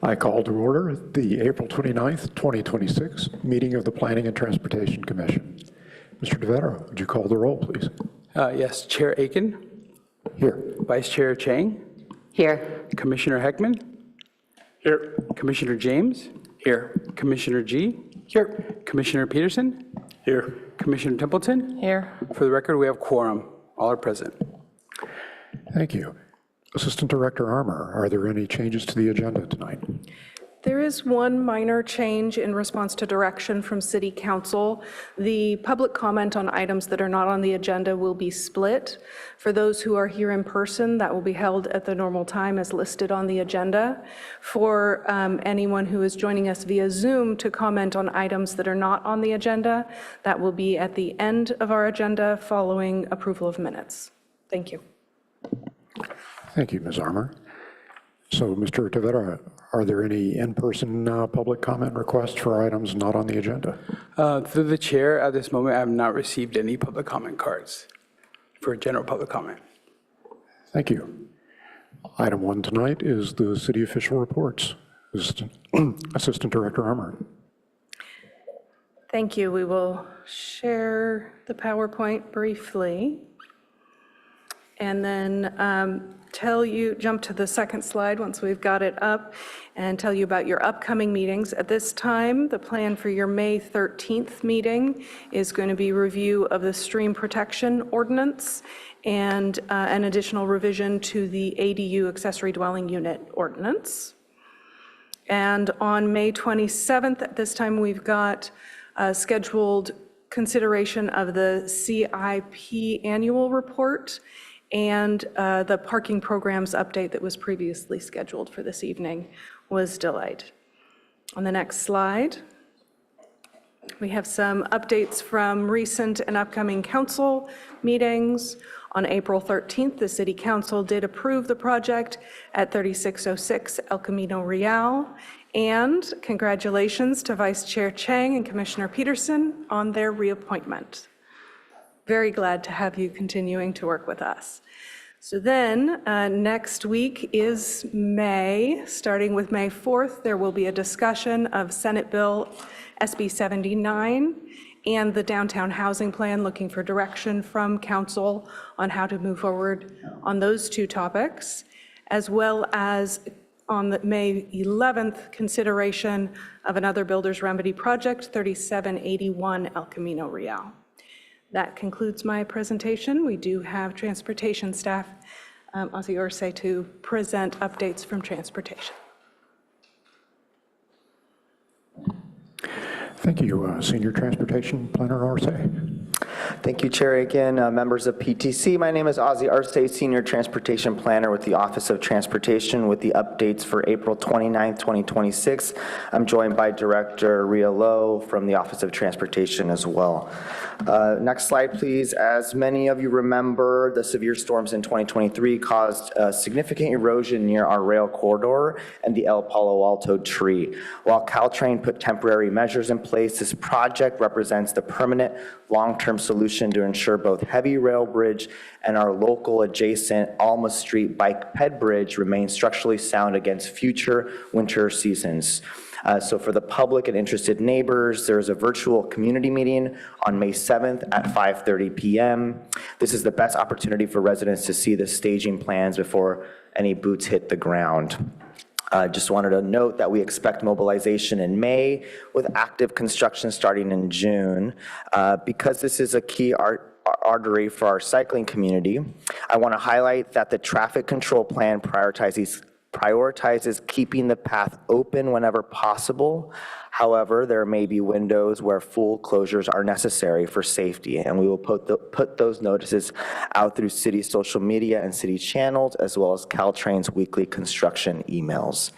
I call to order the April 29th, 2026 meeting of the Planning and Transportation Commission. Mr. DeVetto, would you call the roll, please? Yes, Chair Aiken. Here. Vice Chair Chang. Here. Commissioner Heckman. Here. Commissioner James. Here. Commissioner G. Here. Commissioner Peterson. Here. Commissioner Templeton. Here. For the record, we have quorum. All are present. Thank you. Assistant Director Armour, are there any changes to the agenda tonight? There is one minor change in response to direction from City Council. The public comment on items that are not on the agenda will be split. For those who are here in person, that will be held at the normal time as listed on the agenda. For anyone who is joining us via Zoom to comment on items that are not on the agenda, that will be at the end of our agenda following approval of minutes. Thank you. Thank you, Ms. Armour. So, Mr. DeVetto, are there any in-person public comment requests for items not on the agenda? Through the chair, at this moment, I have not received any public comment cards for general public comment. Thank you. Item 1 tonight is the city official reports. Assistant Director Armour. Thank you. We will share the PowerPoint briefly and then jump to the second slide once we've got it up and tell you about your upcoming meetings. At this time, the plan for your May 13th meeting is going to be review of the stream protection ordinance and an additional revision to the ADU accessory dwelling unit ordinance. And on May 27th, at this time, we've got scheduled consideration of the CIP annual report and the parking programs update that was previously scheduled for this evening was delayed. On the next slide, we have some updates from recent and upcoming council meetings. On April 13th, the City Council did approve the project at 3606 El Camino Real. And congratulations to Vice Chair Chang and Commissioner Peterson on their reappointment. Very glad to have you continuing to work with us. So then next week is May. Starting with May 4th, there will be a discussion of Senate Bill SB 79 and the downtown housing plan, looking for direction from council on how to move forward on those two topics, as well as on the May 11th, consideration of another builder's remedy project, 3781 El Camino Real. That concludes my presentation. We do have transportation staff, Ozzie Ursay, to present updates from transportation. Thank you, Senior Transportation Planner Ursay. Thank you, Chair Aiken, members of PTC. My name is Ozzie Ursay, Senior Transportation Planner with the Office of Transportation with the updates for April 29th, 2026. I'm joined by Director Ria Lowe from the Office of Transportation as well. Next slide, please. As many of you remember, the severe storms in 2023 caused significant erosion near our rail corridor and the El Palo Alto tree. While Caltrain put temporary measures in place, this project represents the permanent long-term solution to ensure both heavy rail bridge and our local adjacent Alma Street bike ped bridge remain structurally sound against future winter seasons. So for the public and interested neighbors, there is a virtual community meeting on May 7th at 5:30 p.m. This is the best opportunity for residents to see the staging plans before any boots hit the ground. Just wanted to note that we expect mobilization in May with active construction starting in June. Because this is a key artery for our cycling community, I want to highlight that the traffic control plan prioritizes keeping the path open whenever possible. However, there may be windows where full closures are necessary for safety, and we will put those notices out through city social media and city channels, as well as Caltrain's weekly construction emails.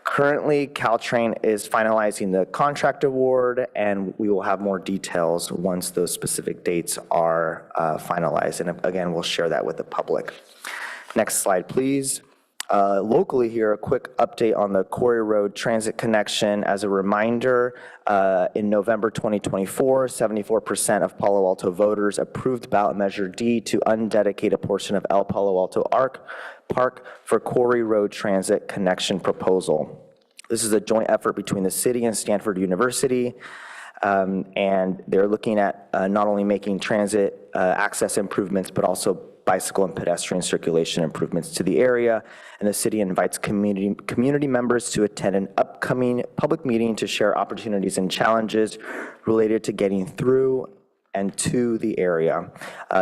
Currently, Caltrain is finalizing the contract award, and we will have more details once those specific dates are finalized. And again, we'll share that with the public. Next slide, please. Locally here, a quick update on the Quarry Road Transit Connection. As a reminder, in November 2024, 74% of Palo Alto voters approved ballot measure D to undedicate a portion of El Palo Alto Park for Quarry Road Transit Connection proposal. This is a joint effort between the city and Stanford University, and they're looking at not only making transit access improvements, but also bicycle and pedestrian circulation improvements to the area. And the city invites community members to attend an upcoming public meeting to share opportunities and challenges related to getting through and to the area.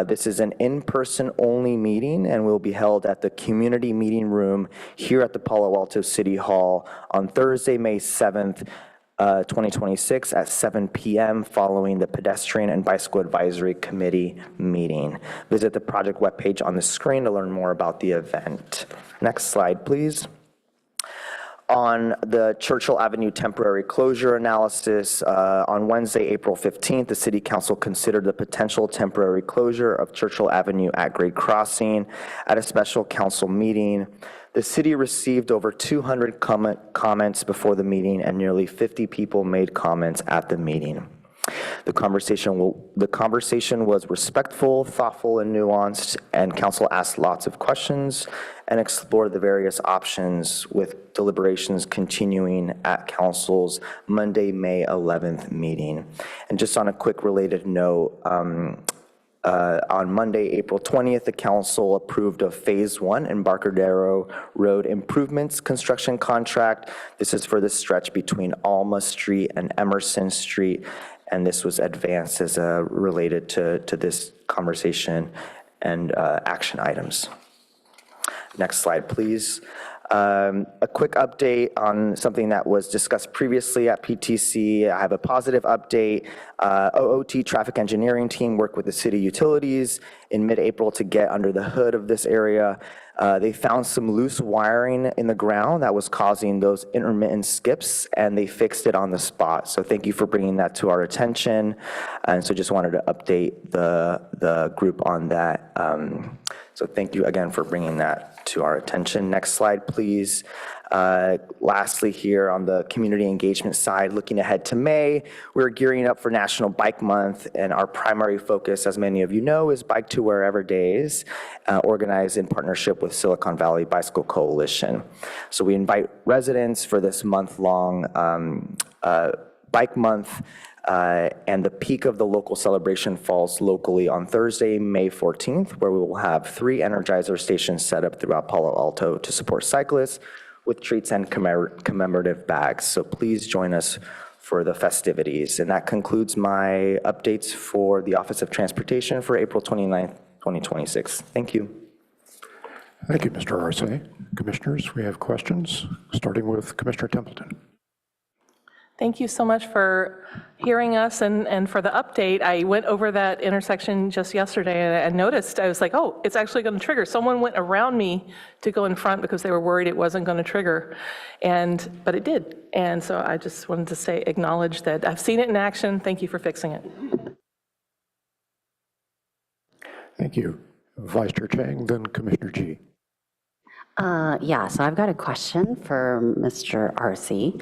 This is an in-person only meeting and will be held at the community meeting room here at the Palo Alto City Hall on Thursday, May 7th, 2026 at 7 p.m. following the Pedestrian and Bicycle Advisory Committee meeting. Visit the project webpage on the screen to learn more about the event. Next slide, please. On the Churchill Avenue temporary closure analysis, on Wednesday, April 15th, the City Council considered the potential temporary closure of Churchill Avenue at Grade Crossing at a special council meeting. The city received over 200 comments before the meeting, and nearly 50 people made comments at the meeting. The conversation was respectful, thoughtful, and nuanced, and council asked lots of questions and explored the various options, with deliberations continuing at council's Monday, May 11th meeting. And just on a quick related note, on Monday, April 20th, the council approved of Phase 1 Embarcadero Road Improvements construction contract. This is for the stretch between Alma Street and Emerson Street, and this was advanced as related to this conversation and action items. Next slide, please. A quick update on something that was discussed previously at PTC. I have a positive update. OOT traffic engineering team worked with the city utilities in mid-April to get under the hood of this area. They found some loose wiring in the ground that was causing those intermittent skips, and they fixed it on the spot. So thank you for bringing that to our attention. And so just wanted to update the group on that. So thank you again for bringing that to our attention. Next slide, please. Lastly here on the community engagement side, looking ahead to May, we're gearing up for National Bike Month, and our primary focus, as many of you know, is Bike to Wherever Days, organized in partnership with Silicon Valley Bicycle Coalition. So we invite residents for this month-long Bike Month, and the peak of the local celebration falls locally on Thursday, May 14th, where we will have 3 Energizer stations set up throughout Palo Alto to support cyclists with treats and commemorative bags. So please join us for the festivities. And that concludes my updates for the Office of Transportation for April 29th, 2026. Thank you. Thank you, Mr. Arce. Commissioners, we have questions, starting with Commissioner Templeton. Thank you so much for hearing us and for the update. I went over that intersection just yesterday and I noticed, I was like, oh, it's actually going to trigger. Someone went around me to go in front because they were worried it wasn't going to trigger, but it did. And so I just wanted to say, acknowledge that I've seen it in action. Thank you for fixing it. Thank you. Vice Chair Chang, then Commissioner G. Yeah, so I've got a question for Mr. Arce.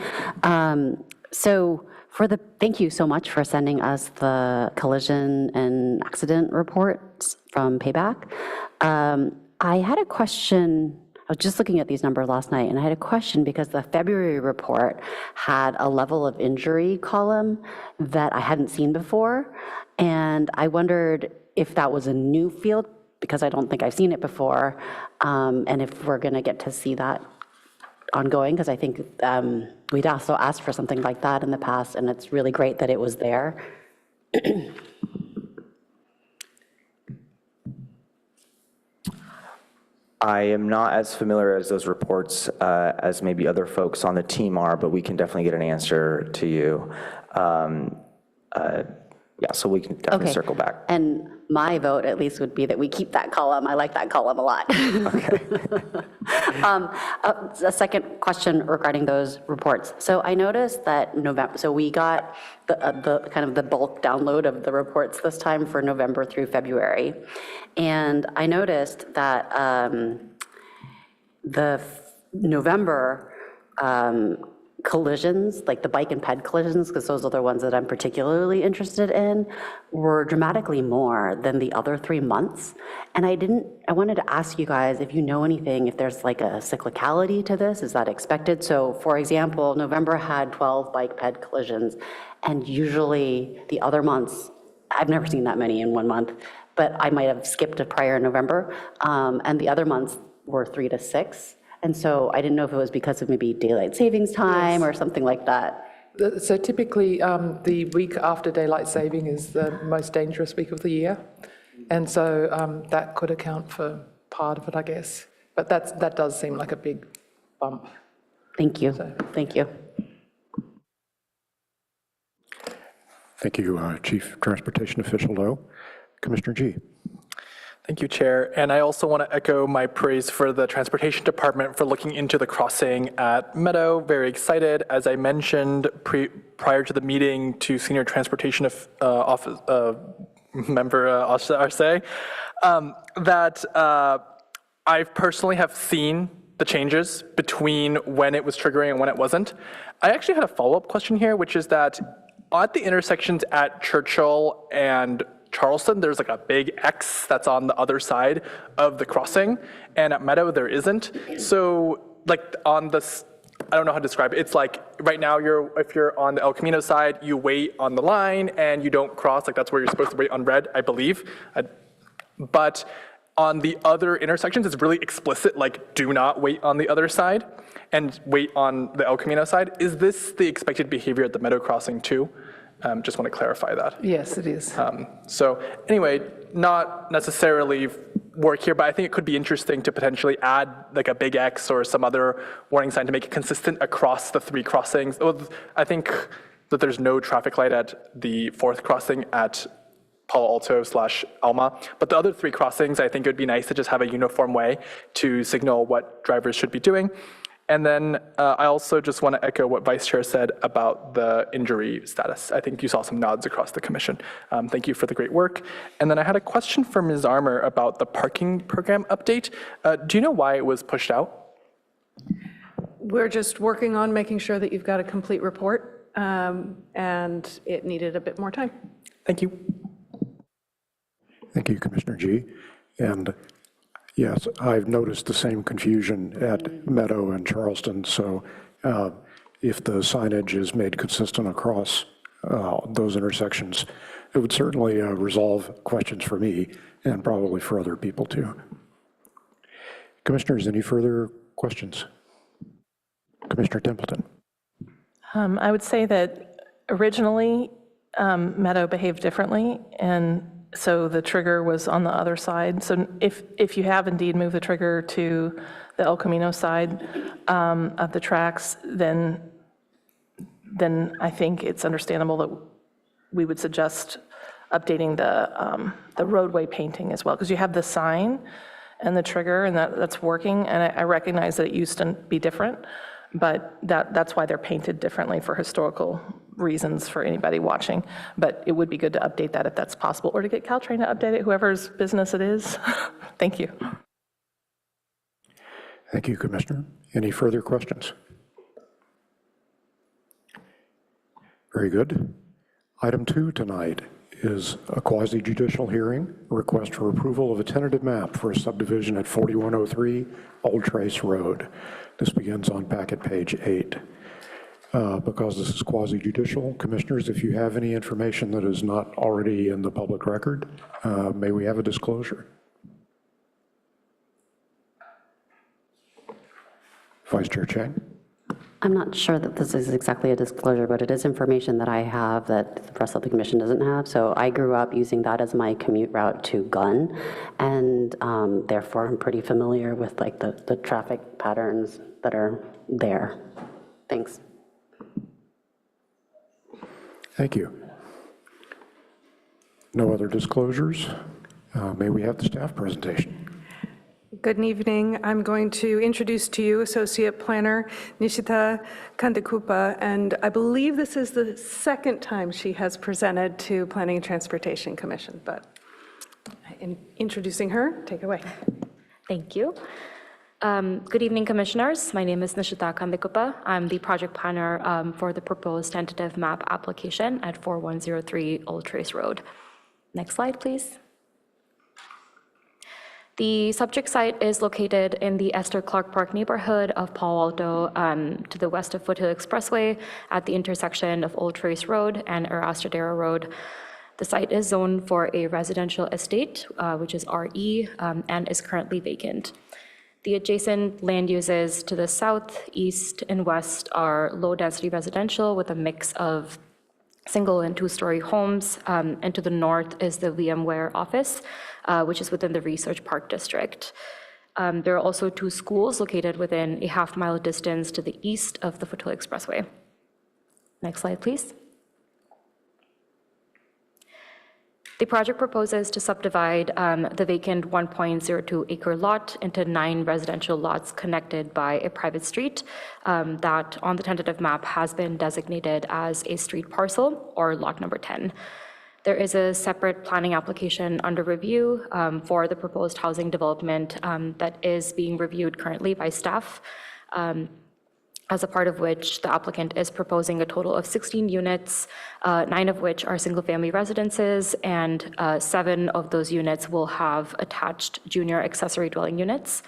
Thank you so much for sending us the collision and accident reports from Payback. I had a question. I was just looking at these numbers last night, and I had a question because the February report had a level of injury column that I hadn't seen before, and I wondered if that was a new field, because I don't think I've seen it before, and if we're going to get to see that ongoing, because I think we'd also asked for something like that in the past, and it's really great that it was there. I am not as familiar as those reports as maybe other folks on the team are, but we can definitely get an answer to you. Yeah, so we can definitely circle back. And my vote, at least, would be that we keep that column. I like that column a lot. Okay. A second question regarding those reports. So I noticed that so we got the kind of the bulk download of the reports this time for November through February. And I noticed that the November collisions, like the bike and ped collisions, because those are the ones that I'm particularly interested in, were dramatically more than the other 3 months. And I wanted to ask you guys if you know anything, if there's like a cyclicality to this, is that expected? So for example, November had 12 bike ped collisions, and usually the other months, I've never seen that many in 1 month, but I might have skipped a prior November, and the other months were 3 to 6. And so I didn't know if it was because of maybe daylight savings time or something like that. So typically, the week after daylight saving is the most dangerous week of the year. And so that could account for part of it, I guess. But that does seem like a big bump. Thank you, thank you. Thank you, Chief Transportation Official Lowe. Commissioner G. Thank you, Chair. And I also want to echo my praise for the Transportation Department for looking into the crossing at Meadow. Very excited. As I mentioned prior to the meeting to Senior Transportation Office Member Arce, that I personally have seen the changes between when it was triggering and when it wasn't. I actually had a follow-up question here, which is that at the intersections at Churchill and Charleston, there's like a big X that's on the other side of the crossing, and at Meadow there isn't. So like on this, I don't know how to describe it. It's like right now if you're on the El Camino side, you wait on the line and you don't cross. Like that's where you're supposed to wait on red, I believe. But on the other intersections, it's really explicit, like do not wait on the other side and wait on the El Camino side. Is this the expected behavior at the Meadow crossing too? Just want to clarify that. Yes, it is. So anyway, not necessarily work here, but I think it could be interesting to potentially add like a big X or some other warning sign to make it consistent across the 3 crossings. I think that there's no traffic light at the 4th crossing at Palo Alto/Alma, but the other 3 crossings, I think it would be nice to just have a uniform way to signal what drivers should be doing. And then I also just want to echo what Vice Chair said about the injury status. I think you saw some nods across the commission. Thank you for the great work. And then I had a question for Ms. Armour about the parking program update. Do you know why it was pushed out? We're just working on making sure that you've got a complete report, and it needed a bit more time. Thank you. Thank you, Commissioner G. And yes, I've noticed the same confusion at Meadow and Charleston. So if the signage is made consistent across those intersections, it would certainly resolve questions for me and probably for other people too. Commissioners, any further questions? Commissioner Templeton. I would say that originally Meadow behaved differently, and so the trigger was on the other side. So if you have indeed moved the trigger to the El Camino side of the tracks, then I think it's understandable that we would suggest updating the roadway painting as well, because you have the sign and the trigger, and that's working. And I recognize that it used to be different, but that's why they're painted differently for historical reasons for anybody watching. But it would be good to update that if that's possible, or to get Caltrain to update it, whoever's business it is. Thank you. Thank you, Commissioner. Any further questions? Very good. Item 2 tonight is a quasi-judicial hearing, request for approval of a tentative map for a subdivision at 4103 Old Trace Road. This begins on packet page 8. Because this is quasi-judicial, commissioners, if you have any information that is not already in the public record, may we have a disclosure? Vice Chair Chang. I'm not sure that this is exactly a disclosure, but it is information that I have that the rest of the commission doesn't have. So I grew up using that as my commute route to Gunn, and therefore I'm pretty familiar with like the traffic patterns that are there. Thanks. Thank you. No other disclosures? May we have the staff presentation? Good evening. I'm going to introduce to you Associate Planner Nishita Kandakupa, and I believe this is the second time she has presented to Planning and Transportation Commission, but in introducing her, take it away. Thank you. Good evening, Commissioners. My name is Nishita Kandikupa. I'm the project planner for the proposed tentative map application at 4103 Old Trace Road. Next slide, please. The subject site is located in the Esther Clark Park neighborhood of Palo Alto to the west of Foothill Expressway at the intersection of Old Trace Road and Arastradero Road. The site is zoned for a residential estate, which is RE, and is currently vacant. The adjacent land uses to the south, east, and west are low-density residential with a mix of single and two-story homes, and to the north is the VMware office, which is within the Research Park District. There are also two schools located within a half-mile distance to the east of the Foothill Expressway. Next slide, please. The project proposes to subdivide the vacant 1.02 acre lot into 9 residential lots connected by a private street that on the tentative map has been designated as a street parcel or lot number 10. There is a separate planning application under review for the proposed housing development that is being reviewed currently by staff, as a part of which the applicant is proposing a total of 16 units, 9 of which are single-family residences, and 7 of those units will have attached junior accessory dwelling units.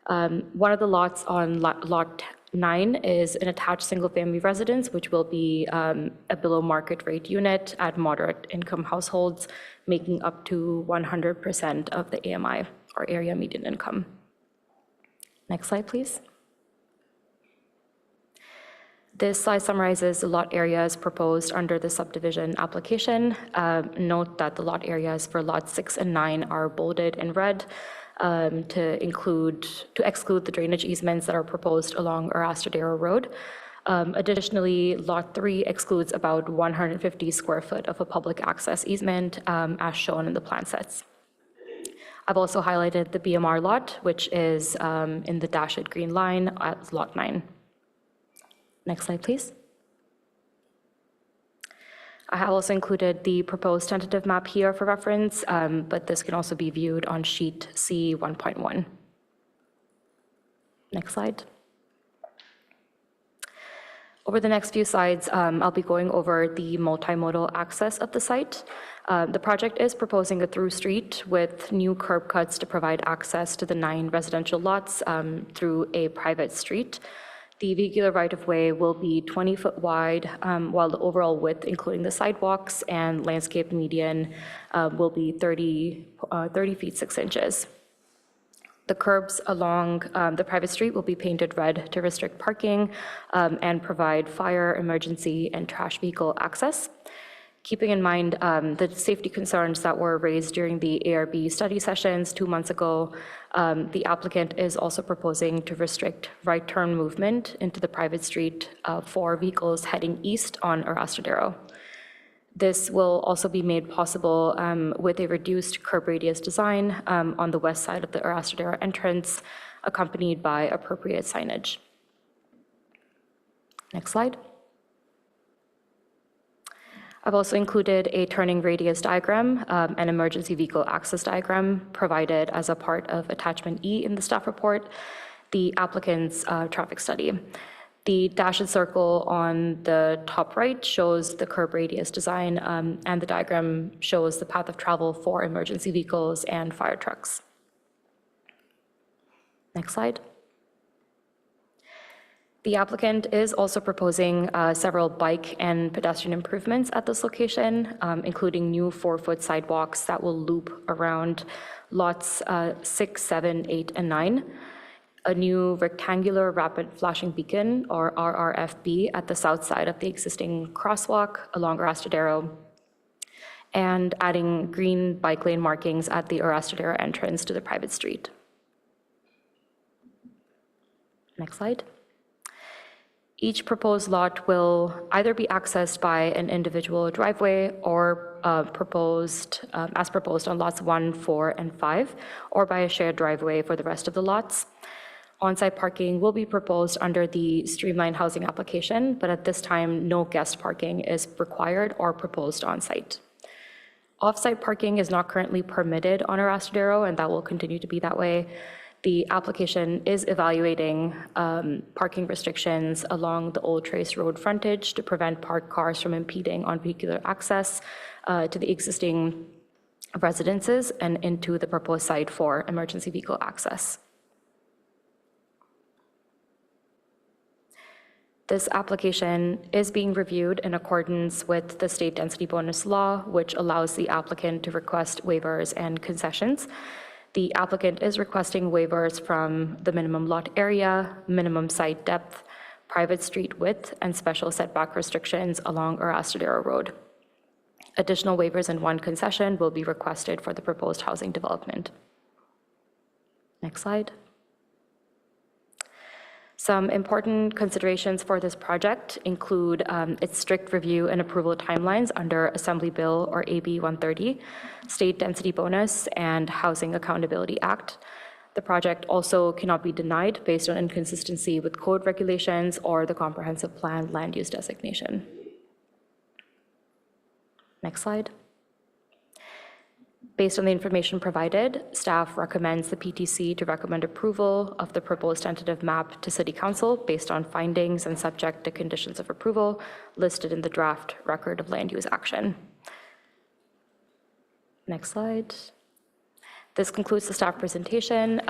One of the lots on lot 9 is an attached single-family residence, which will be a below-market rate unit at moderate-income households, making up to 100% of the AMI, or area median income. Next slide, please. This slide summarizes the lot areas proposed under the subdivision application. Note that the lot areas for lots 6 and 9 are bolded in red to exclude the drainage easements that are proposed along Arastradero Road. Additionally, lot 3 excludes about 150 square foot of a public access easement as shown in the plan sets. I've also highlighted the BMR lot, which is in the dashed green line at lot 9. Next slide, please. I have also included the proposed tentative map here for reference, but this can also be viewed on sheet C 1.1. Next slide. Over the next few slides, I'll be going over the multimodal access of the site. The project is proposing a through street with new curb cuts to provide access to the 9 residential lots through a private street. The vehicular right-of-way will be 20 foot wide, while the overall width, including the sidewalks and landscape median, will be 30 feet 6 inches. The curbs along the private street will be painted red to restrict parking and provide fire, emergency, and trash vehicle access. Keeping in mind the safety concerns that were raised during the ARB study sessions 2 months ago, the applicant is also proposing to restrict right turn movement into the private street for vehicles heading east on Arastradero. This will also be made possible with a reduced curb radius design on the west side of the Arastradero entrance, accompanied by appropriate signage. Next slide. I've also included a turning radius diagram, an emergency vehicle access diagram provided as a part of attachment E in the staff report, the applicant's traffic study. The dashed circle on the top right shows the curb radius design, and the diagram shows the path of travel for emergency vehicles and fire trucks. Next slide. The applicant is also proposing several bike and pedestrian improvements at this location, including new 4-foot sidewalks that will loop around lots 6, 7, 8, and 9, a new rectangular rapid flashing beacon, or RRFB, at the south side of the existing crosswalk along Arastradero, and adding green bike lane markings at the Arastradero entrance to the private street. Next slide. Each proposed lot will either be accessed by an individual driveway or as proposed on lots 1, 4, and 5, or by a shared driveway for the rest of the lots. On-site parking will be proposed under the streamlined housing application, but at this time, no guest parking is required or proposed on-site. Off-site parking is not currently permitted on Arastradero, and that will continue to be that way. The application is evaluating parking restrictions along the Old Trace Road frontage to prevent parked cars from impeding on vehicular access to the existing residences and into the proposed site for emergency vehicle access. This application is being reviewed in accordance with the state density bonus law, which allows the applicant to request waivers and concessions. The applicant is requesting waivers from the minimum lot area, minimum site depth, private street width, and special setback restrictions along Arastadero Road. Additional waivers and one concession will be requested for the proposed housing development. Next slide. Some important considerations for this project include its strict review and approval timelines under Assembly Bill or AB 130, State Density Bonus, and Housing Accountability Act. The project also cannot be denied based on inconsistency with code regulations or the comprehensive plan land use designation. Next slide. Based on the information provided, staff recommends the PTC to recommend approval of the proposed tentative map to City Council based on findings and subject to conditions of approval listed in the draft record of land use action. Next slide. This concludes the staff presentation.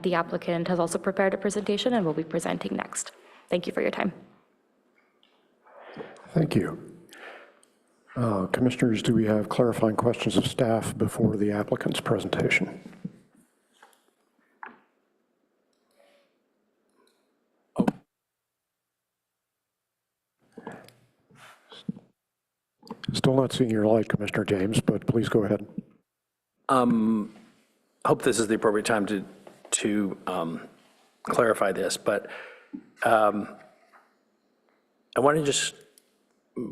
The applicant has also prepared a presentation and will be presenting next. Thank you for your time. Thank you. Commissioners, do we have clarifying questions of staff before the applicant's presentation? Still not seeing your light, Commissioner James, but please go ahead. Hope this is the appropriate time to clarify this, but I want to just,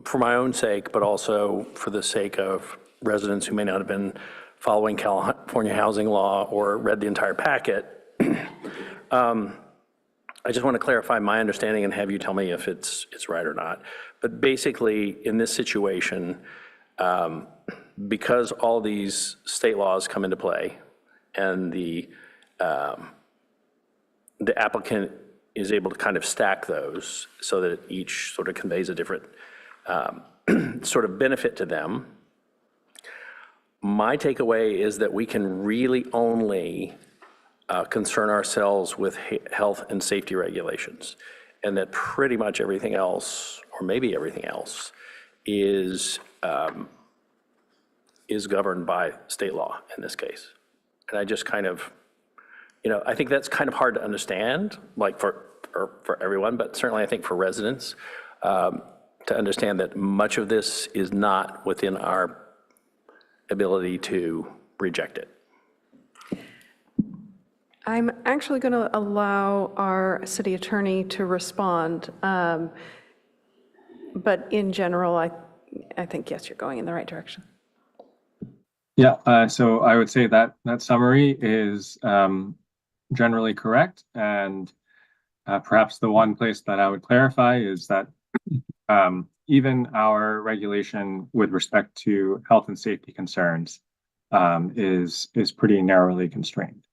for my own sake, but also for the sake of residents who may not have been following California housing law or read the entire packet, I just want to clarify my understanding and have you tell me if it's right or not. But basically, in this situation, because all these state laws come into play and the applicant is able to kind of stack those so that each sort of conveys a different sort of benefit to them, my takeaway is that we can really only concern ourselves with health and safety regulations, and that pretty much everything else, or maybe everything else, is governed by state law in this case. And I just kind of, I think that's kind of hard to understand, like for everyone, but certainly I think for residents, to understand that much of this is not within our ability to reject it. I'm actually going to allow our city attorney to respond. But in general, I think, yes, you're going in the right direction. Yeah, so I would say that summary is generally correct. And perhaps the one place that I would clarify is that even our regulation with respect to health and safety concerns is pretty narrowly constrained.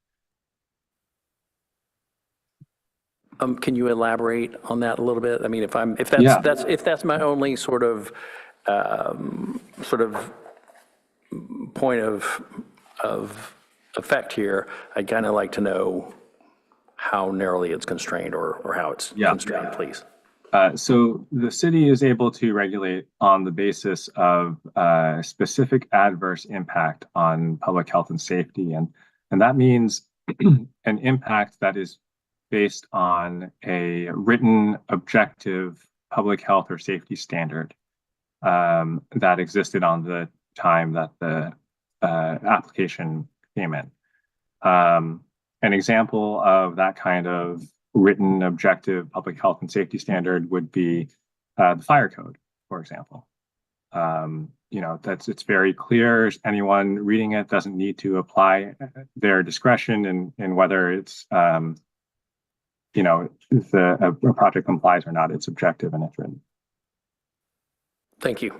Can you elaborate on that a little bit? I mean, if that's my only sort of point of effect here, I'd kind of like to know how narrowly it's constrained or how it's constrained, please. So the city is able to regulate on the basis of specific adverse impact on public health and safety. And that means an impact that is based on a written objective public health or safety standard that existed on the time that the application came in. An example of that kind of written objective public health and safety standard would be the fire code, for example. It's very clear. Anyone reading it doesn't need to apply their discretion in whether it's if a project complies or not. It's objective and it's written. Thank you.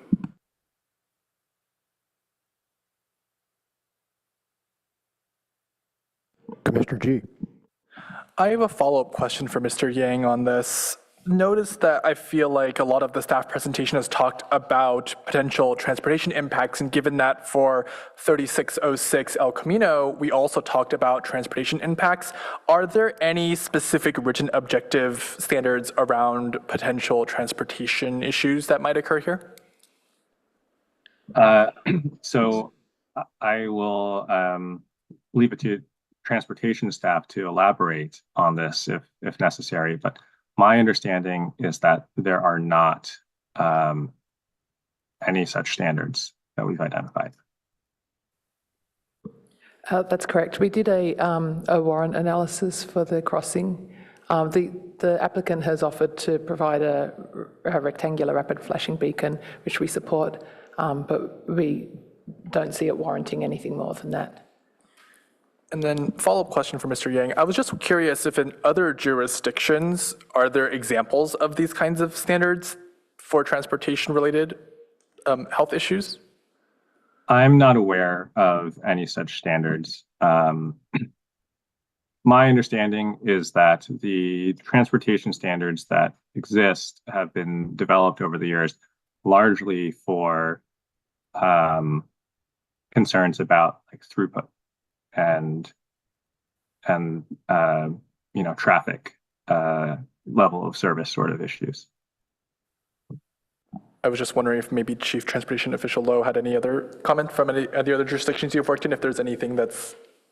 Commissioner G. I have a follow-up question for Mr. Yang on this. Notice that I feel like a lot of the staff presentation has talked about potential transportation impacts, and given that for 3606 El Camino, we also talked about transportation impacts. Are there any specific written objective standards around potential transportation issues that might occur here? So I will leave it to transportation staff to elaborate on this if necessary, but my understanding is that there are not any such standards that we've identified. That's correct. We did a warrant analysis for the crossing. The applicant has offered to provide a rectangular rapid flashing beacon, which we support, but we don't see it warranting anything more than that. And then follow-up question for Mr. Yang. I was just curious if in other jurisdictions, are there examples of these kinds of standards for transportation-related health issues? I'm not aware of any such standards. My understanding is that the transportation standards that exist have been developed over the years largely for concerns about like throughput and traffic level of service sort of issues. I was just wondering if maybe Chief Transportation Official Lowe had any other comment from any of the other jurisdictions you've worked in, if there's anything that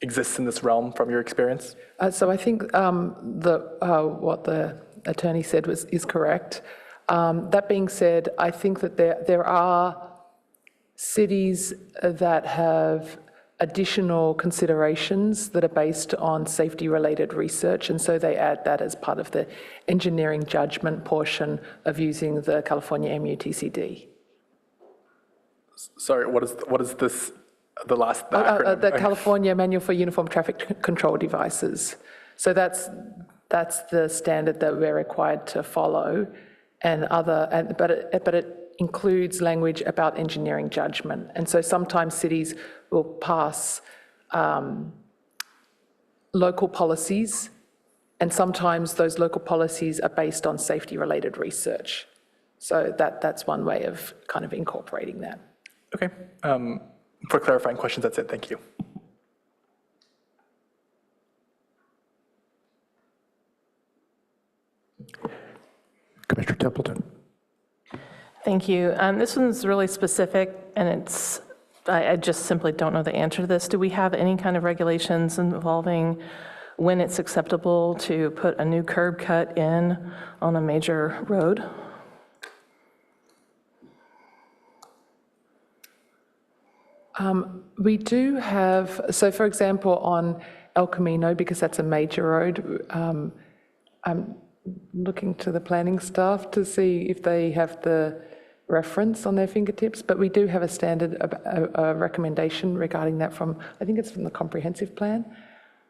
exists in this realm from your experience? So I think what the attorney said is correct. That being said, I think that there are cities that have additional considerations that are based on safety-related research, and so they add that as part of the engineering judgment portion of using the California MUTCD. Sorry, what is this, the last acronym? The California Manual for Uniform Traffic Control Devices. So that's the standard that we're required to follow, but it includes language about engineering judgment. And so sometimes cities will pass local policies, and sometimes those local policies are based on safety-related research. So that's one way of kind of incorporating that. Okay. For clarifying questions, that's it. Thank you. Commissioner Templeton. Thank you. This one's really specific, and I just simply don't know the answer to this. Do we have any kind of regulations involving when it's acceptable to put a new curb cut in on a major road? We do have, so for example, on El Camino, because that's a major road, I'm looking to the planning staff to see if they have the reference on their fingertips, but we do have a standard, a recommendation regarding that from, I think it's from the comprehensive plan.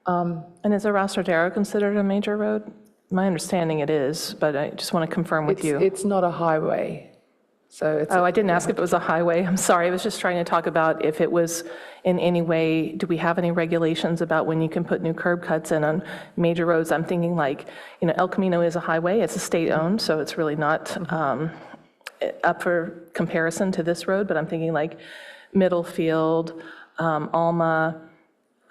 And is Arrastradero considered a major road? My understanding it is, but I just want to confirm with you. It's not a highway. So it's I didn't ask if it was a highway. I'm sorry. I was just trying to talk about if it was in any way, do we have any regulations about when you can put new curb cuts in on major roads? I'm thinking like, El Camino is a highway. It's a state-owned, so it's really not up for comparison to this road, but I'm thinking like Middlefield, Alma,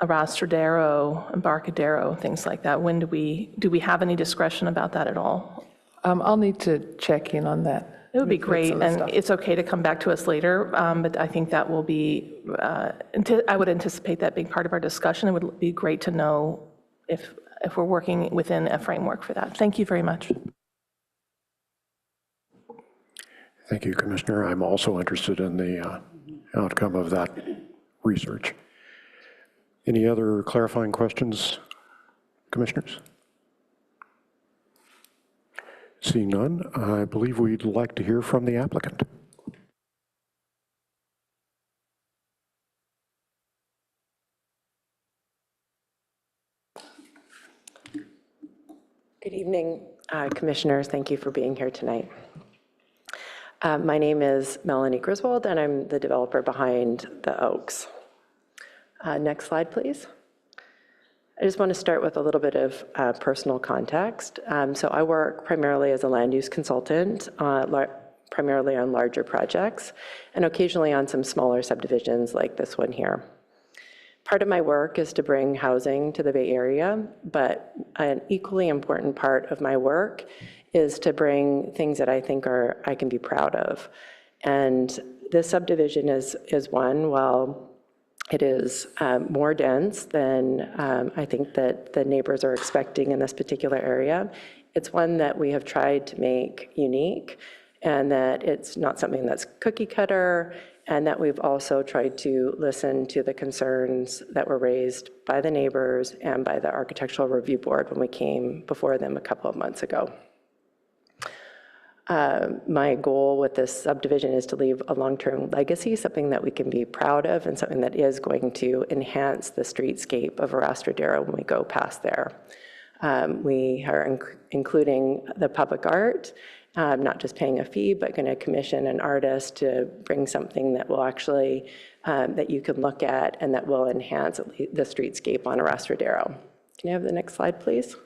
Arrastradero, Embarcadero, things like that. When do we have any discretion about that at all? I'll need to check in on that. It would be great, and it's okay to come back to us later, but I think that will be, I would anticipate that being part of our discussion. It would be great to know if we're working within a framework for that. Thank you very much. Thank you, Commissioner. I'm also interested in the outcome of that research. Any other clarifying questions, Commissioners? Seeing none, I believe we'd like to hear from the applicant. Good evening, Commissioners. Thank you for being here tonight. My name is Melanie Griswold, and I'm the developer behind the Oaks. Next slide, please. I just want to start with a little bit of personal context. So I work primarily as a land use consultant, primarily on larger projects, and occasionally on some smaller subdivisions like this one here. Part of my work is to bring housing to the Bay Area, but an equally important part of my work is to bring things that I think I can be proud of. And this subdivision is one. While it is more dense than I think that the neighbors are expecting in this particular area, it's one that we have tried to make unique, and that it's not something that's cookie cutter, and that we've also tried to listen to the concerns that were raised by the neighbors and by the Architectural Review Board when we came before them a couple of months ago. My goal with this subdivision is to leave a long-term legacy, something that we can be proud of and something that is going to enhance the streetscape of Arastradero when we go past there. We are including the public art, not just paying a fee, but going to commission an artist to bring something that will actually, that you can look at and that will enhance the streetscape on Arastradero. Can you have the next slide, please?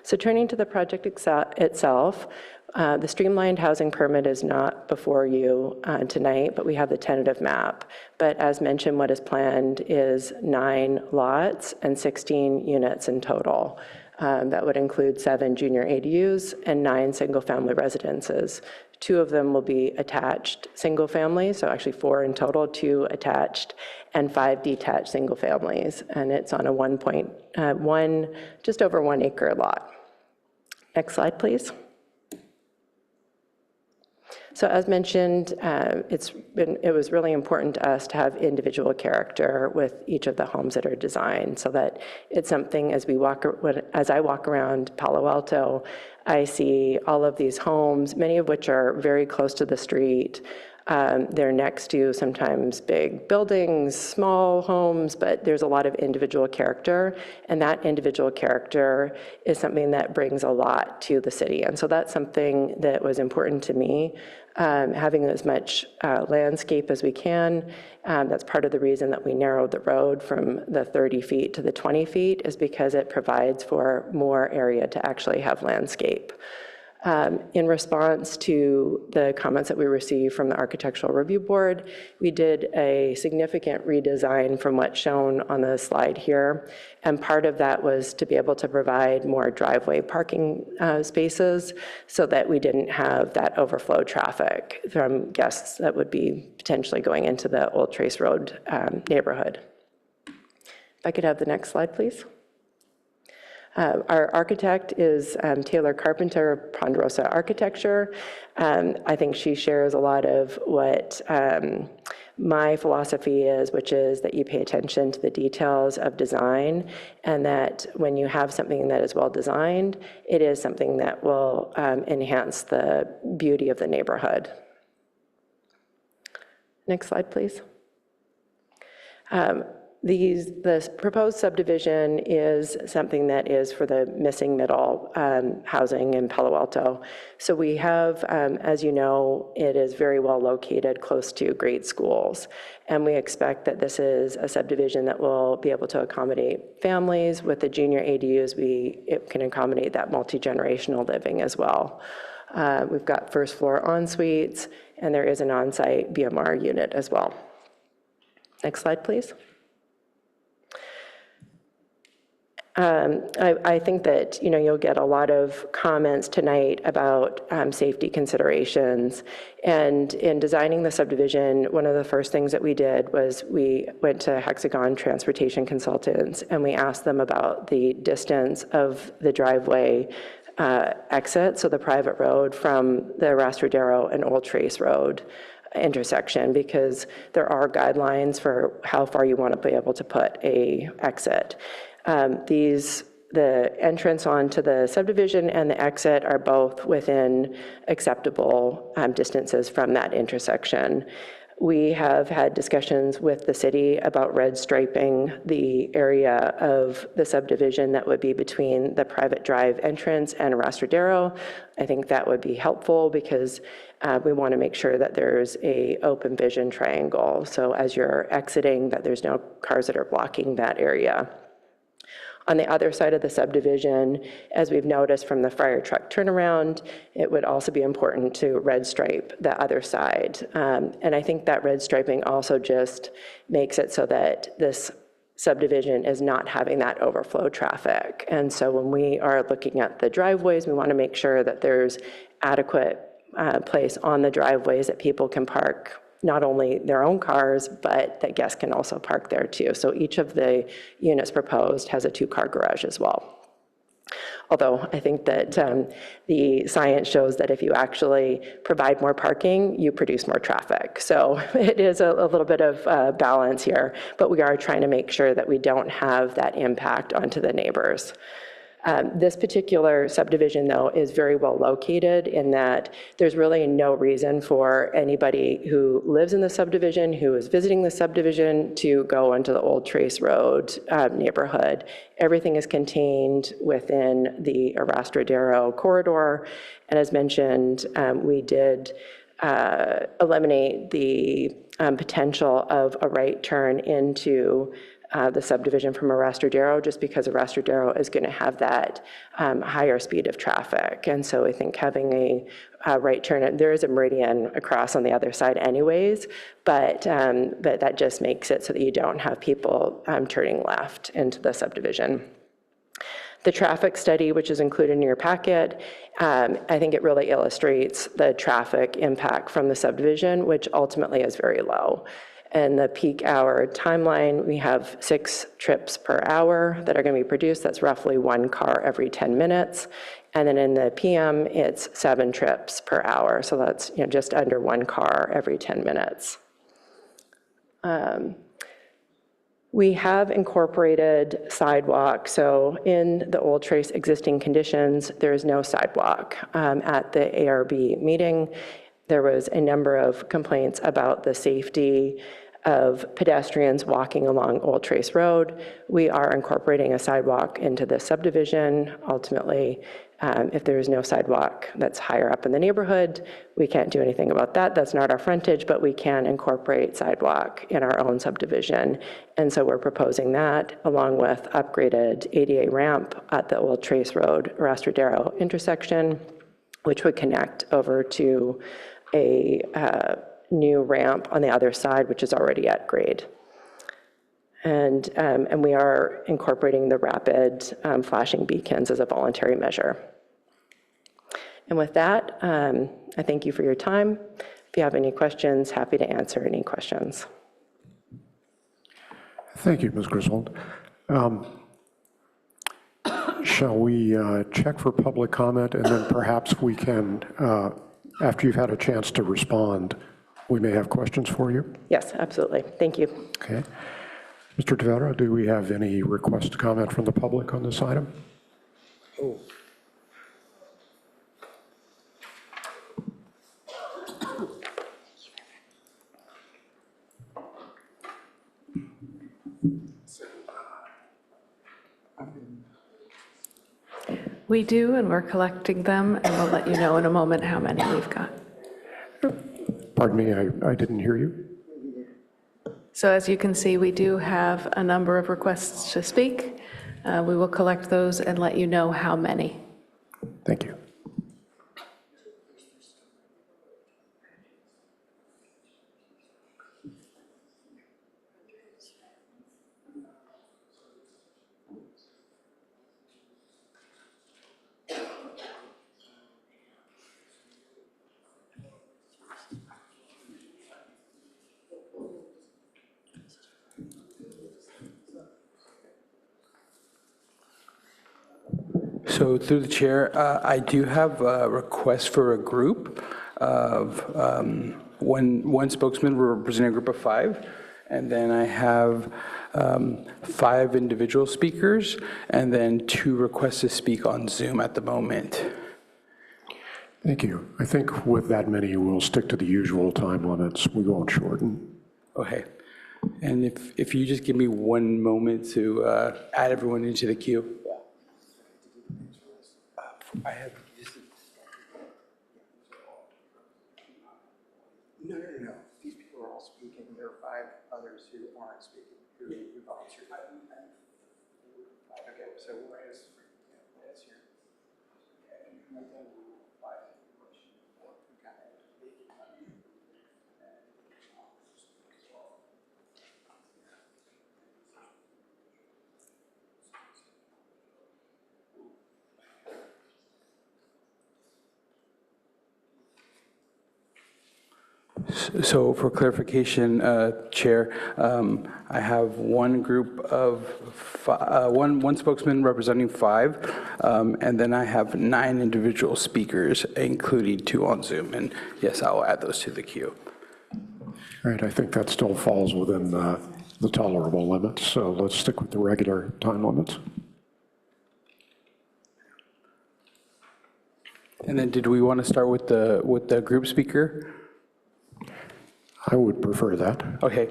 So turning to the project itself, the streamlined housing permit is not before you tonight, but we have the tentative map. But as mentioned, what is planned is 9 lots and 16 units in total. That would include 7 junior ADUs and 9 single-family residences. 2 of them will be attached single families, so actually 4 in total, 2 attached, and 5 detached single families. And it's on a just over 1 acre lot. Next slide, please. So as mentioned, it was really important to us to have individual character with each of the homes that are designed, so that it's something as I walk around Palo Alto, I see all of these homes, many of which are very close to the street. They're next to sometimes big buildings, small homes, but there's a lot of individual character, and that individual character is something that brings a lot to the city. And so that's something that was important to me, having as much landscape as we can. That's part of the reason that we narrowed the road from the 30 feet to the 20 feet, is because it provides for more area to actually have landscape. In response to the comments that we received from the Architectural Review Board, we did a significant redesign from what's shown on the slide here. And part of that was to be able to provide more driveway parking spaces so that we didn't have that overflow traffic from guests that would be potentially going into the Old Trace Road neighborhood. If I could have the next slide, please. Our architect is Taylor Carpenter of Ponderosa Architecture. I think she shares a lot of what my philosophy is, which is that you pay attention to the details of design, and that when you have something that is well designed, it is something that will enhance the beauty of the neighborhood. Next slide, please. The proposed subdivision is something that is for the missing middle housing in Palo Alto. So we have, as you know, it is very well located close to great schools. And we expect that this is a subdivision that will be able to accommodate families. With the junior ADUs, it can accommodate that multi-generational living as well. We've got first floor en-suites, and there is an on-site BMR unit as well. Next slide, please. I think that you'll get a lot of comments tonight about safety considerations. And in designing the subdivision, one of the first things that we did was we went to Hexagon Transportation Consultants, and we asked them about the distance of the driveway exit, so the private road, from the Arastradero and Old Trace Road intersection, because there are guidelines for how far you want to be able to put a exit. The entrance onto the subdivision and the exit are both within acceptable distances from that intersection. We have had discussions with the city about red striping the area of the subdivision that would be between the private drive entrance and Rastradero. I think that would be helpful because we want to make sure that there's a open vision triangle. So as you're exiting, that there's no cars that are blocking that area. On the other side of the subdivision, as we've noticed from the fire truck turnaround, it would also be important to red stripe the other side. And I think that red striping also just makes it so that this subdivision is not having that overflow traffic. And so when we are looking at the driveways, we want to make sure that there's adequate place on the driveways that people can park not only their own cars, but that guests can also park there too. So each of the units proposed has a 2-car garage as well. Although I think that the science shows that if you actually provide more parking, you produce more traffic. So it is a little bit of balance here, but we are trying to make sure that we don't have that impact onto the neighbors. This particular subdivision, though, is very well located in that there's really no reason for anybody who lives in the subdivision, who is visiting the subdivision, to go into the Old Trace Road neighborhood. Everything is contained within the Rastradero corridor. And as mentioned, we did eliminate the potential of a right turn into the subdivision from Rastradero, just because Rastradero is going to have that higher speed of traffic. And so I think having a right turn, there is a meridian across on the other side anyways, but that just makes it so that you don't have people turning left into the subdivision. The traffic study, which is included in your packet, I think it really illustrates the traffic impact from the subdivision, which ultimately is very low. And the peak hour timeline, we have 6 trips per hour that are going to be produced. That's roughly 1 car every 10 minutes. And then in the PM, it's 7 trips per hour. So that's just under 1 car every 10 minutes. We have incorporated sidewalk. So in the Old Trace existing conditions, there is no sidewalk. At the ARB meeting, there was a number of complaints about the safety of pedestrians walking along Old Trace Road. We are incorporating a sidewalk into the subdivision. Ultimately, if there is no sidewalk that's higher up in the neighborhood, we can't do anything about that. That's not our frontage, but we can incorporate sidewalk in our own subdivision. And so we're proposing that along with upgraded ADA ramp at the Old Trace Road Rastradero intersection, which would connect over to a new ramp on the other side, which is already at grade. And we are incorporating the rapid flashing beacons as a voluntary measure. And with that, I thank you for your time. If you have any questions, happy to answer any questions. Thank you, Ms. Griswold. Shall we check for public comment, and then perhaps we can, after you've had a chance to respond, we may have questions for you? Yes, absolutely. Thank you. Okay. Mr. Tavera, do we have any request to comment from the public on this item? Oh. We do, and we're collecting them, and we'll let you know in a moment how many we've got. Pardon me, I didn't hear you. So as you can see, we do have a number of requests to speak. We will collect those and let you know how many. Thank you. So through the chair, I do have a request for a group of one spokesman representing a group of 5, and then I have 5 individual speakers, and then 2 requests to speak on Zoom at the moment. Thank you. I think with that many, we'll stick to the usual time limits. We won't shorten. Okay. And if you just give me one moment to add everyone into the queue. I have. No. These people are all speaking. There are 5 others who aren't speaking, who volunteered. Okay, so where is here? So for clarification, Chair, I have one group of, one spokesman representing 5, and then I have 9 individual speakers, including 2 on Zoom. And yes, I'll add those to the queue. All right, I think that still falls within the tolerable limits, so let's stick with the regular time limits. And then did we want to start with the group speaker? I would prefer that. Okay.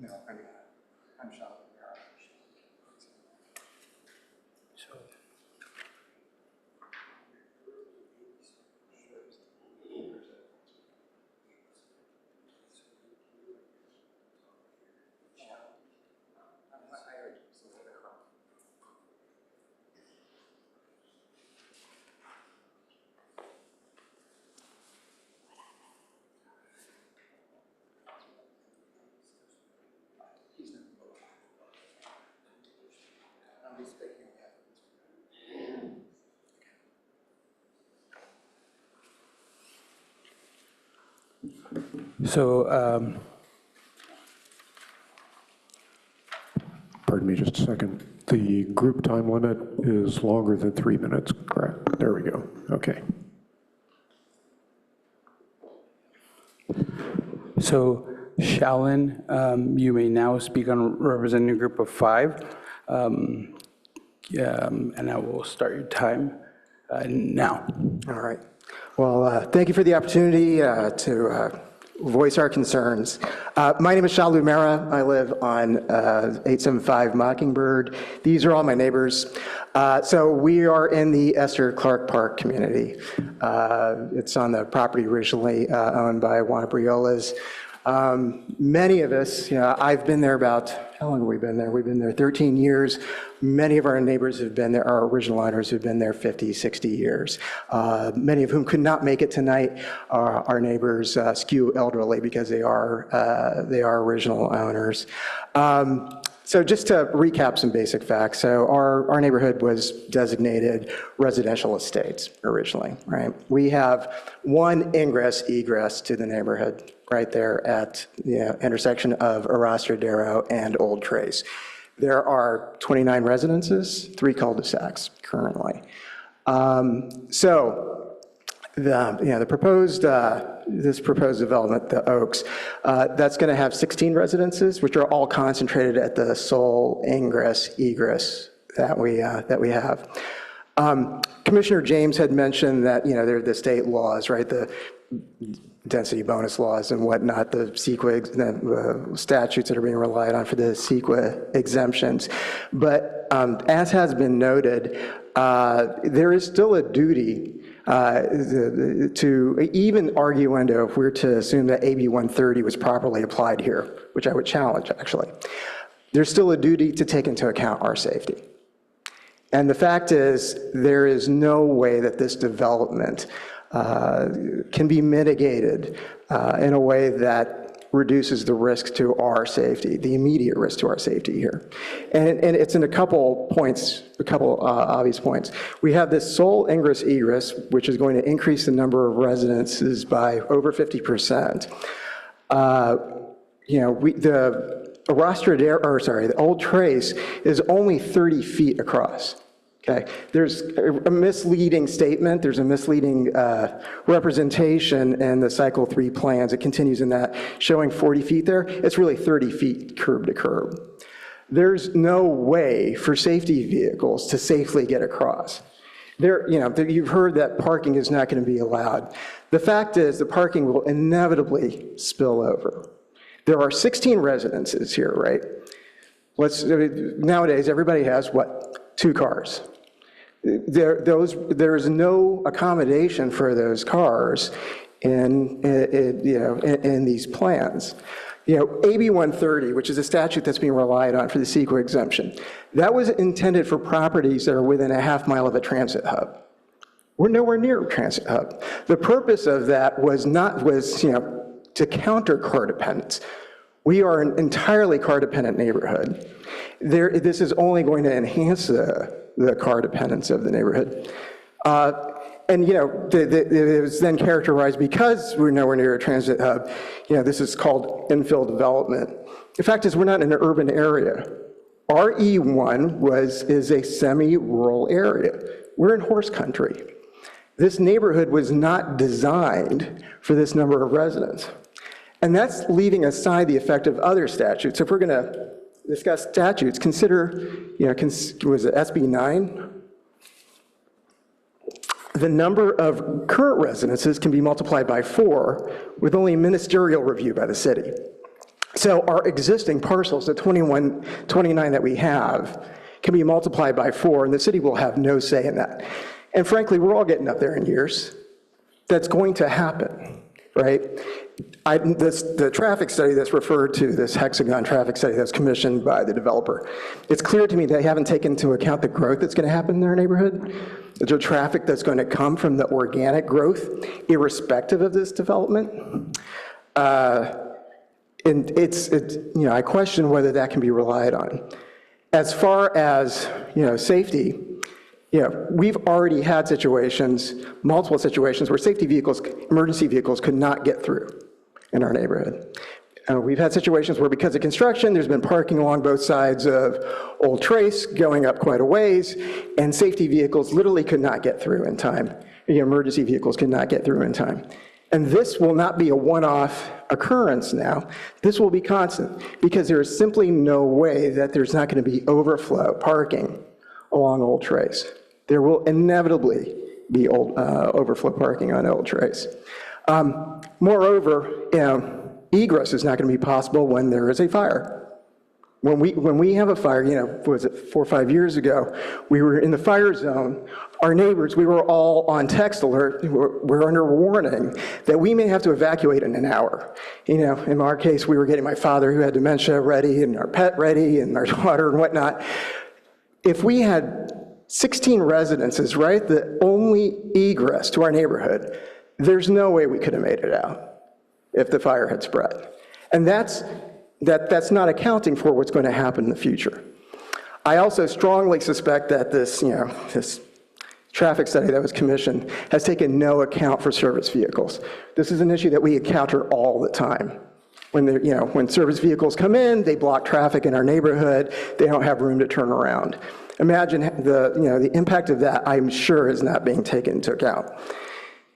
No, I'm shocked. So, Pardon me just a second. The group time limit is longer than 3 minutes, correct? There we go. Okay. so Shallon, you may now speak on representing a group of 5. And I will start your time now. All right. Well, thank you for the opportunity to voice our concerns. My name is Shalu Mehra. I live on 875 Mockingbird. These are all my neighbors. So we are in the Esther Clark Park community. It's on the property originally owned by Juana Briolas. Many of us, I've been there about, how long have we been there? We've been there 13 years. Many of our neighbors have been there, our original owners have been there 50, 60 years. Many of whom could not make it tonight. Our neighbors skew elderly because they are original owners. So just to recap some basic facts, so our neighborhood was designated residential estates originally, right? We have one ingress egress to the neighborhood right there at the intersection of Arrastradero and Old Trace. There are 29 residences, 3 cul-de-sacs currently. So the proposed, this proposed development, the Oaks, that's going to have 16 residences, which are all concentrated at the sole ingress egress that we have. Commissioner James had mentioned that there are the state laws, right? The density bonus laws and whatnot, the CEQA statutes that are being relied on for the CEQA exemptions. But as has been noted, there is still a duty to even arguendo, if we're to assume that AB 130 was properly applied here, which I would challenge actually, there's still a duty to take into account our safety. And the fact is, there is no way that this development can be mitigated in a way that reduces the risk to our safety, the immediate risk to our safety here. And it's in a couple points, obvious points. We have this sole ingress egress, which is going to increase the number of residences by over 50%. The Old Trace is only 30 feet across. Okay, there's a misleading statement, there's a misleading representation in the cycle 3 plans. It continues in that, showing 40 feet there. It's really 30 feet curb to curb. There's no way for safety vehicles to safely get across. You've heard that parking is not going to be allowed. The fact is the parking will inevitably spill over. There are 16 residences here, right? Nowadays, everybody has, what, 2 cars. There's no accommodation for those cars in these plans. AB 130, which is a statute that's being relied on for the CEQA exemption, that was intended for properties that are within a half mile of a transit hub. We're nowhere near a transit hub. The purpose of that was to counter car dependence. We are an entirely car-dependent neighborhood. This is only going to enhance the car dependence of the neighborhood. It was then characterized, because we're nowhere near a transit hub, this is called infill development. The fact is, we're not in an urban area. RE1 is a semi-rural area. We're in horse country. This neighborhood was not designed for this number of residents. And that's leaving aside the effect of other statutes. If we're going to discuss statutes, consider, was it SB 9? The number of current residences can be multiplied by 4 with only ministerial review by the city. So our existing parcels, the 29 that we have, can be multiplied by 4, and the city will have no say in that. And frankly, we're all getting up there in years. That's going to happen, right? The traffic study that's referred to, this hexagon traffic study that's commissioned by the developer, it's clear to me they haven't taken into account the growth that's going to happen in their neighborhood, the traffic that's going to come from the organic growth, irrespective of this development. And I question whether that can be relied on. As far as, safety, we've already had situations, multiple situations, where safety vehicles, emergency vehicles could not get through in our neighborhood. We've had situations where, because of construction, there's been parking along both sides of Old Trace going up quite a ways, and safety vehicles literally could not get through in time. Emergency vehicles could not get through in time. And this will not be a one-off occurrence now. This will be constant, because there is simply no way that there's not going to be overflow parking along Old Trace. There will inevitably be overflow parking on Old Trace. Moreover, egress is not going to be possible when there is a fire. When we have a fire, was it 4 or 5 years ago, we were in the fire zone. Our neighbors, we were all on text alert. We're under warning that we may have to evacuate in an hour. In our case, we were getting my father, who had dementia, ready, and our pet ready, and our daughter and whatnot. If we had 16 residences, right, the only egress to our neighborhood, there's no way we could have made it out if the fire had spread. And that's not accounting for what's going to happen in the future. I also strongly suspect that this traffic study that was commissioned has taken no account for service vehicles. This is an issue that we encounter all the time. When service vehicles come in, they block traffic in our neighborhood. They don't have room to turn around. Imagine the impact of that, I'm sure, is not being taken into account.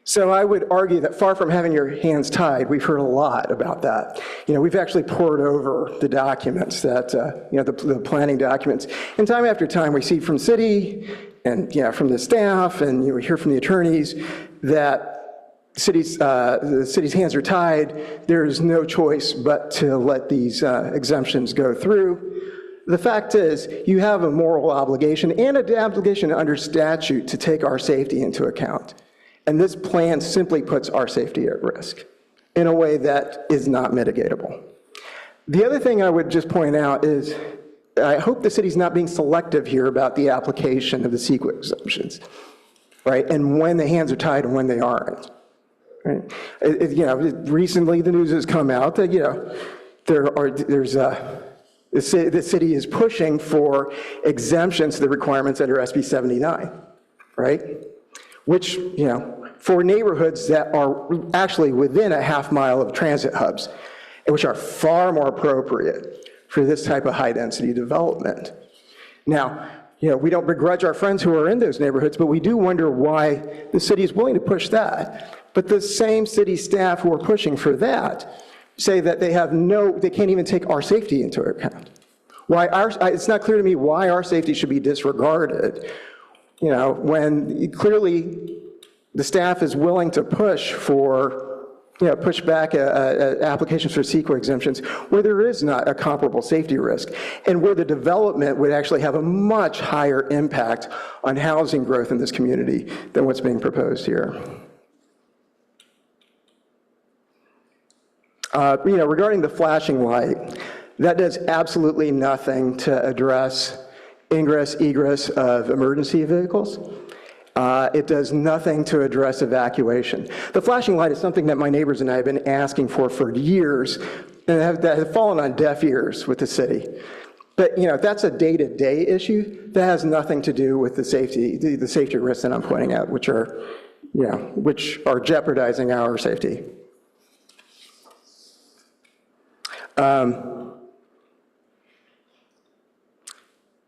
So I would argue that, far from having your hands tied, we've heard a lot about that. We've actually poured over the documents that, the planning documents. And time after time, we see from city and from the staff, and we hear from the attorneys that the city's hands are tied. There's no choice but to let these exemptions go through. The fact is, you have a moral obligation and an obligation under statute to take our safety into account. And this plan simply puts our safety at risk in a way that is not mitigatable. The other thing I would just point out is, I hope the city's not being selective here about the application of the CEQA exemptions, right? And when the hands are tied and when they aren't. Right? Recently the news has come out that the city is pushing for exemptions to the requirements under SB 79, right? Which, for neighborhoods that are actually within a half mile of transit hubs, and which are far more appropriate for this type of high-density development. Now, we don't begrudge our friends who are in those neighborhoods, but we do wonder why the city is willing to push that. But the same city staff who are pushing for that say that they can't even take our safety into account. It's not clear to me why our safety should be disregarded, when clearly the staff is willing to push back applications for CEQA exemptions where there is not a comparable safety risk, and where the development would actually have a much higher impact on housing growth in this community than what's being proposed here. Regarding the flashing light, that does absolutely nothing to address ingress, egress of emergency vehicles. It does nothing to address evacuation. The flashing light is something that my neighbors and I have been asking for years, and that have fallen on deaf ears with the city. But that's a day-to-day issue. That has nothing to do with the safety risks that I'm pointing out, which are jeopardizing our safety.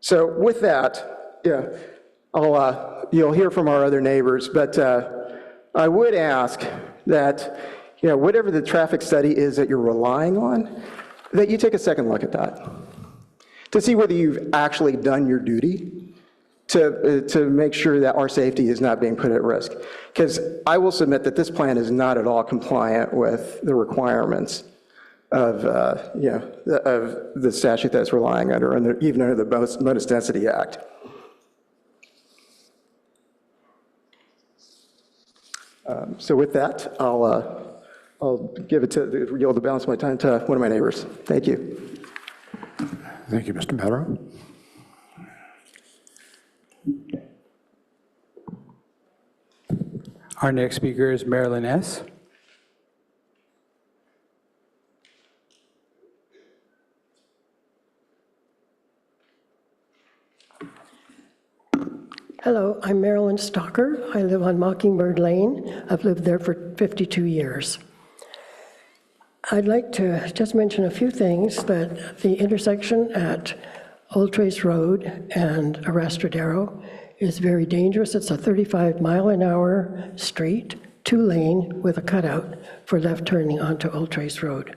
So with that, you'll hear from our other neighbors, but I would ask that, whatever the traffic study is that you're relying on, that you take a second look at that to see whether you've actually done your duty to make sure that our safety is not being put at risk. Because I will submit that this plan is not at all compliant with the requirements of the statute that's relying under, even under the Bonus Density Act. So with that, I'll yield the balance of my time to one of my neighbors. Thank you. Thank you, Mr. Mero. Our next speaker is Marilyn S. Hello, I'm Marilyn Stalker. I live on Mockingbird Lane. I've lived there for 52 years. I'd like to just mention a few things, that the intersection at Old Trace Road and Arrastradero is very dangerous. It's a 35-mile-an-hour street, 2-lane with a cutout for left turning onto Old Trace Road.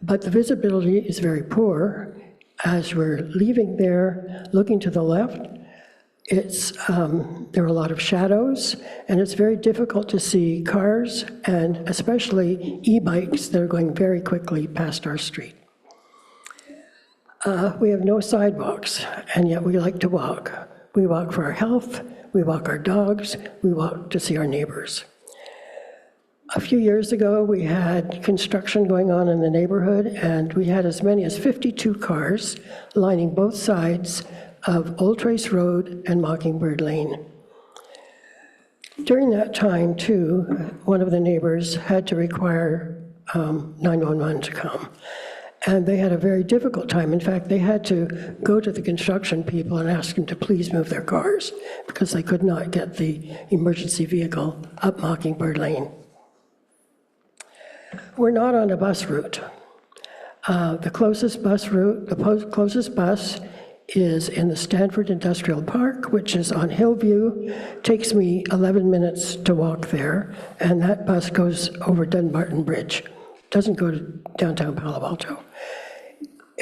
But the visibility is very poor. As we're leaving there, looking to the left, there are a lot of shadows, and it's very difficult to see cars and especially e-bikes that are going very quickly past our street. We have no sidewalks, and yet we like to walk. We walk for our health, we walk our dogs, we walk to see our neighbors. A few years ago, we had construction going on in the neighborhood, and we had as many as 52 cars lining both sides of Old Trace Road and Mockingbird Lane. During that time, too, one of the neighbors had to require 911 to come. And they had a very difficult time. In fact, they had to go to the construction people and ask them to please move their cars because they could not get the emergency vehicle up Mockingbird Lane. We're not on a bus route. The closest bus is in the Stanford Industrial Park, which is on Hillview. Takes me 11 minutes to walk there, and that bus goes over Dunbarton Bridge. Doesn't go to downtown Palo Alto.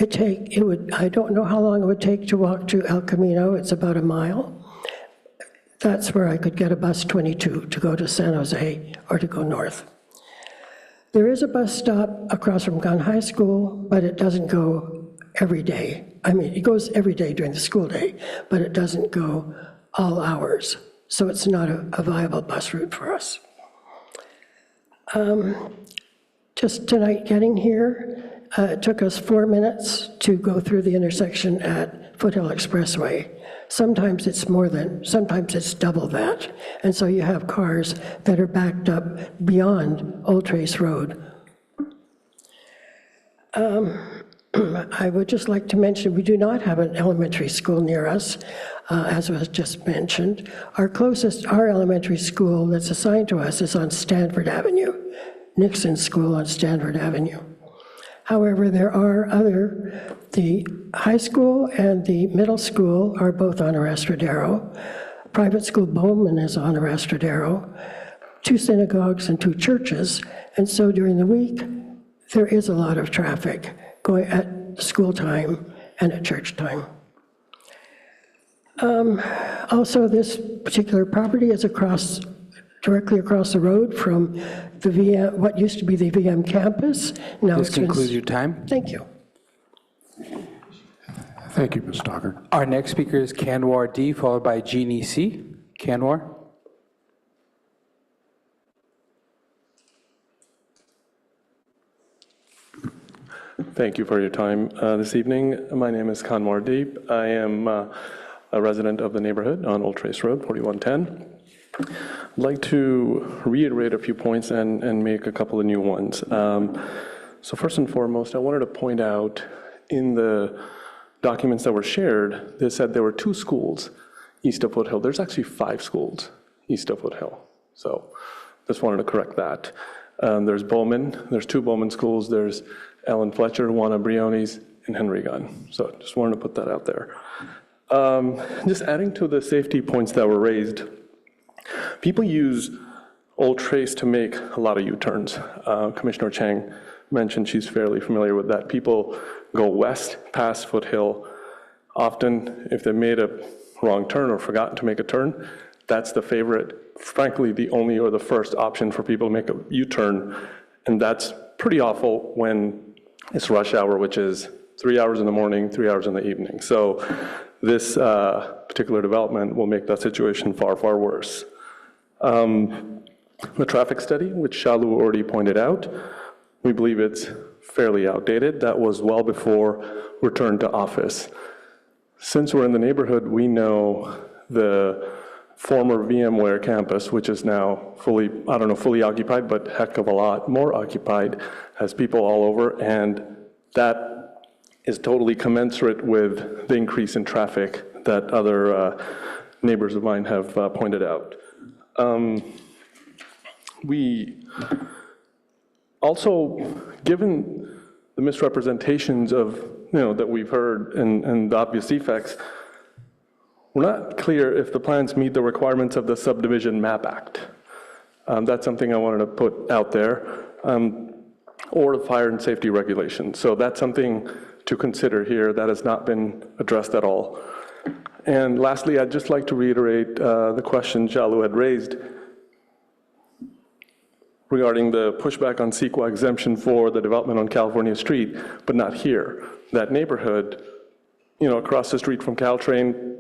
I don't know how long it would take to walk to El Camino. It's about a mile. That's where I could get a bus 22 to go to San Jose or to go north. There is a bus stop across from Gunn High School, but it doesn't go every day. I mean, it goes every day during the school day, but it doesn't go all hours. So it's not a viable bus route for us. Just tonight getting here, it took us 4 minutes to go through the intersection at Foothill Expressway. Sometimes it's double that. And so you have cars that are backed up beyond Old Trace Road. I would just like to mention, we do not have an elementary school near us, as was just mentioned. Our elementary school that's assigned to us is on Stanford Avenue, Nixon School on Stanford Avenue. However, there are the high school and the middle school are both on Arrestradero. Private school Bowman is on Arrestradero, 2 synagogues and 2 churches. And so during the week, there is a lot of traffic going at school time and at church time. Also, this particular property is directly across the road from the VM, what used to be the VM campus. Now This it's been- concludes your time. Thank you. Thank you, Ms. Stockard. Our next speaker is Kanwar D, followed by Jeannie C. Kanwar. Thank you for your time this evening. My name is Kanwar Deep. I am a resident of the neighborhood on Old Trace Road, 4110. I'd like to reiterate a few points and make a couple of new ones. So first and foremost, I wanted to point out in the documents that were shared, they said there were 2 schools east of Foothill. There's actually 5 schools east of Foothill. So just wanted to correct that. There's Bowman, there's 2 Bowman schools, there's Ellen Fletcher, Juana Briones, and Henry Gunn. So just wanted to put that out there. Just adding to the safety points that were raised, people use Old Trace to make a lot of U-turns. Commissioner Chang mentioned she's fairly familiar with that. People go west past Foothill. Often, if they made a wrong turn or forgotten to make a turn, that's the favorite, frankly, the only or the first option for people to make a U-turn. And that's pretty awful when it's rush hour, which is 3 hours in the morning, 3 hours in the evening. So this particular development will make that situation far, far worse. The traffic study, which Shalu already pointed out, we believe it's fairly outdated. That was well before return to office. Since we're in the neighborhood, we know the former VMware campus, which is now fully, I don't know, fully occupied, but heck of a lot more occupied, has people all over, and that is totally commensurate with the increase in traffic that other neighbors of mine have pointed out. We also, given the misrepresentations of, that we've heard and the obvious defects, we're not clear if the plans meet the requirements of the Subdivision Map Act. That's something I wanted to put out there, or the fire and safety regulations. So that's something to consider here that has not been addressed at all. And lastly, I'd just like to reiterate the question Jalu had raised regarding the pushback on CEQA exemption for the development on California Street, but not here. That neighborhood, across the street from Caltrain,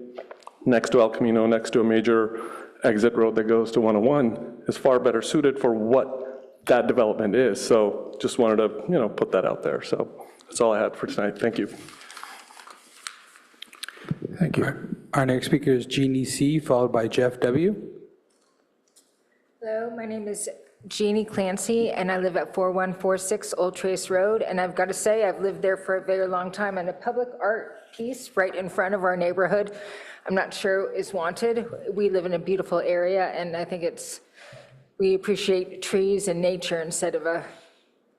next to El Camino, next to a major exit road that goes to 101, is far better suited for what that development is. So just wanted to, put that out there. So that's all I had for tonight. Thank you. Thank you. Our next speaker is Jeannie C, followed by Jeff W. Hello, my name is Jeannie Clancy, and I live at 4146 Old Trace Road, and I've got to say, I've lived there for a very long time, and a public art piece right in front of our neighborhood, I'm not sure is wanted. We live in a beautiful area, and I think we appreciate trees and nature instead of a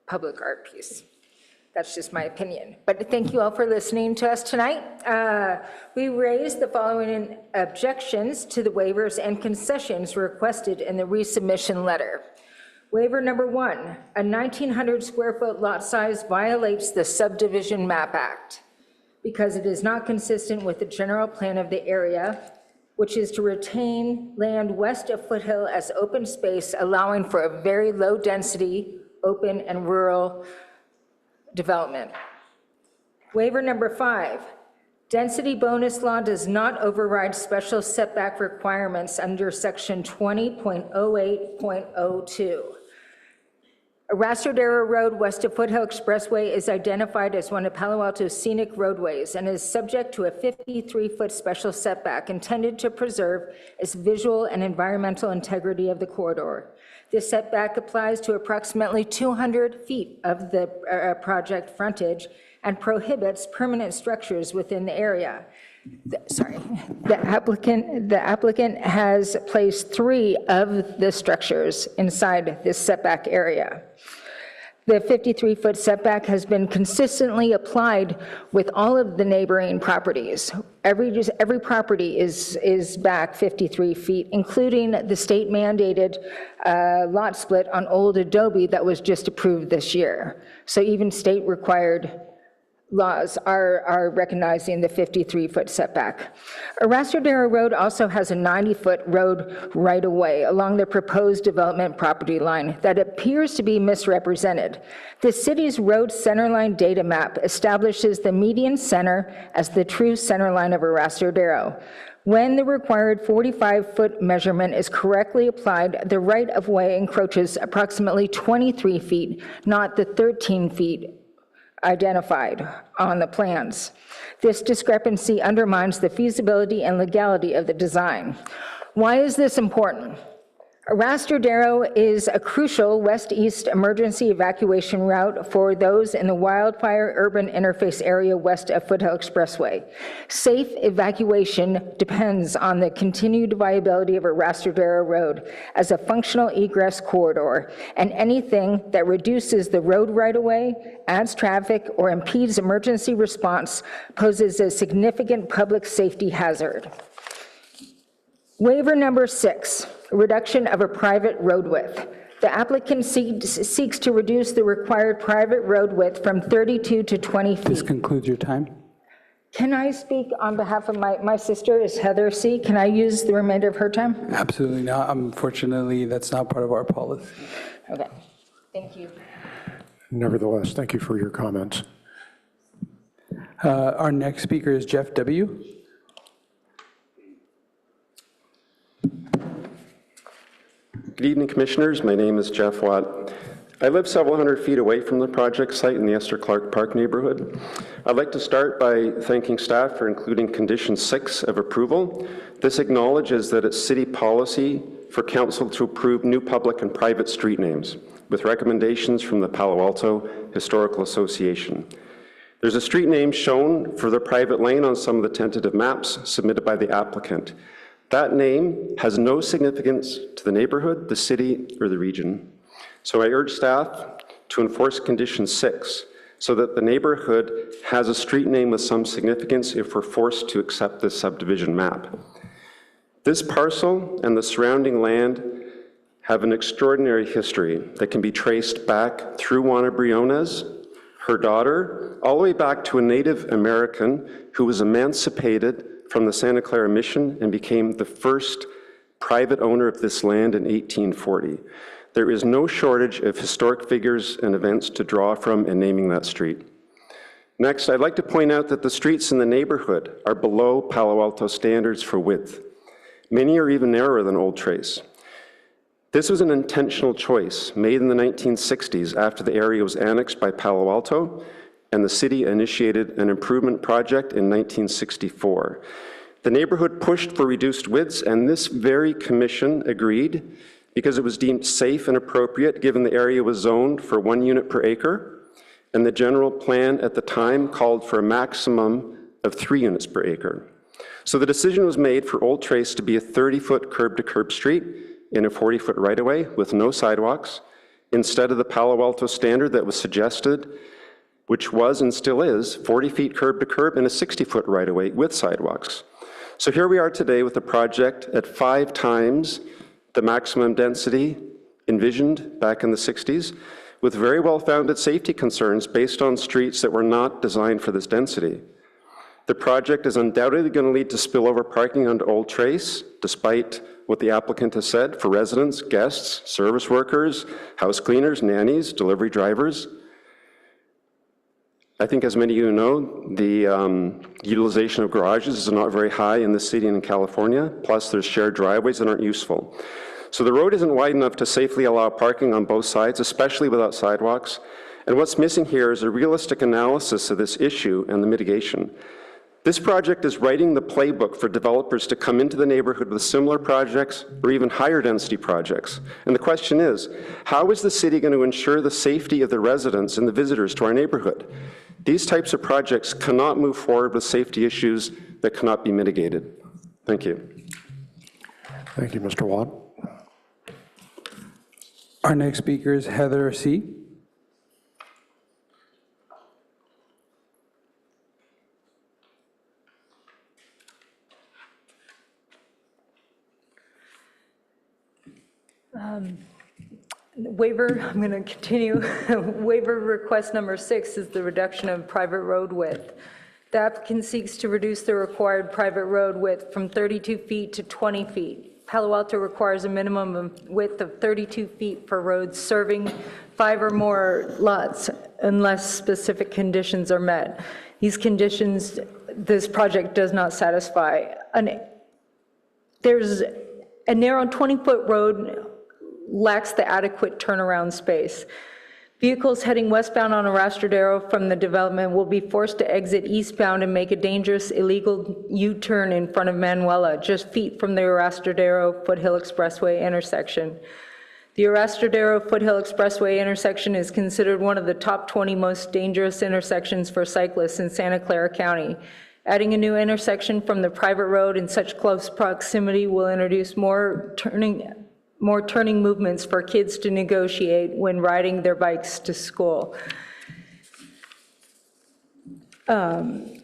public art piece. That's just my opinion. But thank you all for listening to us tonight. We raised the following objections to the waivers and concessions requested in the resubmission letter. Waiver number 1, a 1,900 square foot lot size violates the Subdivision Map Act because it is not consistent with the general plan of the area, which is to retain land west of Foothill as open space, allowing for a very low density, open and rural development. Waiver number 5, density bonus law does not override special setback requirements under section 20.08.02. Arrastradero Road west of Foothill Expressway is identified as one of Palo Alto's scenic roadways and is subject to a 53-foot special setback intended to preserve its visual and environmental integrity of the corridor. This setback applies to approximately 200 feet of the project frontage and prohibits permanent structures within the area. The applicant has placed 3 of the structures inside this setback area. The 53-foot setback has been consistently applied with all of the neighboring properties. Every property is back 53 feet, including the state mandated lot split on Old Adobe that was just approved this year. So even state required laws are recognizing the 53-foot setback. Arastradero Road also has a 90-foot road right-of-way along the proposed development property line that appears to be misrepresented. The city's road centerline data map establishes the median center as the true centerline of Arastradero. When the required 45-foot measurement is correctly applied, the right-of-way encroaches approximately 23 feet, not the 13 feet identified on the plans. This discrepancy undermines the feasibility and legality of the design. Why is this important? Arastradero is a crucial west-east emergency evacuation route for those in the wildfire urban interface area west of Foothill Expressway. Safe evacuation depends on the continued viability of Arastradero Road as a functional egress corridor, and anything that reduces the road right-of-way, adds traffic, or impedes emergency response poses a significant public safety hazard. Waiver number 6, reduction of a private road width. The applicant seeks to reduce the required private road width from 32 to 20 feet. This concludes your time. Can I speak on behalf of my sister, is Heather C.? Can I use the remainder of her time? Absolutely not. Unfortunately, that's not part of our policy. Okay, thank you. Nevertheless, thank you for your comments. Our next speaker is Jeff W. Good evening, Commissioners. My name is Jeff Watt. I live several hundred feet away from the project site in the Esther Clark Park neighborhood. I'd like to start by thanking staff for including Condition 6 of approval. This acknowledges that it's city policy for council to approve new public and private street names, with recommendations from the Palo Alto Historical Association. There's a street name shown for the private lane on some of the tentative maps submitted by the applicant. That name has no significance to the neighborhood, the city, or the region. So I urge staff to enforce Condition 6 so that the neighborhood has a street name with some significance if we're forced to accept this subdivision map. This parcel and the surrounding land have an extraordinary history that can be traced back through Juana Briones, her daughter, all the way back to a Native American who was emancipated from the Santa Clara Mission and became the first private owner of this land in 1840. There is no shortage of historic figures and events to draw from in naming that street. Next, I'd like to point out that the streets in the neighborhood are below Palo Alto standards for width. Many are even narrower than Old Trace. This was an intentional choice made in the 1960s after the area was annexed by Palo Alto and the city initiated an improvement project in 1964. The neighborhood pushed for reduced widths, and this very commission agreed because it was deemed safe and appropriate given the area was zoned for 1 unit per acre, and the general plan at the time called for a maximum of 3 units per acre. So the decision was made for Old Trace to be a 30-foot curb-to-curb street in a 40-foot right-of-way with no sidewalks, instead of the Palo Alto standard that was suggested, which was and still is 40 feet curb to curb and a 60-foot right-of-way with sidewalks. So here we are today with a project at 5 times the maximum density envisioned back in the 60s, with very well-founded safety concerns based on streets that were not designed for this density. The project is undoubtedly going to lead to spillover parking onto Old Trace, despite what the applicant has said, for residents, guests, service workers, house cleaners, nannies, delivery drivers. I think as many of you know, the utilization of garages is not very high in this city and in California, plus there's shared driveways that aren't useful. So the road isn't wide enough to safely allow parking on both sides, especially without sidewalks. And what's missing here is a realistic analysis of this issue and the mitigation. This project is writing the playbook for developers to come into the neighborhood with similar projects or even higher density projects. And the question is, how is the city going to ensure the safety of the residents and the visitors to our neighborhood? These types of projects cannot move forward with safety issues that cannot be mitigated. Thank you. Thank you, Mr. Watt. Our next speaker is Heather C. Waiver, I'm going to continue. Waiver request number 6 is the reduction of private road width. The applicant seeks to reduce the required private road width from 32 feet to 20 feet. Palo Alto requires a minimum of width of 32 feet for roads serving 5 or more lots unless specific conditions are met. These conditions, this project does not satisfy. There's a narrow 20-foot road lacks the adequate turnaround space. Vehicles heading westbound on Arrastradero from the development will be forced to exit eastbound and make a dangerous illegal U-turn in front of Manuela, just feet from the Arrastradero Foothill Expressway intersection. The Arrastradero Foothill Expressway intersection is considered one of the top 20 most dangerous intersections for cyclists in Santa Clara County. Adding a new intersection from the private road in such close proximity will introduce more turning movements for kids to negotiate when riding their bikes to school. The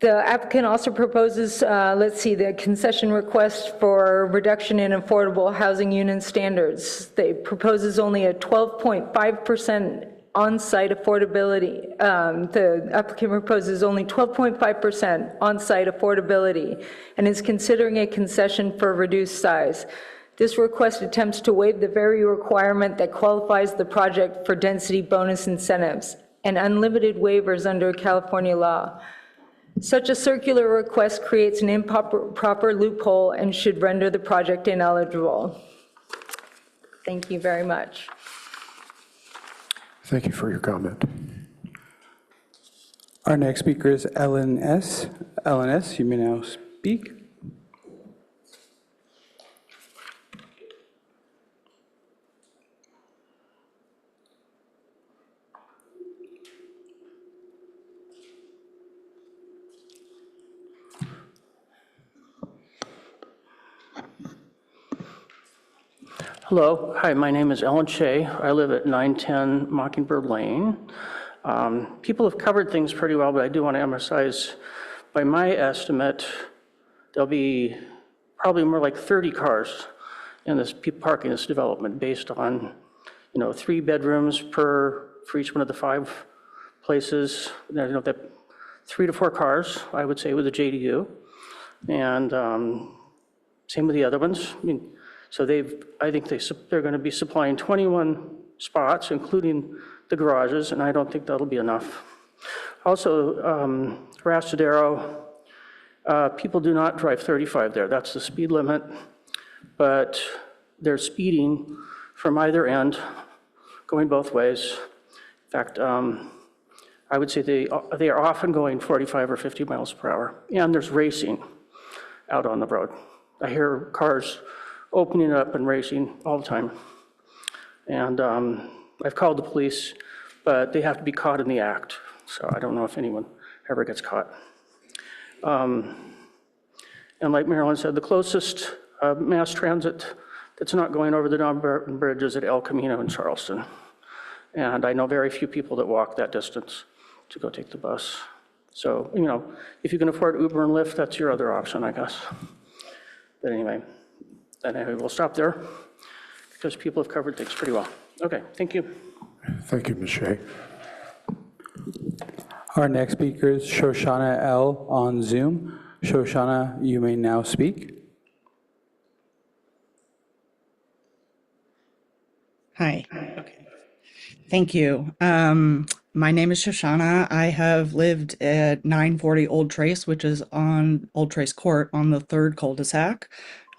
applicant also proposes, the concession request for reduction in affordable housing unit standards. They proposes only a 12.5% on-site affordability. The applicant proposes only 12.5% on-site affordability and is considering a concession for reduced size. This request attempts to waive the very requirement that qualifies the project for density bonus incentives and unlimited waivers under California law. Such a circular request creates an improper loophole and should render the project ineligible. Thank you very much. Thank you for your comment. Our next speaker is Ellen S. Ellen S., you may now speak. Hello, hi, my name is Ellen Shea. I live at 910 Mockingbird Lane. People have covered things pretty well, but I do want to emphasize, by my estimate, there'll be probably more like 30 cars in this parking this development based on, 3 bedrooms for each one of the 5 places. That 3 to 4 cars, I would say, with a JDU, and same with the other ones. So I think they're going to be supplying 21 spots, including the garages, and I don't think that'll be enough. Also, Rastadero, people do not drive 35 there. That's the speed limit, but they're speeding from either end, going both ways. In fact, I would say they are often going 45 or 50 miles per hour, and there's racing out on the road. I hear cars opening up and racing all the time. And I've called the police, but they have to be caught in the act. So I don't know if anyone ever gets caught. And like Marilyn said, the closest mass transit that's not going over the Dunbarton Bridge is at El Camino in Charleston. And I know very few people that walk that distance to go take the bus. So, if you can afford Uber and Lyft, that's your other option, I guess. But anyway, we'll stop there because people have covered things pretty well. Okay, thank you. Thank you, Ms. Shea. Our next speaker is Shoshana L. on Zoom. Shoshana, you may now speak. Hi. Okay. Thank you. My name is Shoshana. I have lived at 940 Old Trace, which is on Old Trace Court on the 3rd cul-de-sac.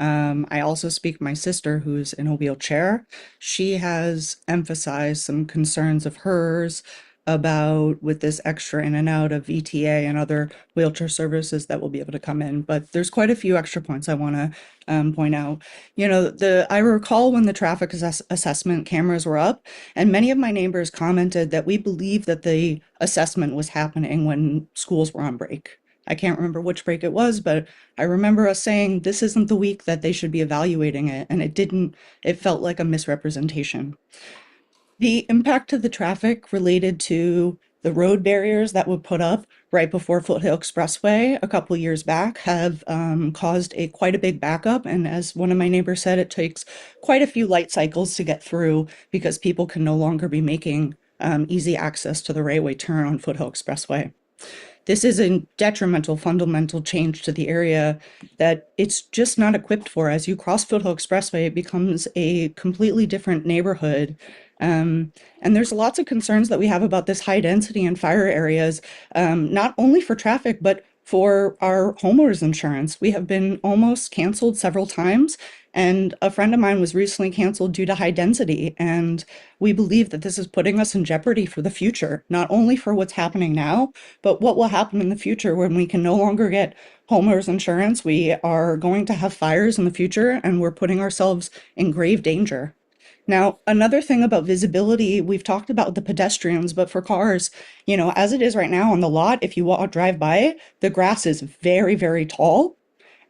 I also speak my sister, who's in a wheelchair. She has emphasized some concerns of hers about with this extra in and out of ETA and other wheelchair services that will be able to come in. But there's quite a few extra points I want to point out. I recall when the traffic assessment cameras were up, and many of my neighbors commented that we believed that the assessment was happening when schools were on break. I can't remember which break it was, but I remember us saying this isn't the week that they should be evaluating it, and it felt like a misrepresentation. The impact of the traffic related to The road barriers that were put up right before Foothill Expressway a couple years back have caused quite a big backup. And as one of my neighbors said, it takes quite a few light cycles to get through because people can no longer be making easy access to the right-way turn on Foothill Expressway. This is a detrimental, fundamental change to the area that it's just not equipped for. As you cross Foothill Expressway, it becomes a completely different neighborhood. And there's lots of concerns that we have about this high density and fire areas, not only for traffic, but for our homeowners insurance. We have been almost canceled several times, and a friend of mine was recently canceled due to high density. And we believe that this is putting us in jeopardy for the future, not only for what's happening now, but what will happen in the future when we can no longer get homeowners insurance. We are going to have fires in the future, and we're putting ourselves in grave danger. Now, another thing about visibility, we've talked about the pedestrians, but for cars, you know, as it is right now on the lot, if you drive by it, the grass is very, very tall,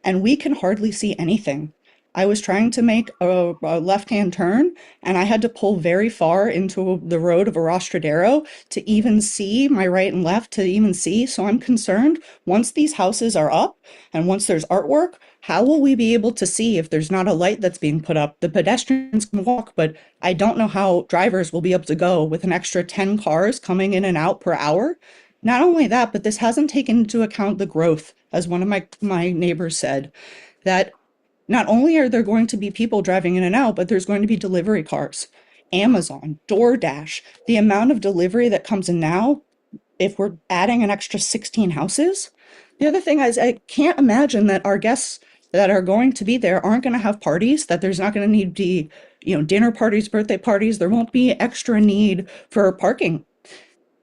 and we can hardly see anything. I was trying to make a left-hand turn, and I had to pull very far into the road of Arostradero to even see my right and left to even see. So I'm concerned once these houses are up and once there's artwork, how will we be able to see if there's not a light that's being put up? The pedestrians can walk, but I don't know how drivers will be able to go with an extra 10 cars coming in and out per hour. Not only that, but this hasn't taken into account the growth, as one of my neighbors said, that not only are there going to be people driving in and out, but there's going to be delivery cars, Amazon, DoorDash. The amount of delivery that comes in now, if we're adding an extra 16 houses. The other thing is I can't imagine that our guests that are going to be there aren't going to have parties, that there's not going to need to be, you know, dinner parties, birthday parties. There won't be extra need for parking.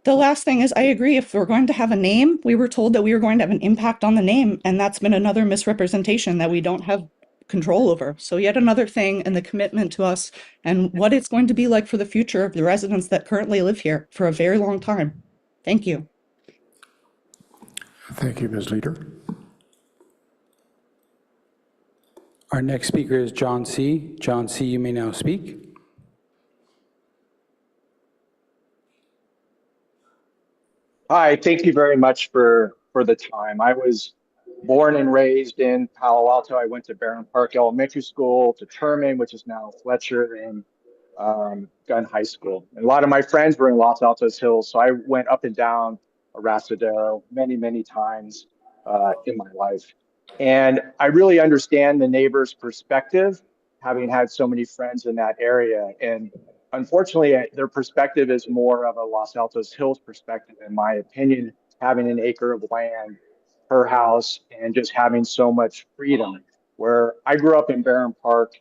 The last thing is I agree, if we're going to have a name, we were told that we were going to have an impact on the name, and that's been another misrepresentation that we don't have control over. So yet another thing in the commitment to us and what it's going to be like for the future of the residents that currently live here for a very long time. Thank you. Thank you, Ms. Leader. Our next speaker is John C. John C., you may now speak. Hi, thank you very much for the time. I was born and raised in Palo Alto. I went to Barron Park Elementary School, to Terman, which is now Fletcher, and Gunn High School. And a lot of my friends were in Los Altos Hills, so I went up and down Arostradero many, many times in my life. And I really understand the neighbor's perspective, having had so many friends in that area. And unfortunately, their perspective is more of a Los Altos Hills perspective, in my opinion, having an acre of land per house and just having so much freedom. Where I grew up in Barron Park,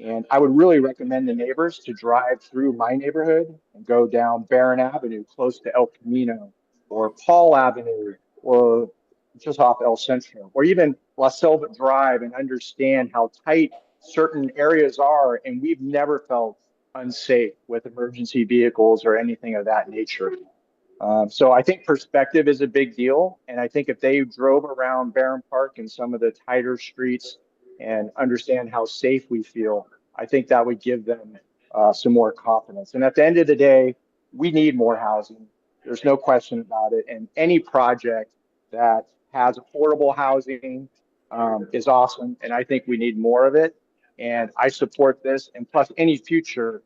and I would really recommend the neighbors to drive through my neighborhood and go down Barron Avenue close to El Camino, or Paul Avenue, or just off El Centro, or even La Selva Drive, and understand how tight certain areas are. And we've never felt unsafe with emergency vehicles or anything of that nature. So I think perspective is a big deal. And I think if they drove around Barron Park and some of the tighter streets and understand how safe we feel, I think that would give them some more confidence. And at the end of the day, we need more housing. There's no question about it. And any project that has affordable housing is awesome. And I think we need more of it. And I support this, and plus any future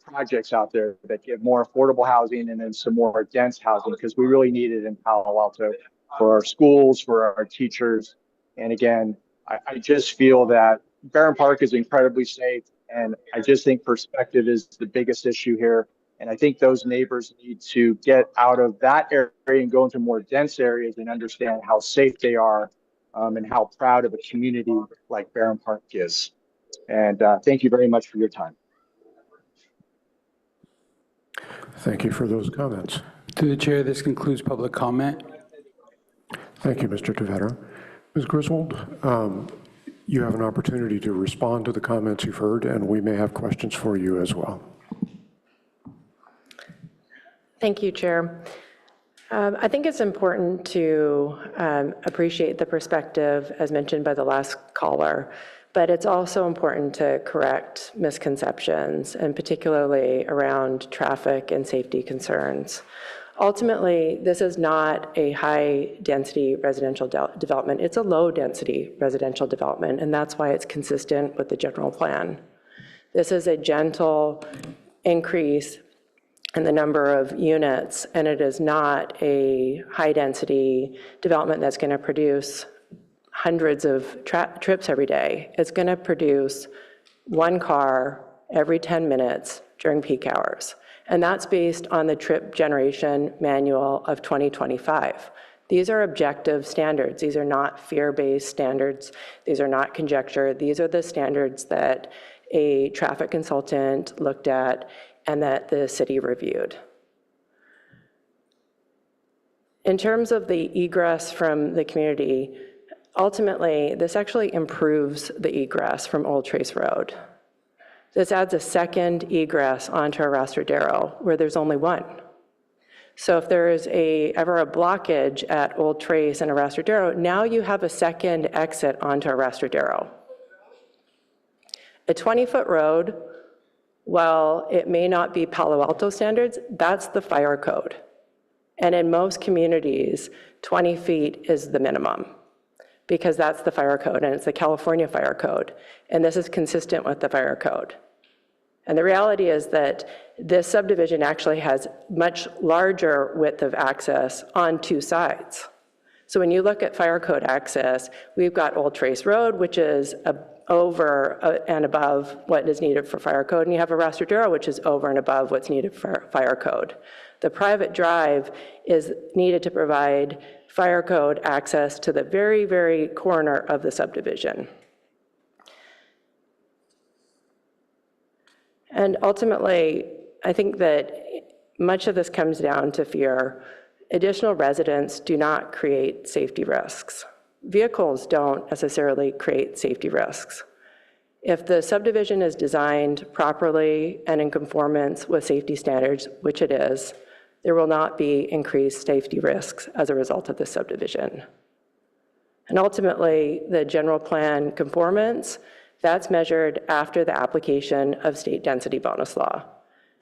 projects out there that give more affordable housing and then some more dense housing, because we really need it in Palo Alto for our schools, for our teachers. And again, I just feel that Barron Park is incredibly safe, and I just think perspective is the biggest issue here. And I think those neighbors need to get out of that area and go into more dense areas and understand how safe they are, and how proud of a community like Barron Park is. And thank you very much for your time. Thank you for those comments. Through the chair, this concludes public comment. Thank you, Mr. Tavera. Ms. Griswold, you have an opportunity to respond to the comments you've heard, and we may have questions for you as well. Thank you, Chair. I think it's important to appreciate the perspective as mentioned by the last caller, but it's also important to correct misconceptions, and particularly around traffic and safety concerns. Ultimately, this is not a high-density residential development. It's a low-density residential development, and that's why it's consistent with the general plan. This is a gentle increase in the number of units, and it is not a high-density development that's going to produce hundreds of trips every day. It's going to produce one car every 10 minutes during peak hours. And that's based on the trip generation manual of 2025. These are objective standards. These are not fear-based standards. These are not conjecture. These are the standards that a traffic consultant looked at and that the city reviewed. In terms of the egress from the community, ultimately, this actually improves the egress from Old Trace Road. This adds a second egress onto Arrastradero, where there's only one. So if there is ever a blockage at Old Trace and Arrastradero, now you have a second exit onto Arrastradero. A 20-foot road, while it may not be Palo Alto standards, that's the fire code. And in most communities, 20 feet is the minimum, because that's the fire code, and it's the California fire code. And this is consistent with the fire code. And the reality is that this subdivision actually has much larger width of access on two sides. So when you look at fire code access, we've got Old Trace Road, which is over and above what is needed for fire code, and you have Arrastradero, which is over and above what's needed for fire code. The private drive is needed to provide fire code access to the very, very corner of the subdivision. And ultimately, I think that much of this comes down to fear. Additional residents do not create safety risks. Vehicles don't necessarily create safety risks. If the subdivision is designed properly and in conformance with safety standards, which it is, there will not be increased safety risks as a result of this subdivision. And ultimately, the general plan conformance, that's measured after the application of state density bonus law.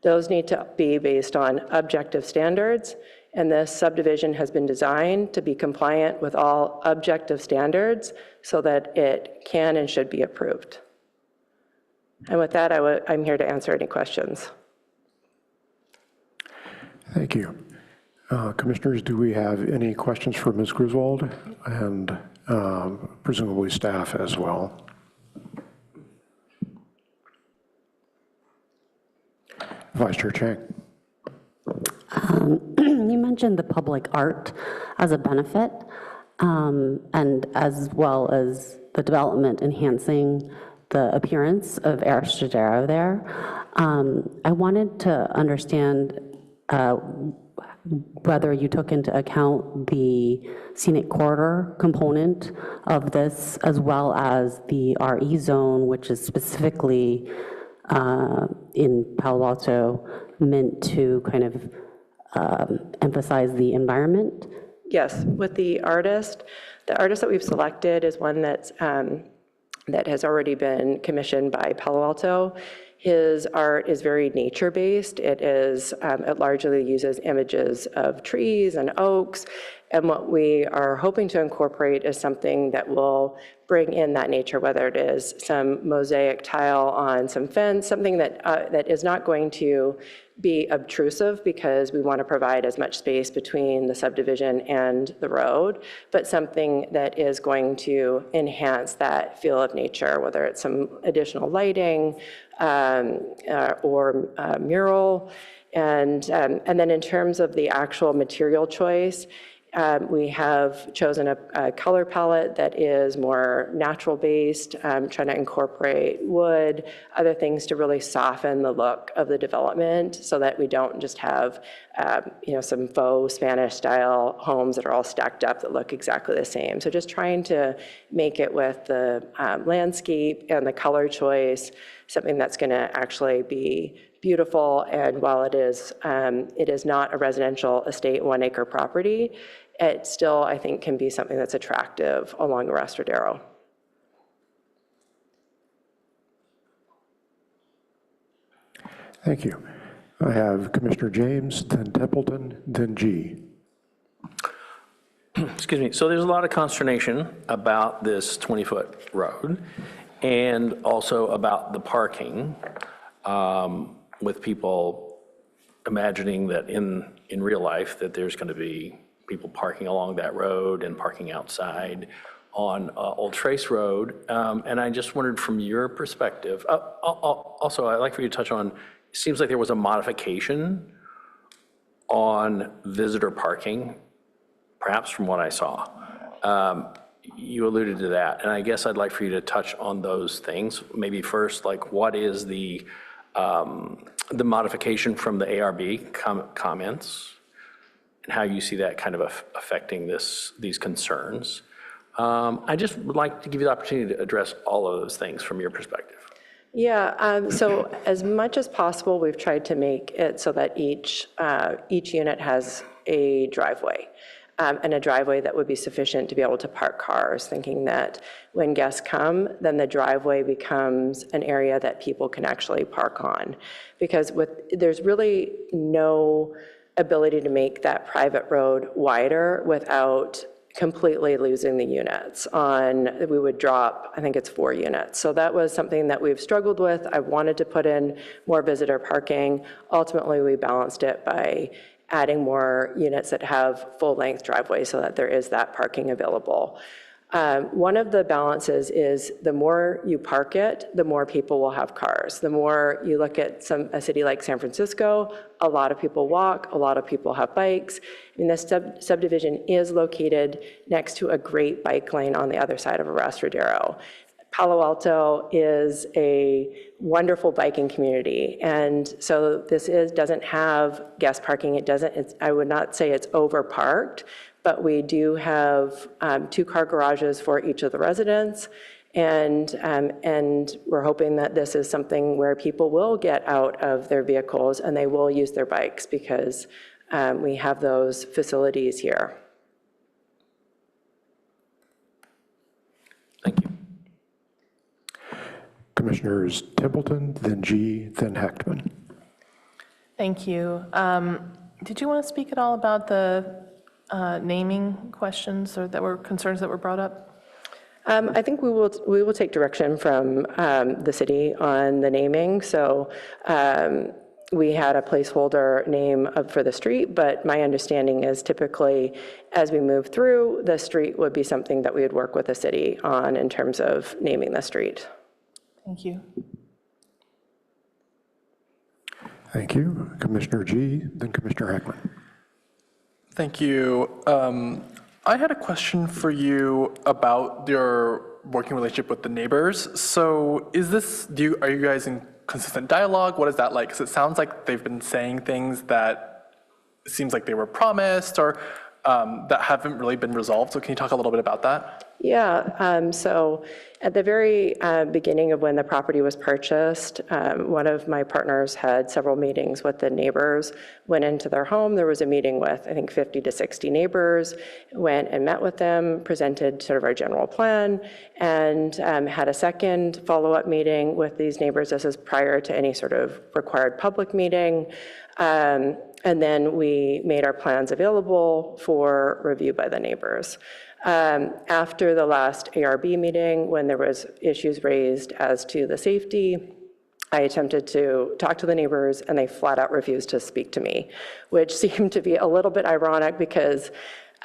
Those need to be based on objective standards, and this subdivision has been designed to be compliant with all objective standards so that it can and should be approved. And with that, I'm here to answer any questions. Thank you. Commissioners, do we have any questions for Ms. Griswold and presumably staff as well? Vice Chair Chang. You mentioned the public art as a benefit, and as well as the development enhancing the appearance of Arrastradero there. I wanted to understand whether you took into account the scenic corridor component of this, as well as the RE zone, which is specifically in Palo Alto meant to kind of emphasize the environment? Yes, with the artist that we've selected is one that's, that has already been commissioned by Palo Alto. His art is very nature-based. It largely uses images of trees and oaks, and what we are hoping to incorporate is something that will bring in that nature, whether it is some mosaic tile on some fence, something that is not going to be obtrusive, because we want to provide as much space between the subdivision and the road, but something that is going to enhance that feel of nature, whether it's some additional lighting or mural. And then in terms of the actual material choice, we have chosen a color palette that is more natural-based, trying to incorporate wood, other things to really soften the look of the development so that we don't just have some faux Spanish-style homes that are all stacked up that look exactly the same. So just trying to make it with the landscape and the color choice, something that's going to actually be beautiful. And while it is not a residential estate 1-acre property, it still, I think, can be something that's attractive along Arrastradero. Thank you. I have Commissioner James, then Templeton, then G. Excuse me. So there's a lot of consternation about this 20-foot road and also about the parking, with people imagining that in real life that there's going to be people parking along that road and parking outside on Old Trace Road. And I just wondered from your perspective, also I'd like for you to touch on, it seems like there was a modification on visitor parking, perhaps from what I saw. You alluded to that, and I guess I'd like for you to touch on those things. Maybe first, like what is the modification from the ARB comments and how you see that kind of affecting these concerns. I just would like to give you the opportunity to address all of those things from your perspective. Yeah, so as much as possible, we've tried to make it so that each unit has a driveway, and a driveway that would be sufficient to be able to park cars, thinking that when guests come, then the driveway becomes an area that people can actually park on. Because there's really no ability to make that private road wider without completely losing the units. We would drop, I think it's 4 units. So that was something that we've struggled with. I wanted to put in more visitor parking. Ultimately, we balanced it by adding more units that have full-length driveways so that there is that parking available. One of the balances is the more you park it, the more people will have cars. The more you look at a city like San Francisco, a lot of people walk, a lot of people have bikes. I mean, this subdivision is located next to a great bike lane on the other side of Arrastradero. Palo Alto is a wonderful biking community, and so this doesn't have guest parking. I would not say it's overparked, but we do have 2-car garages for each of the residents, and we're hoping that this is something where people will get out of their vehicles and they will use their bikes because we have those facilities here. Commissioners Templeton, then G, then Heckman. Thank you. Did you want to speak at all about the naming questions or concerns that were brought up? I think we will take direction from the city on the naming. So we had a placeholder name for the street, but my understanding is typically as we move through, the street would be something that we would work with the city on in terms of naming the street. Thank you. Thank you. Commissioner G, then Commissioner Heckman. Thank you. I had a question for you about your working relationship with the neighbors. So are you guys in consistent dialogue? What is that like? Because it sounds like they've been saying things that it seems like they were promised or that haven't really been resolved. So can you talk a little bit about that? Yeah, so at the very beginning of when the property was purchased, one of my partners had several meetings with the neighbors, went into their home. There was a meeting with, I think, 50 to 60 neighbors, went and met with them, presented sort of our general plan, and had a second follow-up meeting with these neighbors. This is prior to any sort of required public meeting. And then we made our plans available for review by the neighbors. After the last ARB meeting, when there was issues raised as to the safety, I attempted to talk to the neighbors and they flat out refused to speak to me, which seemed to be a little bit ironic because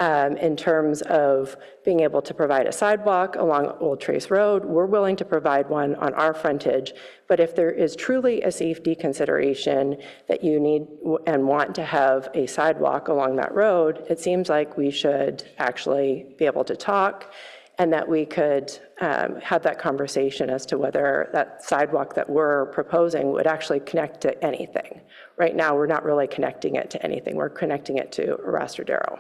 in terms of being able to provide a sidewalk along Old Trace Road, we're willing to provide one on our frontage. But if there is truly a safety consideration that you need and want to have a sidewalk along that road, it seems like we should actually be able to talk and that we could have that conversation as to whether that sidewalk that we're proposing would actually connect to anything. Right now, we're not really connecting it to anything. We're connecting it to Arrastradero.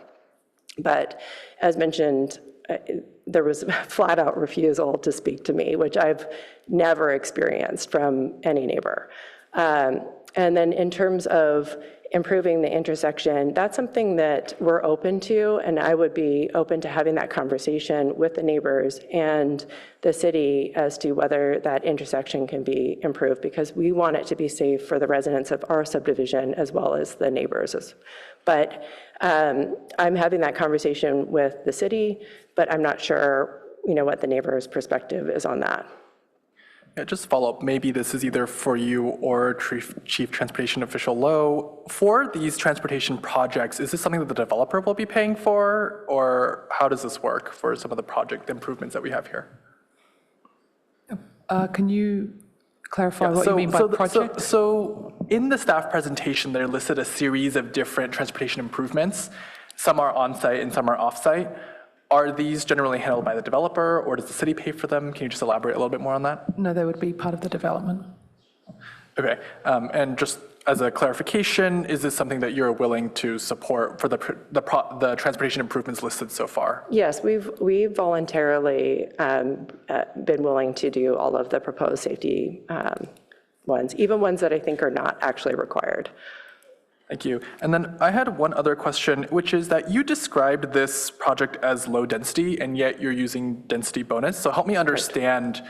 But as mentioned, there was a flat-out refusal to speak to me, which I've never experienced from any neighbor. And then in terms of improving the intersection, that's something that we're open to, and I would be open to having that conversation with the neighbors and the city as to whether that intersection can be improved, because we want it to be safe for the residents of our subdivision as well as the neighbors. But I'm having that conversation with the city, but I'm not sure, what the neighbor's perspective is on that. Yeah, just follow up, maybe this is either for you or Chief Transportation Official Lowe. For these transportation projects, is this something that the developer will be paying for, or how does this work for some of the project improvements that we have here? Can you clarify what you mean by project? So in the staff presentation, they're listed a series of different transportation improvements. Some are on-site and some are off-site. Are these generally handled by the developer, or does the city pay for them? Can you just elaborate a little bit more on that? No, they would be part of the development. Okay, and just as a clarification, is this something that you're willing to support for the transportation improvements listed so far? Yes, we've voluntarily been willing to do all of the proposed safety ones, even ones that I think are not actually required. Thank you. And then I had one other question, which is that you described this project as low density, and yet you're using density bonus. So help me understand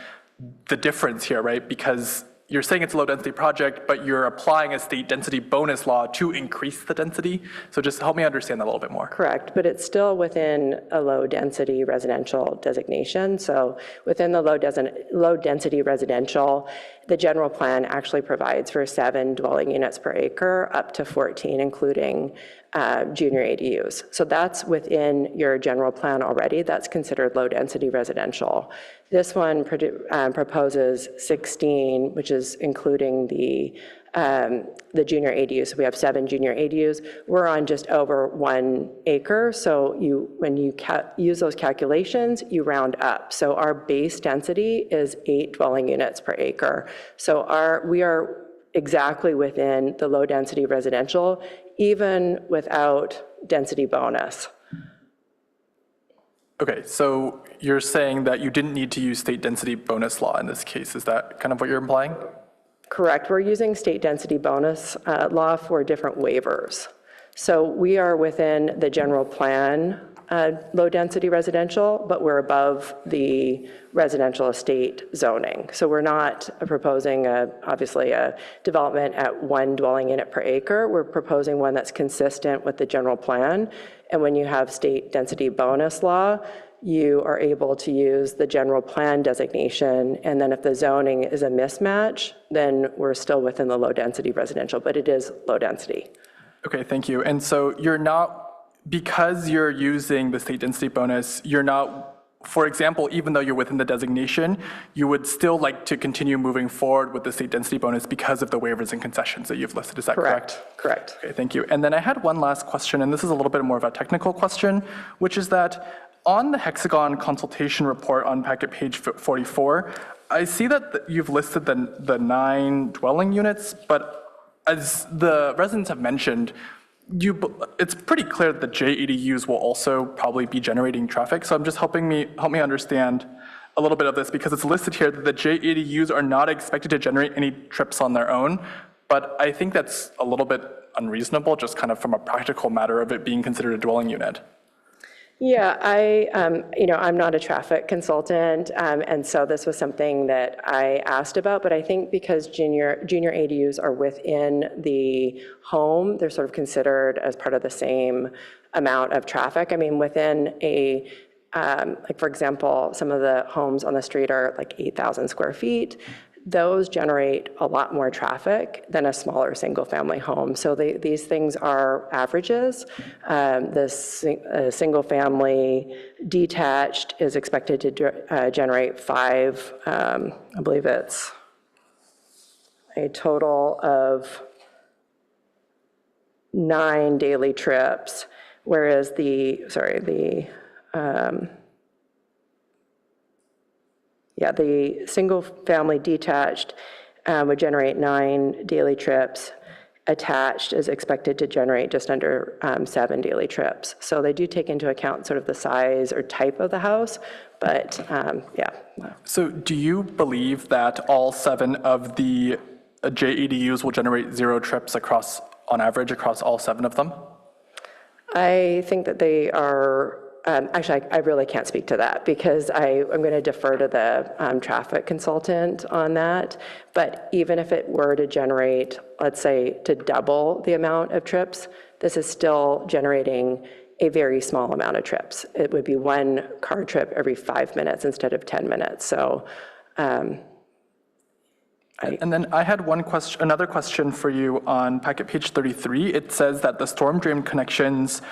the difference here, right? Because you're saying it's a low density project, but you're applying a state density bonus law to increase the density. So just help me understand that a little bit more. Correct, but it's still within a low density residential designation. So within the low density residential, the general plan actually provides for 7 dwelling units per acre, up to 14, including junior ADUs. So that's within your general plan already. That's considered low density residential. This one proposes 16, which is including the junior ADUs. So we have 7 junior ADUs. We're on just over 1 acre. So when you use those calculations, you round up. So our base density is 8 dwelling units per acre. So we are exactly within the low density residential, even without density bonus. Okay, so you're saying that you didn't need to use state density bonus law in this case. Is that kind of what you're implying? Correct. We're using state density bonus law for different waivers. So we are within the general plan low density residential, but we're above the residential estate zoning. So we're not proposing obviously a development at 1 dwelling unit per acre. We're proposing one that's consistent with the general plan. And when you have state density bonus law, you are able to use the general plan designation. And then if the zoning is a mismatch, then we're still within the low density residential, but it is low density. Okay, thank you. And so you're not, because you're using the state density bonus, you're not, for example, even though you're within the designation, you would still like to continue moving forward with the state density bonus because of the waivers and concessions that you've listed. Is that correct? Correct. Okay, thank you. And then I had one last question, and this is a little bit more of a technical question, which is that on the hexagon consultation report on packet page 44, I see that you've listed the 9 dwelling units, but as the residents have mentioned, it's pretty clear that the JADUs will also probably be generating traffic. So I'm just help me understand a little bit of this, because it's listed here that the JADUs are not expected to generate any trips on their own. But I think that's a little bit unreasonable, just kind of from a practical matter of it being considered a dwelling unit. Yeah, I'm not a traffic consultant, and so this was something that I asked about, but I think because junior ADUs are within the home, they're sort of considered as part of the same amount of traffic. I mean, within like for example, some of the homes on the street are like 8,000 square feet. Those generate a lot more traffic than a smaller single-family home. So these things are averages. The single-family detached is expected to generate 5, I believe it's a total of 9 daily trips, whereas the single-family detached would generate 9 daily trips. Attached is expected to generate just under 7 daily trips. So they do take into account sort of the size or type of the house, but yeah. So do you believe that all 7 of the JADUs will generate 0 trips across on average across all 7 of them? I think that they are, actually, I really can't speak to that because I'm going to defer to the traffic consultant on that. But even if it were to generate, let's say, to double the amount of trips, this is still generating a very small amount of trips. It would be 1 car trip every 5 minutes instead of 10 minutes. So, and then I had another question for you on packet page 33. It says that the storm drain connections,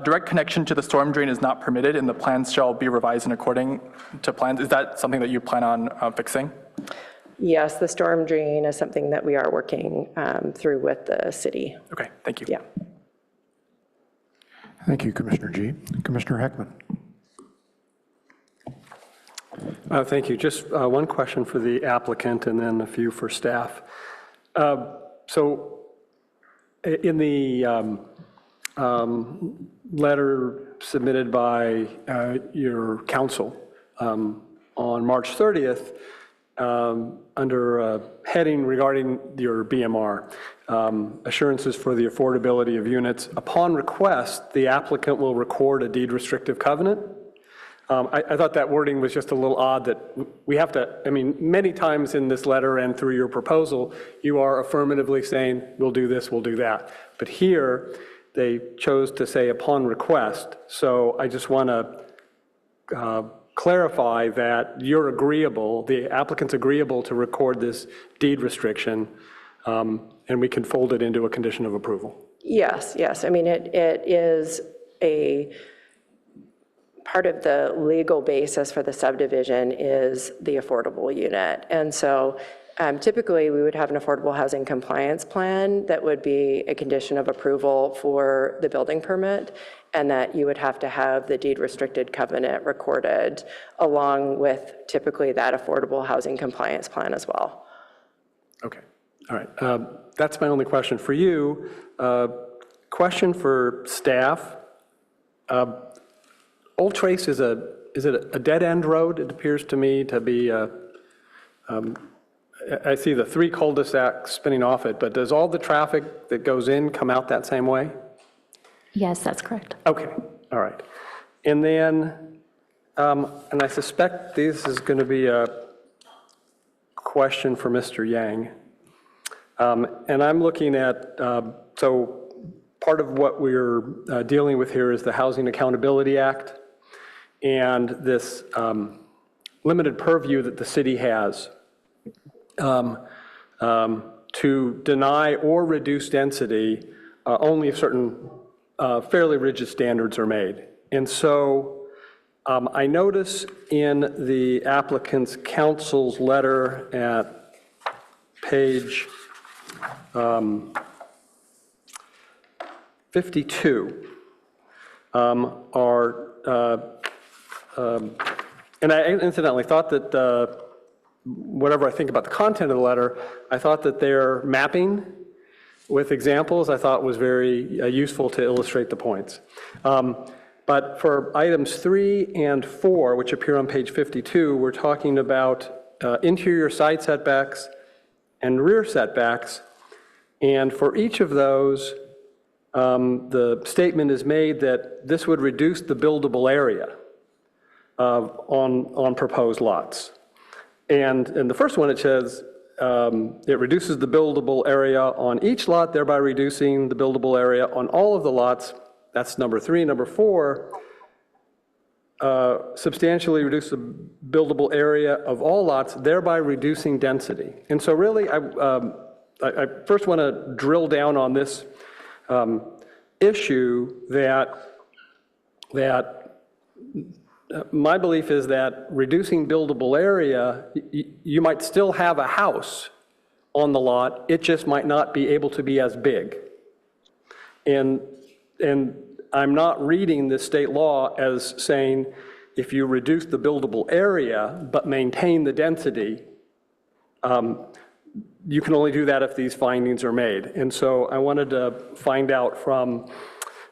direct connection to the storm drain is not permitted and the plans shall be revised in according to plans. Is that something that you plan on fixing? yes, the storm drain is something that we are working through with the city. Okay, thank you. Yeah. Thank you, Commissioner G. Commissioner Heckman. Thank you. Just one question for the applicant and then a few for staff. So in the letter submitted by your council on March 30th, under a heading regarding your BMR, assurances for the affordability of units, upon request, the applicant will record a deed restrictive covenant. I thought that wording was just a little odd that we have to, I mean, many times in this letter and through your proposal, you are affirmatively saying, we'll do this, we'll do that. But here, they chose to say upon request. So I just want to clarify that you're agreeable, the applicant's agreeable to record this deed restriction, and we can fold it into a condition of approval. Yes, yes. I mean, it is a part of the legal basis for the subdivision is the affordable unit. And so typically we would have an affordable housing compliance plan that would be a condition of approval for the building permit, and that you would have to have the deed restricted covenant recorded along with typically that affordable housing compliance plan as well. Okay, all right. That's my only question for you. Question for staff. Old Trace is it a dead-end road? It appears to me to be, I see the 3 cul-de-sacs spinning off it, but does all the traffic that goes in come out that same way? Yes, that's correct. Okay, all right. And then, and I suspect this is going to be a question for Mr. Yang. And I'm looking at, so part of what we're dealing with here is the Housing Accountability Act and this limited purview that the city has to deny or reduce density only if certain fairly rigid standards are made. And so I notice in the applicant's counsel's letter at page 52 and I incidentally thought that whatever I think about the content of the letter, I thought that their mapping with examples I thought was very useful to illustrate the points. But for items 3 and 4, which appear on page 52, we're talking about interior side setbacks and rear setbacks. And for each of those, the statement is made that this would reduce the buildable area on proposed lots. And in the first one, it says it reduces the buildable area on each lot, thereby reducing the buildable area on all of the lots. That's number 3. Number 4, substantially reduce the buildable area of all lots, thereby reducing density. And so really, I first want to drill down on this issue that my belief is that reducing buildable area, you might still have a house on the lot, it just might not be able to be as big. And I'm not reading this state law as saying if you reduce the buildable area but maintain the density, you can only do that if these findings are made. And so I wanted to find out from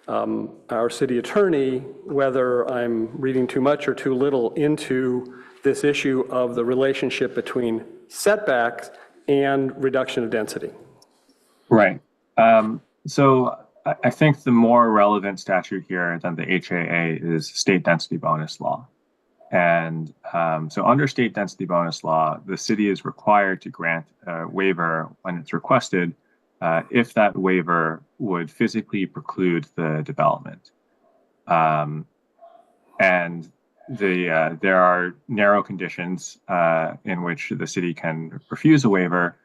our city attorney whether I'm reading too much or too little into this issue of the relationship between setbacks and reduction of density. Right. So I think the more relevant statute here than the HAA is state density bonus law. And so under state density bonus law, the city is required to grant a waiver when it's requested if that waiver would physically preclude the development. And there are narrow conditions in which the city can refuse a waiver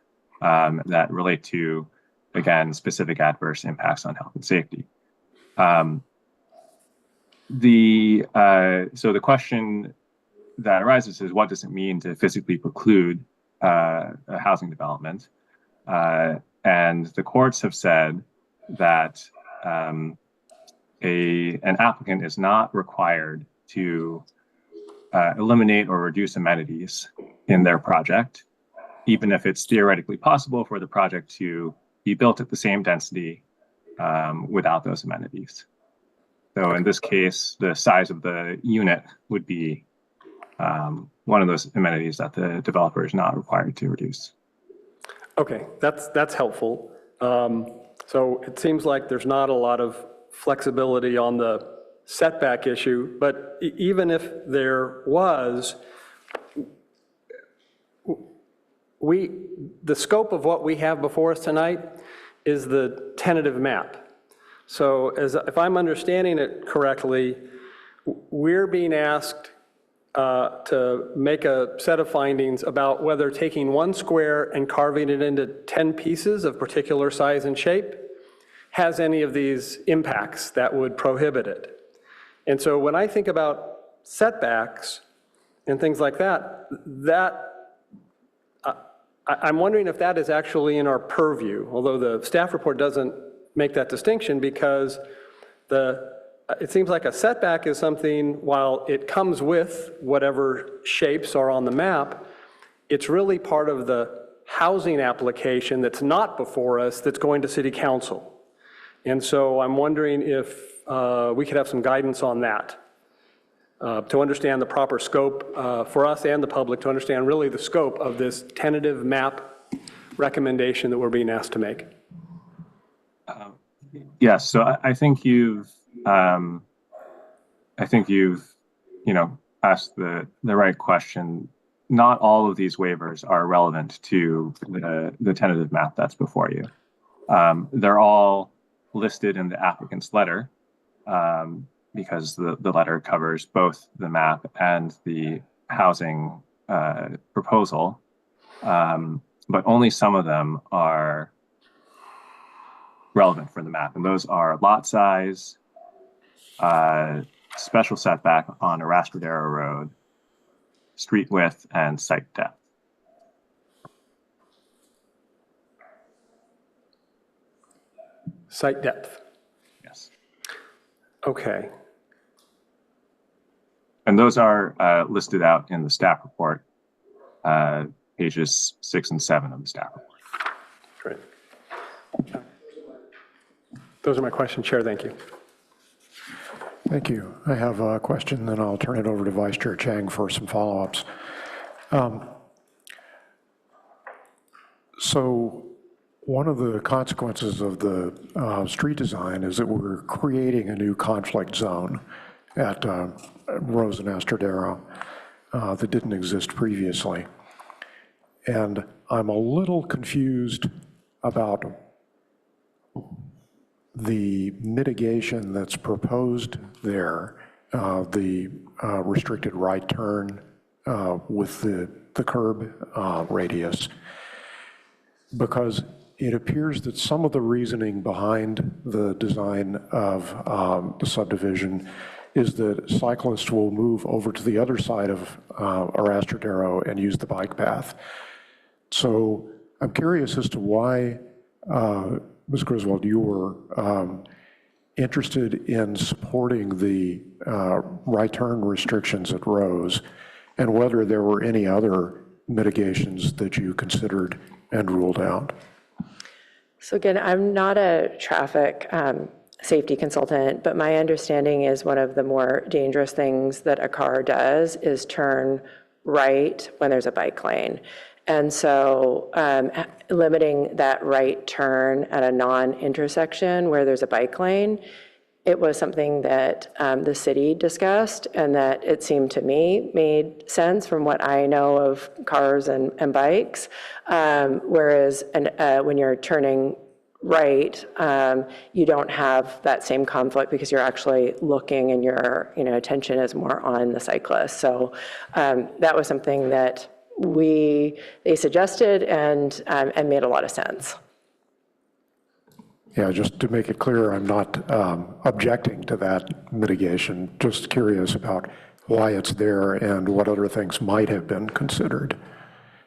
that relate to, again, specific adverse impacts on health and safety. So the question that arises is, what does it mean to physically preclude a housing development? And the courts have said that an applicant is not required to eliminate or reduce amenities in their project, even if it's theoretically possible for the project to be built at the same density without those amenities. So in this case, the size of the unit would be one of those amenities that the developer is not required to reduce. Okay, that's helpful. So it seems like there's not a lot of flexibility on the setback issue, but even if there was, the scope of what we have before us tonight is the tentative map. So if I'm understanding it correctly, we're being asked to make a set of findings about whether taking one square and carving it into 10 pieces of particular size and shape has any of these impacts that would prohibit it. And so when I think about setbacks and things like that, I'm wondering if that is actually in our purview, although the staff report doesn't make that distinction, because it seems like a setback is something, while it comes with whatever shapes are on the map, it's really part of the housing application that's not before us that's going to city council. And so I'm wondering if we could have some guidance on that to understand the proper scope for us and the public, to understand really the scope of this tentative map recommendation that we're being asked to make. Yes, so I think you've asked the right question. Not all of these waivers are relevant to the tentative map that's before you. They're all listed in the applicant's letter because the letter covers both the map and the housing proposal, but only some of them are relevant for the map, and those are lot size, special setback on Arastradero Road, street width, and site depth. Site depth. Yes. Okay. And those are listed out in the staff report, pages 6 and 7 of the staff report. Great. Those are my questions, Chair. Thank you. Thank you. I have a question, then I'll turn it over to Vice Chair Chang for some follow-ups. So one of the consequences of the street design is that we're creating a new conflict zone at Rose and Astrodero that didn't exist previously. And I'm a little confused about the mitigation that's proposed there, the restricted right turn with the curb radius, because it appears that some of the reasoning behind the design of the subdivision is that cyclists will move over to the other side of Arastrodero and use the bike path. So I'm curious as to why, Ms. Griswold, you were interested in supporting the right turn restrictions at Rose, and whether there were any other mitigations that you considered and ruled out. So again, I'm not a traffic safety consultant, but my understanding is one of the more dangerous things that a car does is turn right when there's a bike lane. And so limiting that right turn at a non-intersection where there's a bike lane, it was something that the city discussed and that it seemed to me made sense from what I know of cars and bikes. Whereas when you're turning right, you don't have that same conflict because you're actually looking and your attention is more on the cyclist. So that was something that they suggested and made a lot of sense. Yeah, just to make it clear, I'm not objecting to that mitigation, just curious about why it's there and what other things might have been considered.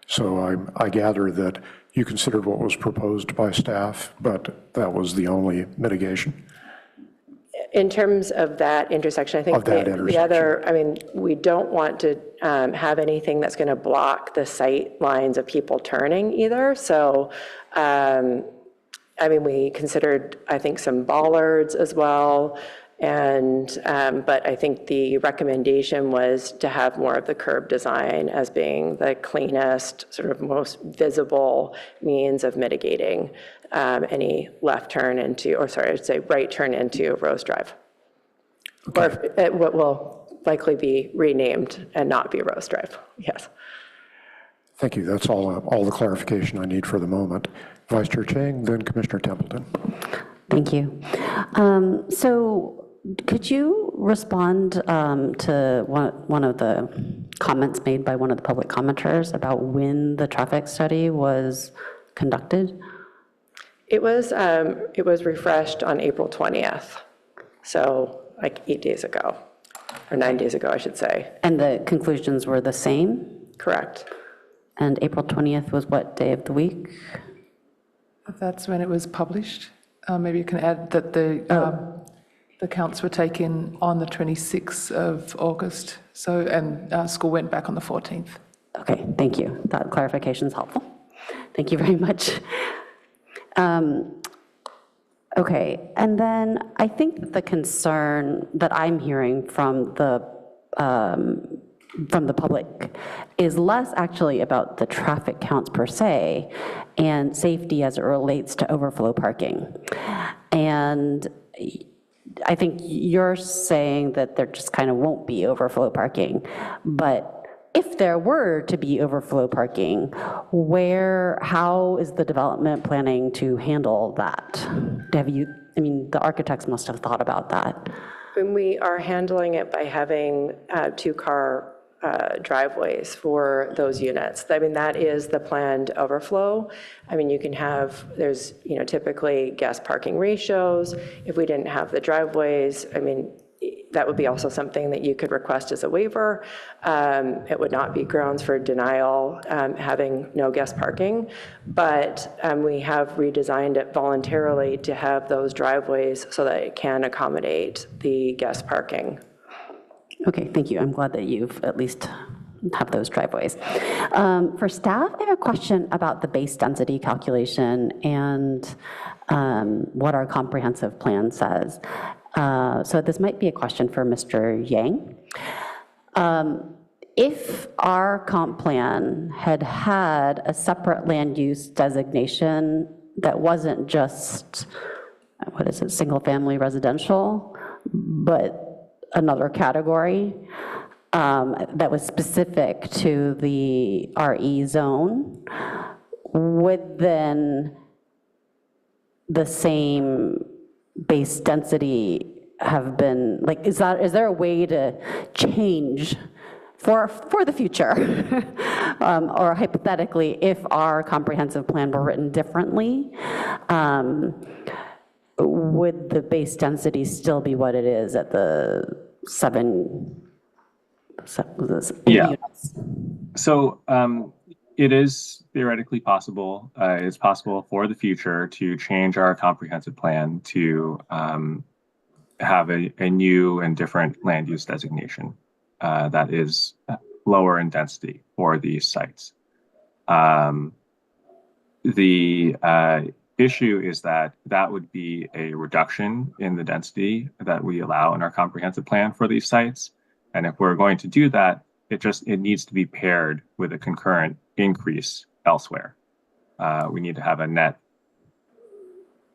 So I gather that you considered what was proposed by staff, but that was the only mitigation. In terms of that intersection, I think the other, I mean, we don't want to have anything that's going to block the sight lines of people turning either. So, I mean, we considered, I think, some bollards as well. And, but I think the recommendation was to have more of the curb design as being the cleanest, sort of most visible means of mitigating any left turn into, or sorry, I'd say right turn into Rose Drive. Okay. Or what will likely be renamed and not be Rose Drive, yes. Thank you. That's all the clarification I need for the moment. Vice Chair Chang, then Commissioner Templeton. Thank you. So could you respond to one of the comments made by one of the public commenters about when the traffic study was conducted? It was refreshed on April 20th, so like 8 days ago, or 9 days ago, I should say. And the conclusions were the same? Correct. And April 20th was what day of the week? That's when it was published. Maybe you can add that the counts were taken on the 26th of August, so, and school went back on the 14th. Okay, thank you. That clarification is helpful. Thank you very much. Okay, and then I think the concern that I'm hearing from the public is less actually about the traffic counts per se and safety as it relates to overflow parking. And I think you're saying that there just kind of won't be overflow parking, but if there were to be overflow parking, how is the development planning to handle that? I mean, the architects must have thought about that. And we are handling it by having two-car driveways for those units. I mean, that is the planned overflow. I mean, you can have, there's, typically guest parking ratios. If we didn't have the driveways, I mean, that would be also something that you could request as a waiver. It would not be grounds for denial, having no guest parking, but we have redesigned it voluntarily to have those driveways so that it can accommodate the guest parking. Okay, thank you. I'm glad that you've at least have those driveways. For staff, I have a question about the base density calculation and what our comprehensive plan says. So this might be a question for Mr. Yang. If our comp plan had a separate land use designation that wasn't just, single family residential, but another category that was specific to the RE zone, would then the same base density have been, like, is there a way to change for the future? Or hypothetically, if our comprehensive plan were written differently, would the base density still be what it is at the seven units? So it is theoretically possible. It's possible for the future to change our comprehensive plan to have a new and different land use designation that is lower in density for these sites. The issue is that would be a reduction in the density that we allow in our comprehensive plan for these sites. And if we're going to do that, it needs to be paired with a concurrent increase elsewhere. We need to have a net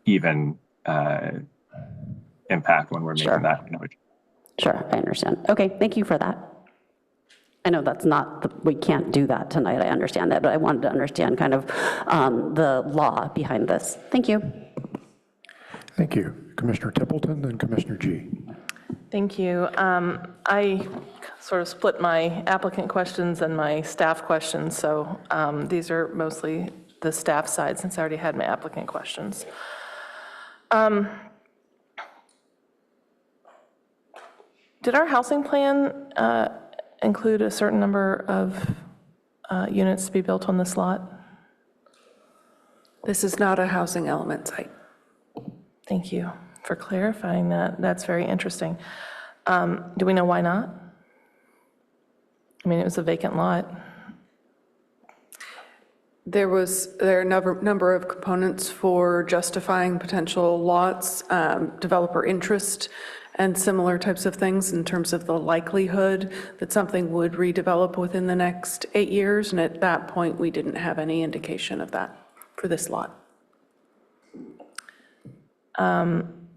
even impact when we're making that. Sure, I understand. Okay, thank you for that. I know that's not, we can't do that tonight, I understand that, but I wanted to understand kind of the law behind this. Thank you. Thank you. Commissioner Templeton, then Commissioner G. Thank you. I sort of split my applicant questions and my staff questions, so these are mostly the staff side since I already had my applicant questions. Did our housing plan include a certain number of units to be built on this lot? This is not a housing element site. Thank you for clarifying that. That's very interesting. Do we know why not? I mean, it was a vacant lot. There are a number of components for justifying potential lots, developer interest, and similar types of things in terms of the likelihood that something would redevelop within the next 8 years. And at that point, we didn't have any indication of that for this lot.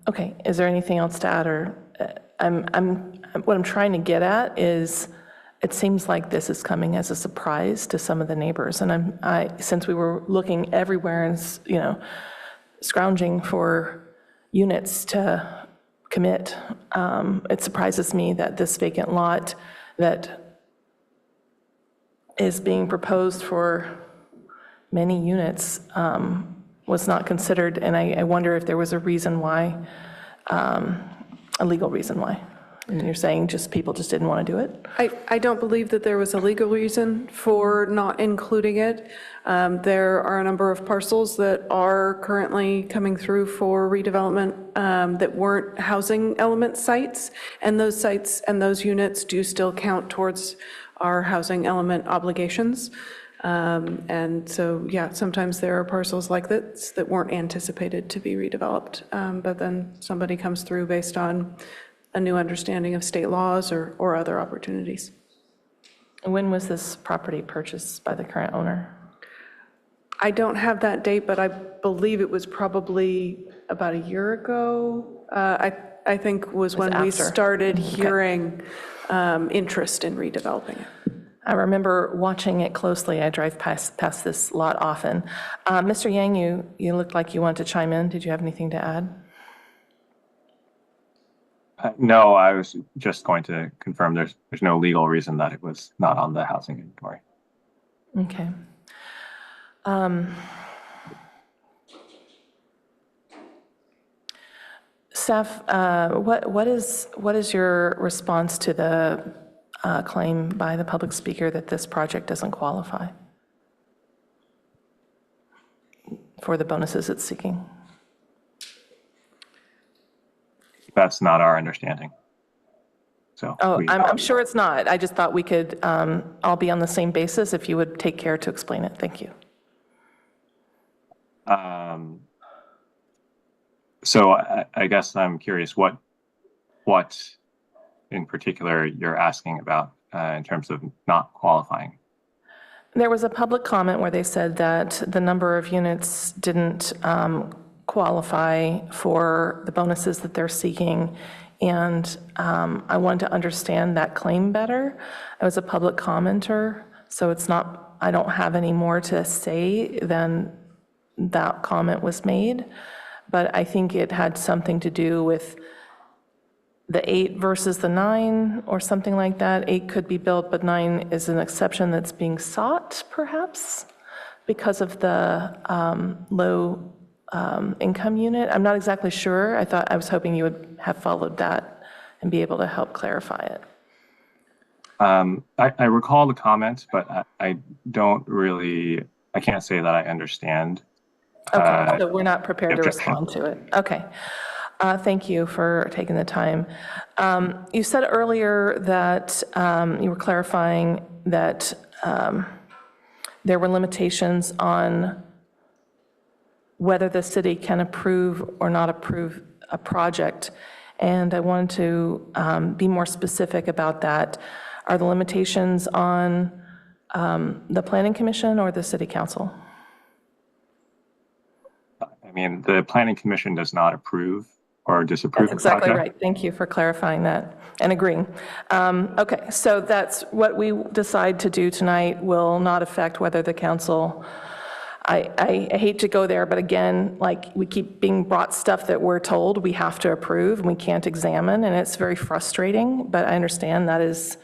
Okay, is there anything else to add? Or what I'm trying to get at is, it seems like this is coming as a surprise to some of the neighbors. And since we were looking everywhere and, scrounging for units to commit, it surprises me that this vacant lot that is being proposed for many units was not considered. And I wonder if there was a reason why, a legal reason why. And you're saying people just didn't want to do it? I don't believe that there was a legal reason for not including it. There are a number of parcels that are currently coming through for redevelopment that weren't housing element sites, and those sites and those units do still count towards our housing element obligations. And so, yeah, sometimes there are parcels like this that weren't anticipated to be redeveloped, but then somebody comes through based on a new understanding of state laws or other opportunities. When was this property purchased by the current owner? I don't have that date, but I believe it was probably about a year ago. I think was when we started hearing interest in redeveloping it. I remember watching it closely. I drive past this lot often. Mr. Yang, you looked like you wanted to chime in. Did you have anything to add? No, I was just going to confirm there's no legal reason that it was not on the housing inventory. Okay. Staff, what is your response to the claim by the public speaker that this project doesn't qualify for the bonuses it's seeking? That's not our understanding. So. I'm sure it's not. I just thought we could all be on the same basis if you would take care to explain it. Thank you. So I guess I'm curious what in particular you're asking about in terms of not qualifying. There was a public comment where they said that the number of units didn't qualify for the bonuses that they're seeking, and I wanted to understand that claim better. I was a public commenter, so it's not, I don't have any more to say than that comment was made, but I think it had something to do with the 8 versus the 9 or something like that. 8 could be built, but 9 is an exception that's being sought, perhaps, because of the low income unit. I'm not exactly sure. I was hoping you would have followed that and be able to help clarify it. I recall the comments, but I don't really, I can't say that I understand. Okay, so we're not prepared to respond to it. Okay. Thank you for taking the time. You said earlier that you were clarifying that there were limitations on whether the city can approve or not approve a project, and I wanted to be more specific about that. Are the limitations on the Planning Commission or the City Council? I mean, the Planning Commission does not approve or disapprove That's the project. exactly right. Thank you for clarifying that and agreeing. Okay, so that's what we decide to do tonight will not affect whether the council, I hate to go there, but again, like we keep being brought stuff that we're told we have to approve and we can't examine, and it's very frustrating, but I understand that is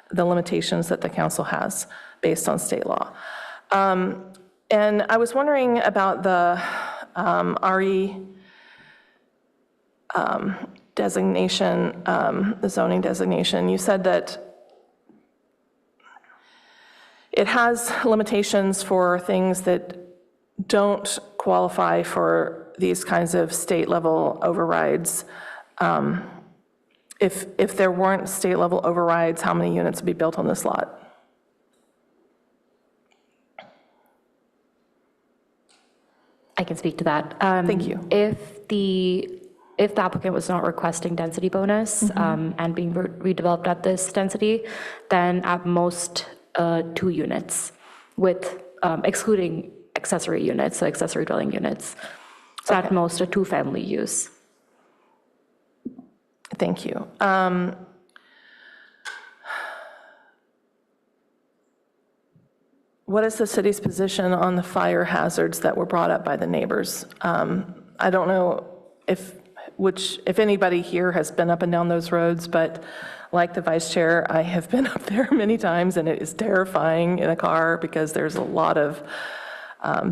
the limitations that the council has based on state law. And I was wondering about the RE designation, the zoning designation. You said that it has limitations for things that don't qualify for these kinds of state-level overrides. If there weren't state-level overrides, how many units would be built on this lot? I can speak to that. Thank you. If the applicant was not requesting density bonus and being redeveloped at this density, then at most 2 units with excluding accessory units, so accessory dwelling units. So at most a 2-family use. Thank you. What is the city's position on the fire hazards that were brought up by the neighbors? I don't know if anybody here has been up and down those roads, but like the vice chair, I have been up there many times, and it is terrifying in a car because there's a lot of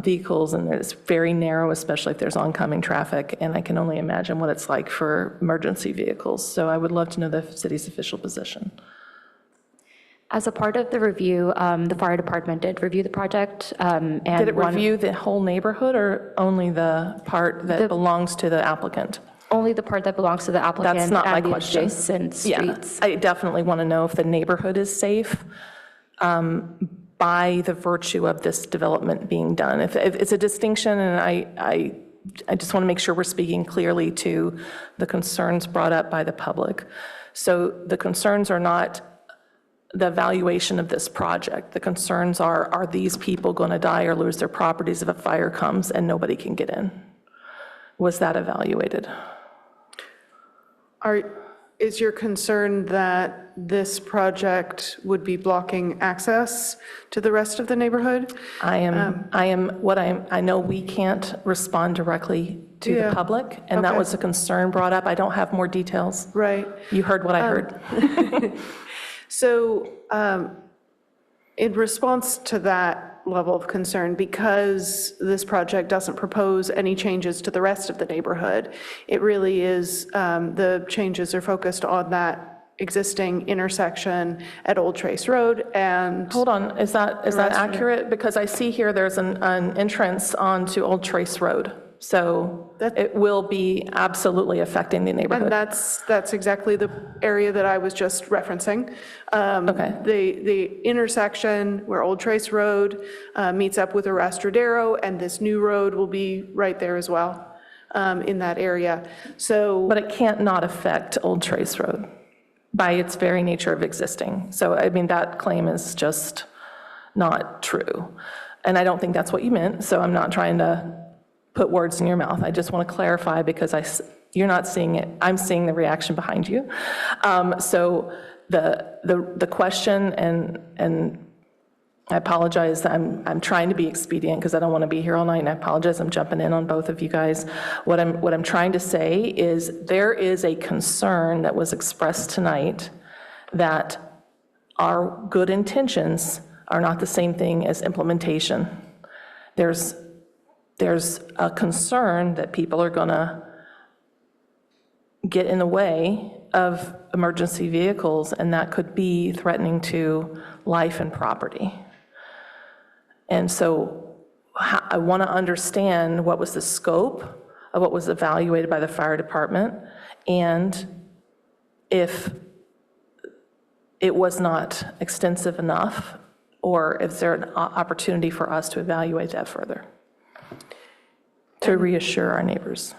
vehicles, and it's very narrow, especially if there's oncoming traffic, and I can only imagine what it's like for emergency vehicles. So I would love to know the city's official position. As a part of the review, the fire department did review the project. And did it review the whole neighborhood or only the part that belongs to the applicant? Only the part that belongs to the applicant. That's not my and the question. adjacent streets. Yeah, I definitely want to know if the neighborhood is safe by the virtue of this development being done. If it's a distinction, and I just want to make sure we're speaking clearly to the concerns brought up by the public. So the concerns are not the evaluation of this project. The concerns are these people going to die or lose their properties if a fire comes and nobody can get in? Was that evaluated? Is your concern that this project would be blocking access to the rest of the neighborhood? I know we can't respond directly to the public, and that was a concern brought up. I don't have more details. Right. You heard what I heard. So in response to that level of concern, because this project doesn't propose any changes to the rest of the neighborhood, it really is, the changes are focused on that existing intersection at Old Trace Road and... Hold on, is that accurate? Because I see here there's an entrance onto Old Trace Road. So it will be absolutely affecting the neighborhood. And that's exactly the area that I was just referencing. Okay. The intersection where Old Trace Road meets up with Arrastradero, and this new road will be right there as well in that area. So, but it can't not affect Old Trace Road by its very nature of existing. So, I mean, that claim is just not true. And I don't think that's what you meant, so I'm not trying to put words in your mouth. I just want to clarify because you're not seeing it. I'm seeing the reaction behind you. So the question, and I apologize, I'm trying to be expedient because I don't want to be here all night, and I apologize, I'm jumping in on both of you guys. What I'm trying to say is there is a concern that was expressed tonight that our good intentions are not the same thing as implementation. There's a concern that people are going to get in the way of emergency vehicles, and that could be threatening to life and property. And so I want to understand what was the scope of what was evaluated by the fire department, and if it was not extensive enough, or is there an opportunity for us to evaluate that further to reassure our neighbors?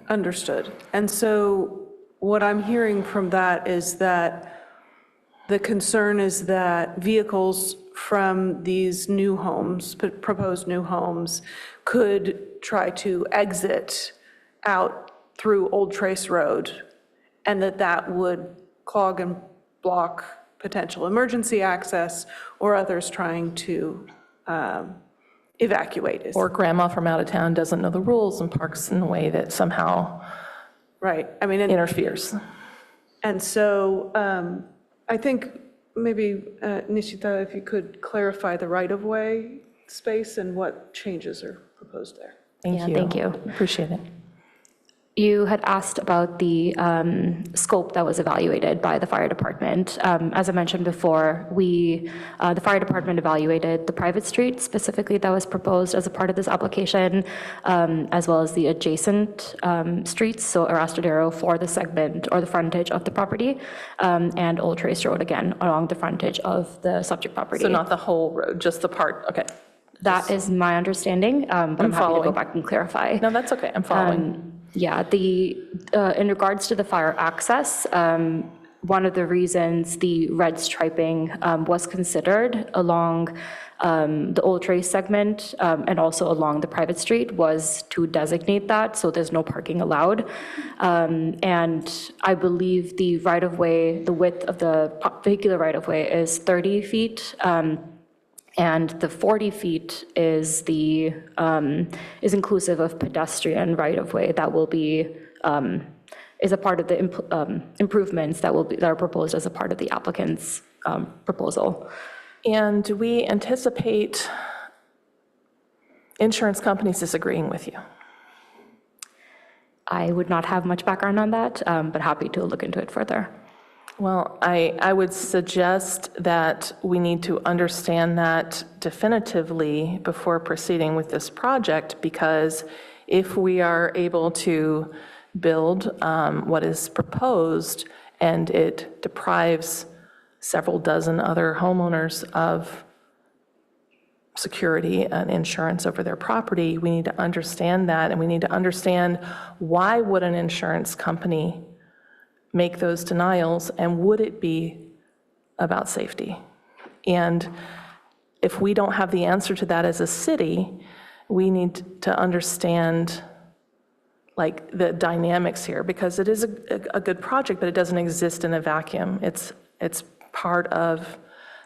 Understood. And so what I'm hearing from that is that the concern is that vehicles from these new homes, proposed new homes, could try to exit out through Old Trace Road, and that would clog and block potential emergency access or others trying to evacuate. Or grandma from out of town doesn't know the rules and parks in a way that somehow interferes. And so I think maybe, Nishita, if you could clarify the right-of-way space and what changes are proposed there. Thank you. Appreciate it. You had asked about the scope that was evaluated by the fire department. As I mentioned before, the fire department evaluated the private street specifically that was proposed as a part of this application, as well as the adjacent streets, so Arastradero for the segment or the frontage of the property, and Old Trace Road again along the frontage of the subject property. So not the whole road, just the part, okay. That is my understanding, but I'm happy to go back and clarify. No, that's okay, I'm following. Yeah, in regards to the fire access, one of the reasons the red striping was considered along the Old Trace segment and also along the private street was to designate that, so there's no parking allowed. And I believe the right-of-way, the width of the vehicular right-of-way is 30 feet. And the 40 feet is inclusive of pedestrian right-of-way that will be, is a part of the improvements that are proposed as a part of the applicant's proposal. And do we anticipate insurance companies disagreeing with you? I would not have much background on that, but happy to look into it further. Well, I would suggest that we need to understand that definitively before proceeding with this project, because if we are able to build what is proposed and it deprives several dozen other homeowners of security and insurance over their property, we need to understand that, and we need to understand why would an insurance company make those denials, and would it be about safety? And if we don't have the answer to that as a city, we need to understand like the dynamics here, because it is a good project, but it doesn't exist in a vacuum. It's part of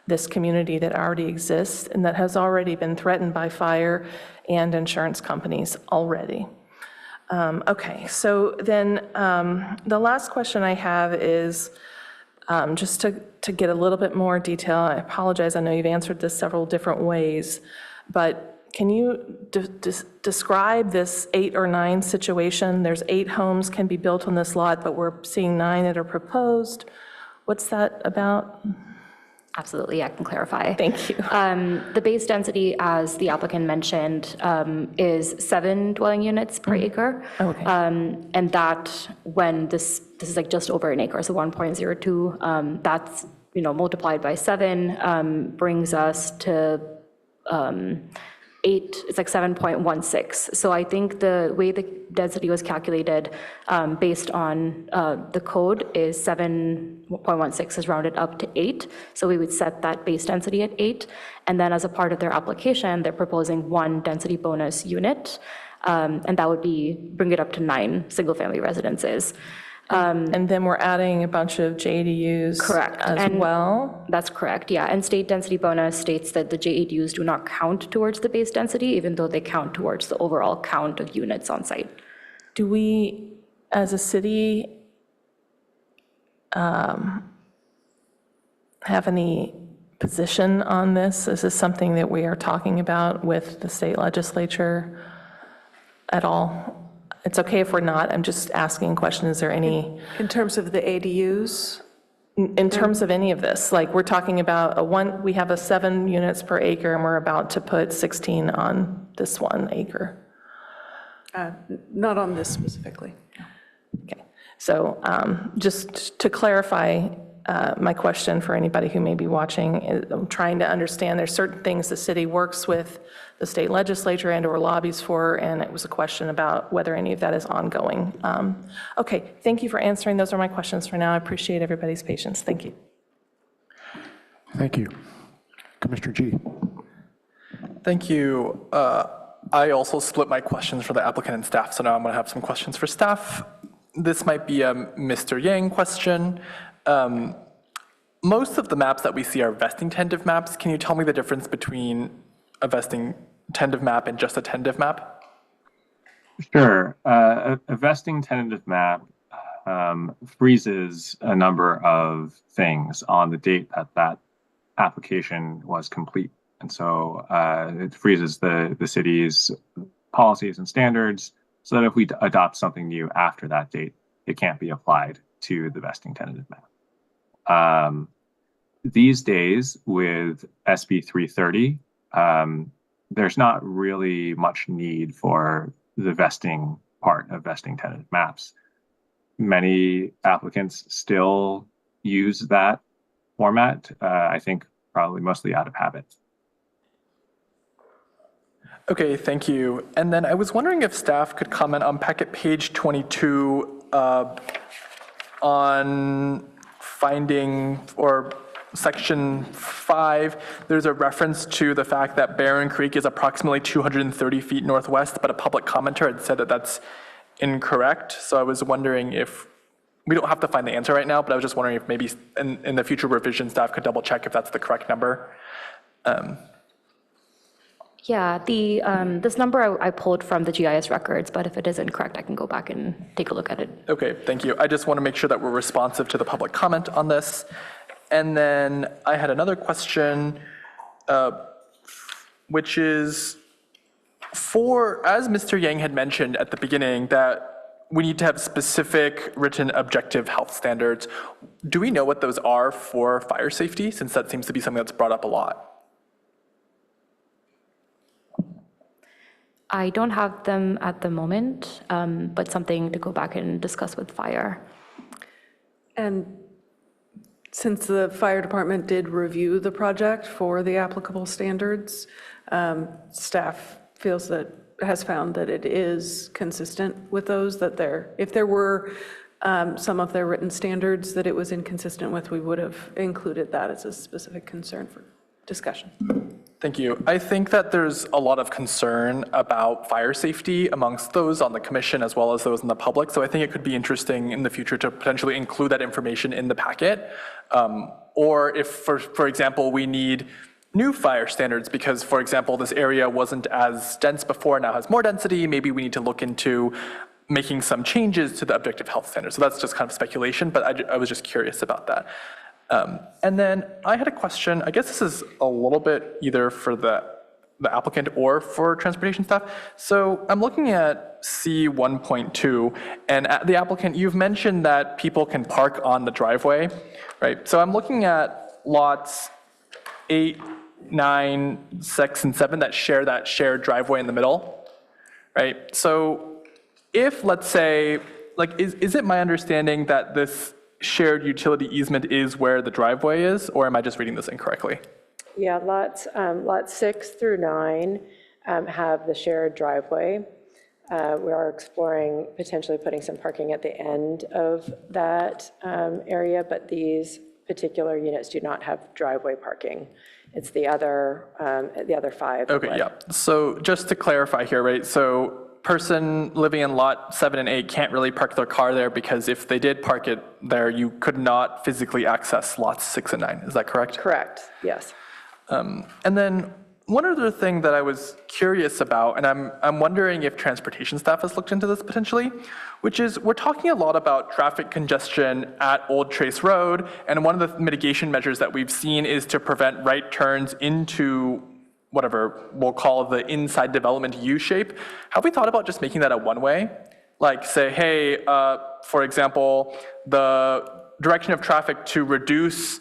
this community that already exists and that has already been threatened by fire and insurance companies already. Okay, so then the last question I have is just to get a little bit more detail. I apologize, I know you've answered this several different ways, but can you describe this 8 or 9 situation? There's 8 homes can be built on this lot, but we're seeing 9 that are proposed. What's that about? Absolutely, I can clarify. Thank you. The base density, as the applicant mentioned, is 7 dwelling units per acre. Okay. And that, when this is like just over an acre, so 1.02, that's, multiplied by 7 brings us to 8, it's like 7.16. So I think the way the density was calculated based on the code is 7.16 is rounded up to 8. So we would set that base density at 8. And then as a part of their application, they're proposing 1 density bonus unit. And that would bring it up to 9 single-family residences. And then we're adding a bunch of JDUs as well? That's correct, yeah. And state density bonus states that the JDUs do not count towards the base density, even though they count towards the overall count of units on site. Do we, as a city, have any position on this? Is this something that we are talking about with the state legislature at all? It's okay if we're not. I'm just asking a question. Is there any? In terms of the ADUs? In terms of any of this, like we're talking about we have 7 units per acre and we're about to put 16 on this 1 acre. Not on this specifically. Okay. So just to clarify my question for anybody who may be watching, I'm trying to understand there's certain things the city works with the state legislature and or lobbies for, and it was a question about whether any of that is ongoing. Okay, thank you for answering. Those are my questions for now. I appreciate everybody's patience. Thank you. Thank you. Commissioner G. Thank you. I also split my questions for the applicant and staff, so now I'm going to have some questions for staff. This might be a Mr. Yang question. Most of the maps that we see are vesting tentative maps. Can you tell me the difference between a vesting tentative map and just a tentative map? Sure. A vesting tentative map freezes a number of things on the date that that application was complete. And so it freezes the city's policies and standards so that if we adopt something new after that date, it can't be applied to the vesting tentative map. These days with SB 330, there's not really much need for the vesting part of vesting tentative maps. Many applicants still use that format, I think probably mostly out of habit. Okay, thank you. And then I was wondering if staff could comment on packet page 22 on finding or section 5. There's a reference to the fact that Barron Creek is approximately 230 feet northwest, but a public commenter had said that that's incorrect. So I was wondering if, we don't have to find the answer right now, but I was just wondering if maybe in the future revision staff could double check if that's the correct number. Yeah, this number I pulled from the GIS records, but if it is incorrect, I can go back and take a look at it. Okay, thank you. I just want to make sure that we're responsive to the public comment on this. And then I had another question, which is as Mr. Yang had mentioned at the beginning, that we need to have specific written objective health standards. Do we know what those are for fire safety, since that seems to be something that's brought up a lot? I don't have them at the moment, but something to go back and discuss with fire. And since the fire department did review the project for the applicable standards, staff has found that it is consistent with those, that if there were some of their written standards that it was inconsistent with, we would have included that as a specific concern for discussion. Thank you. I think that there's a lot of concern about fire safety amongst those on the commission as well as those in the public. So I think it could be interesting in the future to potentially include that information in the packet. Or if, for example, we need new fire standards because, for example, this area wasn't as dense before, now has more density, maybe we need to look into making some changes to the objective health standards. So that's just kind of speculation, but I was just curious about that. And then I had a question, I guess this is a little bit either for the applicant or for transportation staff. So I'm looking at C1.2, and the applicant, you've mentioned that people can park on the driveway, right? So I'm looking at lots 8, 9, 6, and 7 that share that shared driveway in the middle, right? So if, let's say, like, is it my understanding that this shared utility easement is where the driveway is, or am I just reading this incorrectly? Yeah, lots 6 through 9 have the shared driveway. We are exploring potentially putting some parking at the end of that area, but these particular units do not have driveway parking. It's the other 5. Okay, yeah. So just to clarify here, right? So person living in lot 7 and 8 can't really park their car there because if they did park it there, you could not physically access lots 6 and 9. Is that correct? Correct, yes. And then one other thing that I was curious about, and I'm wondering if transportation staff has looked into this potentially, which is we're talking a lot about traffic congestion at Old Trace Road, and one of the mitigation measures that we've seen is to prevent right turns into whatever we'll call the inside development U shape. Have we thought about just making that a one-way? Like say, hey, for example, the direction of traffic to reduce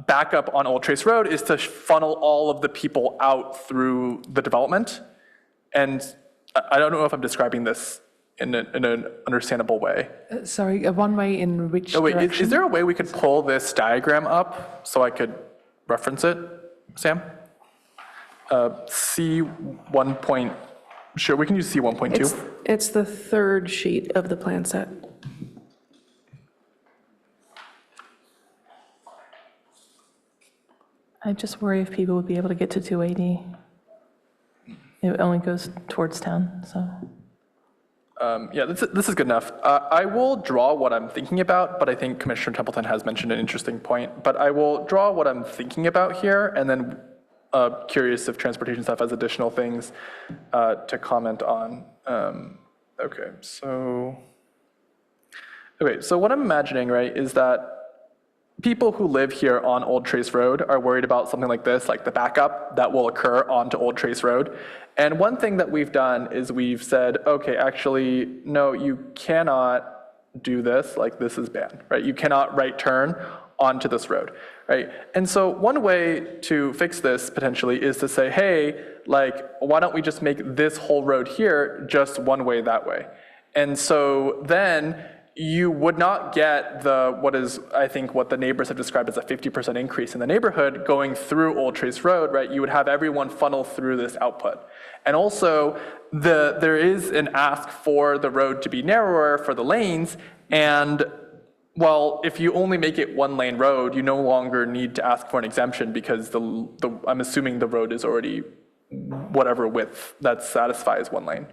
backup on Old Trace Road is to funnel all of the people out through the development. And I don't know if I'm describing this in an understandable way. Sorry, a one-way in which direction? Is there a way we could pull this diagram up so I could reference it, Sam? C1. Sure, we can use C1.2. It's the third sheet of the plan set. I just worry if people would be able to get to 280. It only goes towards town, so. Yeah, this is good enough. I will draw what I'm thinking about, but I think Commissioner Templeton has mentioned an interesting point. But I will draw what I'm thinking about here, and then curious if transportation staff has additional things to comment on. Okay, so what I'm imagining, right, is that people who live here on Old Trace Road are worried about something like this, like the backup that will occur onto Old Trace Road. And one thing that we've done is we've said, okay, actually, no, you cannot do this, like this is banned, right? You cannot right turn onto this road, right? And so one way to fix this potentially is to say, hey, like, why don't we just make this whole road here just one way that way? And so then you would not get what the neighbors have described as a 50% increase in the neighborhood going through Old Trace Road, right? You would have everyone funnel through this output. And also, there is an ask for the road to be narrower for the lanes, and well, if you only make it one lane road, you no longer need to ask for an exemption because I'm assuming the road is already whatever width that satisfies one lane.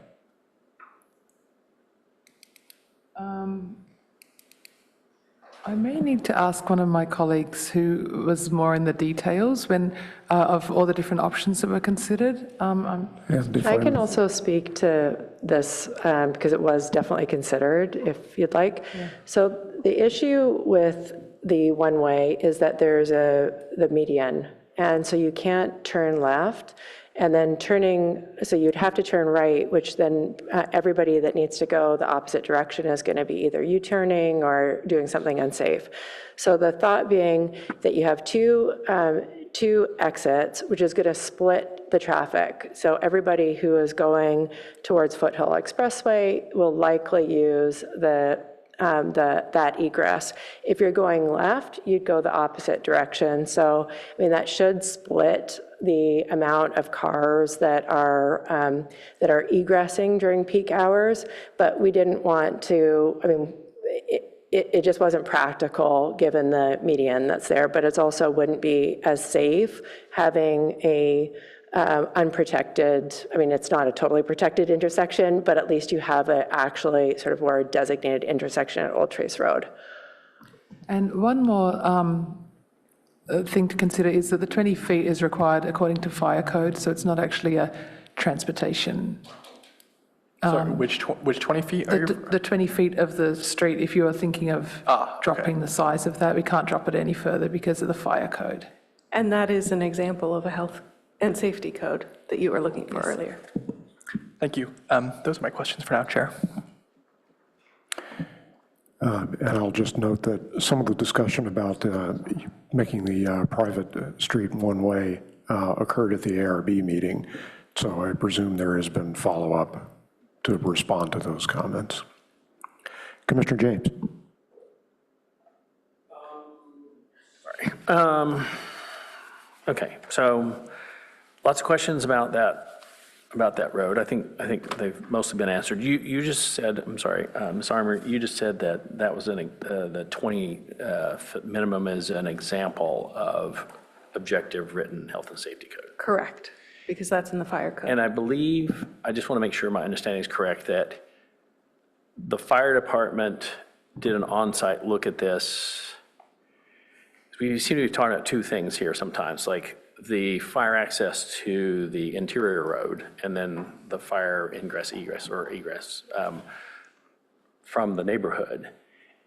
I may need to ask one of my colleagues who was more in the details of all the different options that were considered. I can also speak to this because it was definitely considered, if you'd like. Yeah. So the issue with the one-way is that there's the median, and so you can't turn left. And then so you'd have to turn right, which then everybody that needs to go the opposite direction is going to be either U-turning or doing something unsafe. So the thought being that you have two exits, which is going to split the traffic. So everybody who is going towards Foothill Expressway will likely use that egress. If you're going left, you'd go the opposite direction. So, I mean, that should split the amount of cars that are egressing during peak hours, but we didn't want to, I mean, it just wasn't practical given the median that's there, but it also wouldn't be as safe having a unprotected, I mean, it's not a totally protected intersection, but at least you have a actually sort of more designated intersection at Old Trace Road. And one more thing to consider is that the 20 feet is required according to fire code, so it's not actually a transportation. Sorry, which 20 feet are you? The 20 feet of the street, if you are thinking of dropping the size of that, we can't drop it any further because of the fire code. And that is an example of a health and safety code that you were looking for earlier. Thank you. Those are my questions for now, Chair. And I'll just note that some of the discussion about making the private street one-way occurred at the ARB meeting, so I presume there has been follow-up to respond to those comments. Commissioner James. Okay, so lots of questions about that road. I think they've mostly been answered. You just said, I'm sorry, Ms. Armour, you just said that was the 20 foot minimum is an example of objective written health and safety code. Correct, because that's in the fire code. And I believe, I just want to make sure my understanding is correct, that the fire department did an on-site look at this. We seem to be talking about two things here sometimes, like the fire access to the interior road and then the fire egress from the neighborhood.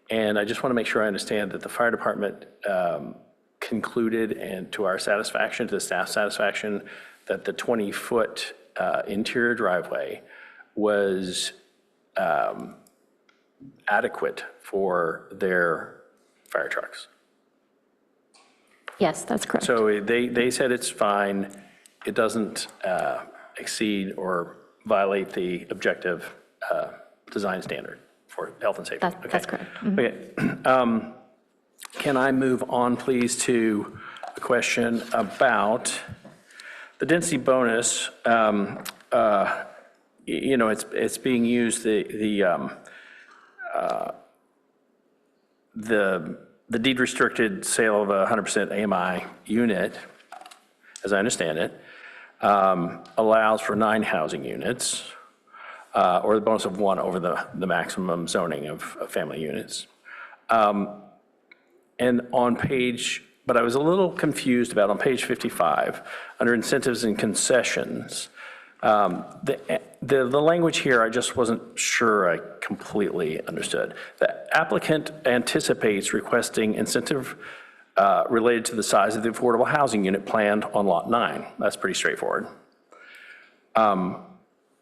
And I just want to make sure I understand that the fire department concluded, and to our satisfaction, to the staff's satisfaction, that the 20-foot interior driveway was adequate for their fire trucks. Yes, that's correct. So they said it's fine. It doesn't exceed or violate the objective design standard for health and safety. That's correct. Mm-hmm. Okay. Can I move on, please, to a question about the density bonus? You know, it's being used, the deed restricted sale of a 100% AMI unit as I understand it, allows for 9 housing units, or the bonus of 1 over the maximum zoning of family units. And on page, but I was a little confused about on page 55, under incentives and concessions, the language here, I just wasn't sure I completely understood. The applicant anticipates requesting incentive related to the size of the affordable housing unit planned on lot 9. That's pretty straightforward.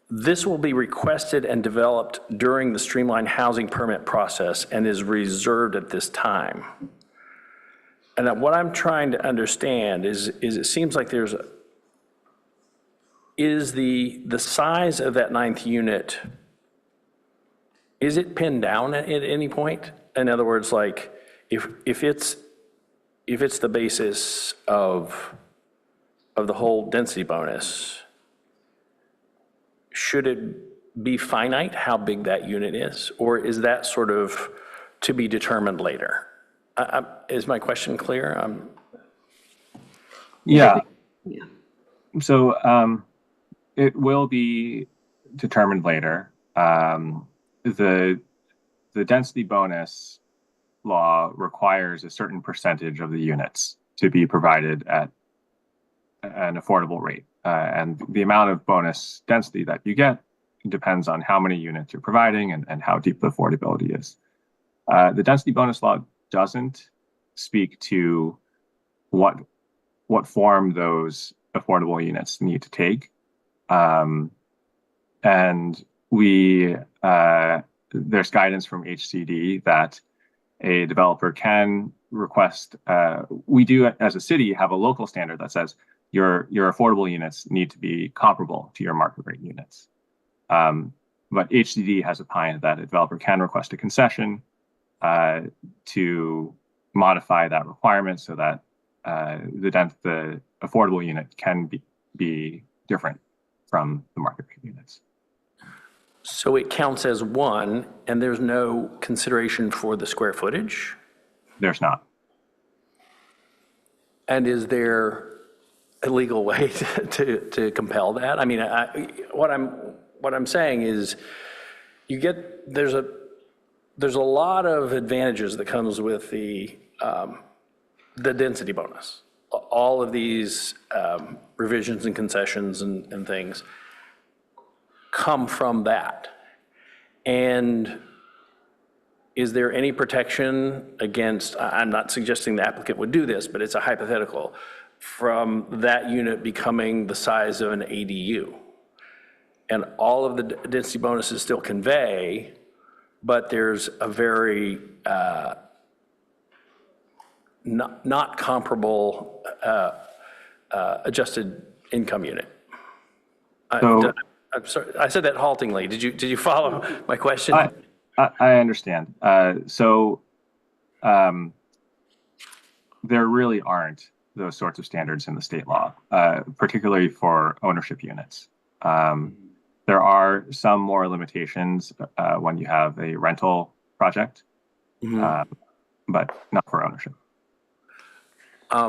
This will be requested and developed during the streamlined housing permit process and is reserved at this time. And what I'm trying to understand is it seems like is the size of that 9th unit, is it pinned down at any point? In other words, like if it's the basis of the whole density bonus, should it be finite how big that unit is? Or is that sort of to be determined later? Is my question clear? Yeah. So it will be determined later. The density bonus law requires a certain percentage of the units to be provided at an affordable rate. And the amount of bonus density that you get depends on how many units you're providing and how deep the affordability is. The density bonus law doesn't speak to what form those affordable units need to take. And there's guidance from HCD that a developer can request, we do as a city have a local standard that says your affordable units need to be comparable to your market rate units. But HCD has opined that a developer can request a concession to modify that requirement so that the affordable unit can be different from the market rate units. So it counts as 1, and there's no consideration for the square footage? There's not. And is there a legal way to compel that? I mean, what I'm saying is there's a lot of advantages that comes with the density bonus. All of these revisions and concessions and things come from that. And is there any protection against, I'm not suggesting the applicant would do this, but it's a hypothetical, from that unit becoming the size of an ADU? And all of the density bonuses still convey, but there's a very not comparable adjusted income unit. I'm sorry, I said that haltingly. Did you follow my question? I understand. There really aren't those sorts of standards in the state law, particularly for ownership units. There are some more limitations when you have a rental project, but not for ownership. I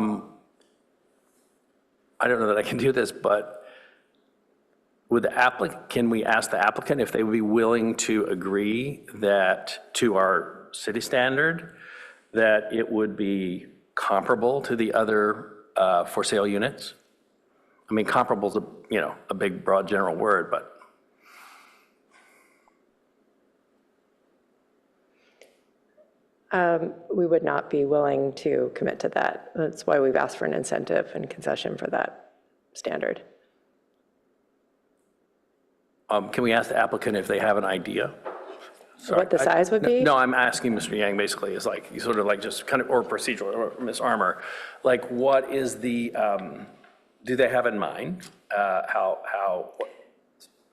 don't know that I can do this, but can we ask the applicant if they would be willing to agree that, to our city standard, that it would be comparable to the other for sale units? I mean, comparable is a big, broad, general word, but. We would not be willing to commit to that. That's why we've asked for an incentive and concession for that standard. Can we ask the applicant if they have an idea? Sorry, what the size would be? No, I'm asking Mr. Yang basically, is like, sort of like just kind of, or procedural, or Ms. Armour, like what is the, do they have in mind?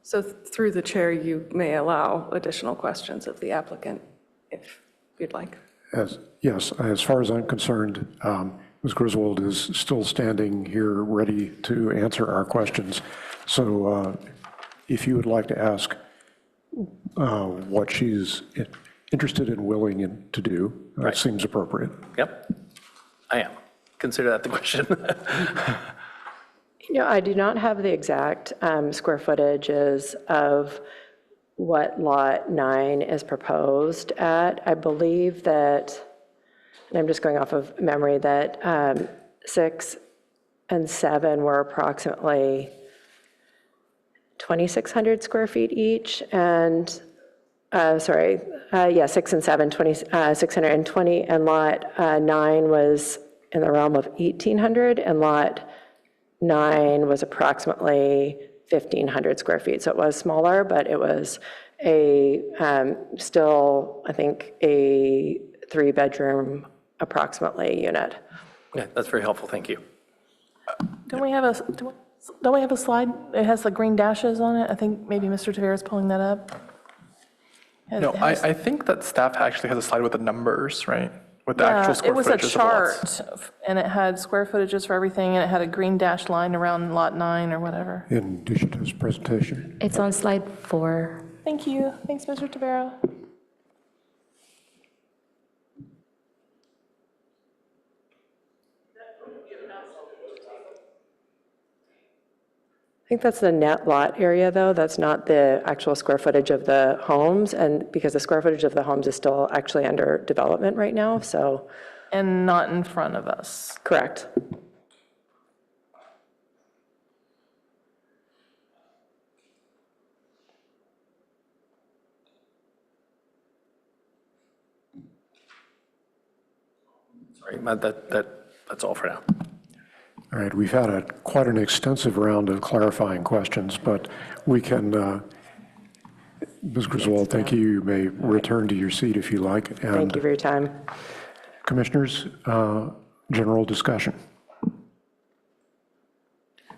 So through the chair, you may allow additional questions of the applicant if you'd like. Yes, as far as I'm concerned, Ms. Griswold is still standing here ready to answer our questions. So if you would like to ask what she's interested and willing to do, that seems appropriate. Yep, I am. Consider that the question. I do not have the exact square footages of what Lot 9 is proposed at. I believe that, and I'm just going off of memory, that 6 and 7 were approximately 2,600 square feet each, and 6 and 7, 620, and Lot 9 was in the realm of 1,800, and Lot 9 was approximately 1,500 square feet. So it was smaller, but it was still, I think, a 3-bedroom approximately unit. Yeah, that's very helpful, thank you. Don't we have a slide? It has the green dashes on it. I think maybe Mr. Tavera is pulling that up. No, I think that staff actually has a slide with the numbers, right? With the actual square footages of It was a lots. chart, and it had square footages for everything, and it had a green dashed line around Lot 9 or whatever. In Duchata's presentation. It's on slide 4. Thank you. Thanks, Mr. Tavera. I think that's the net lot area, though. That's not the actual square footage of the homes, and because the square footage of the homes is still actually under development right now, so. And not in front of us. Correct. Sorry, that's all for now. All right, we've had quite an extensive round of clarifying questions, but we can, Ms. Griswold, thank you. You may return to your seat if you like. And thank you for your time. Commissioners, general discussion.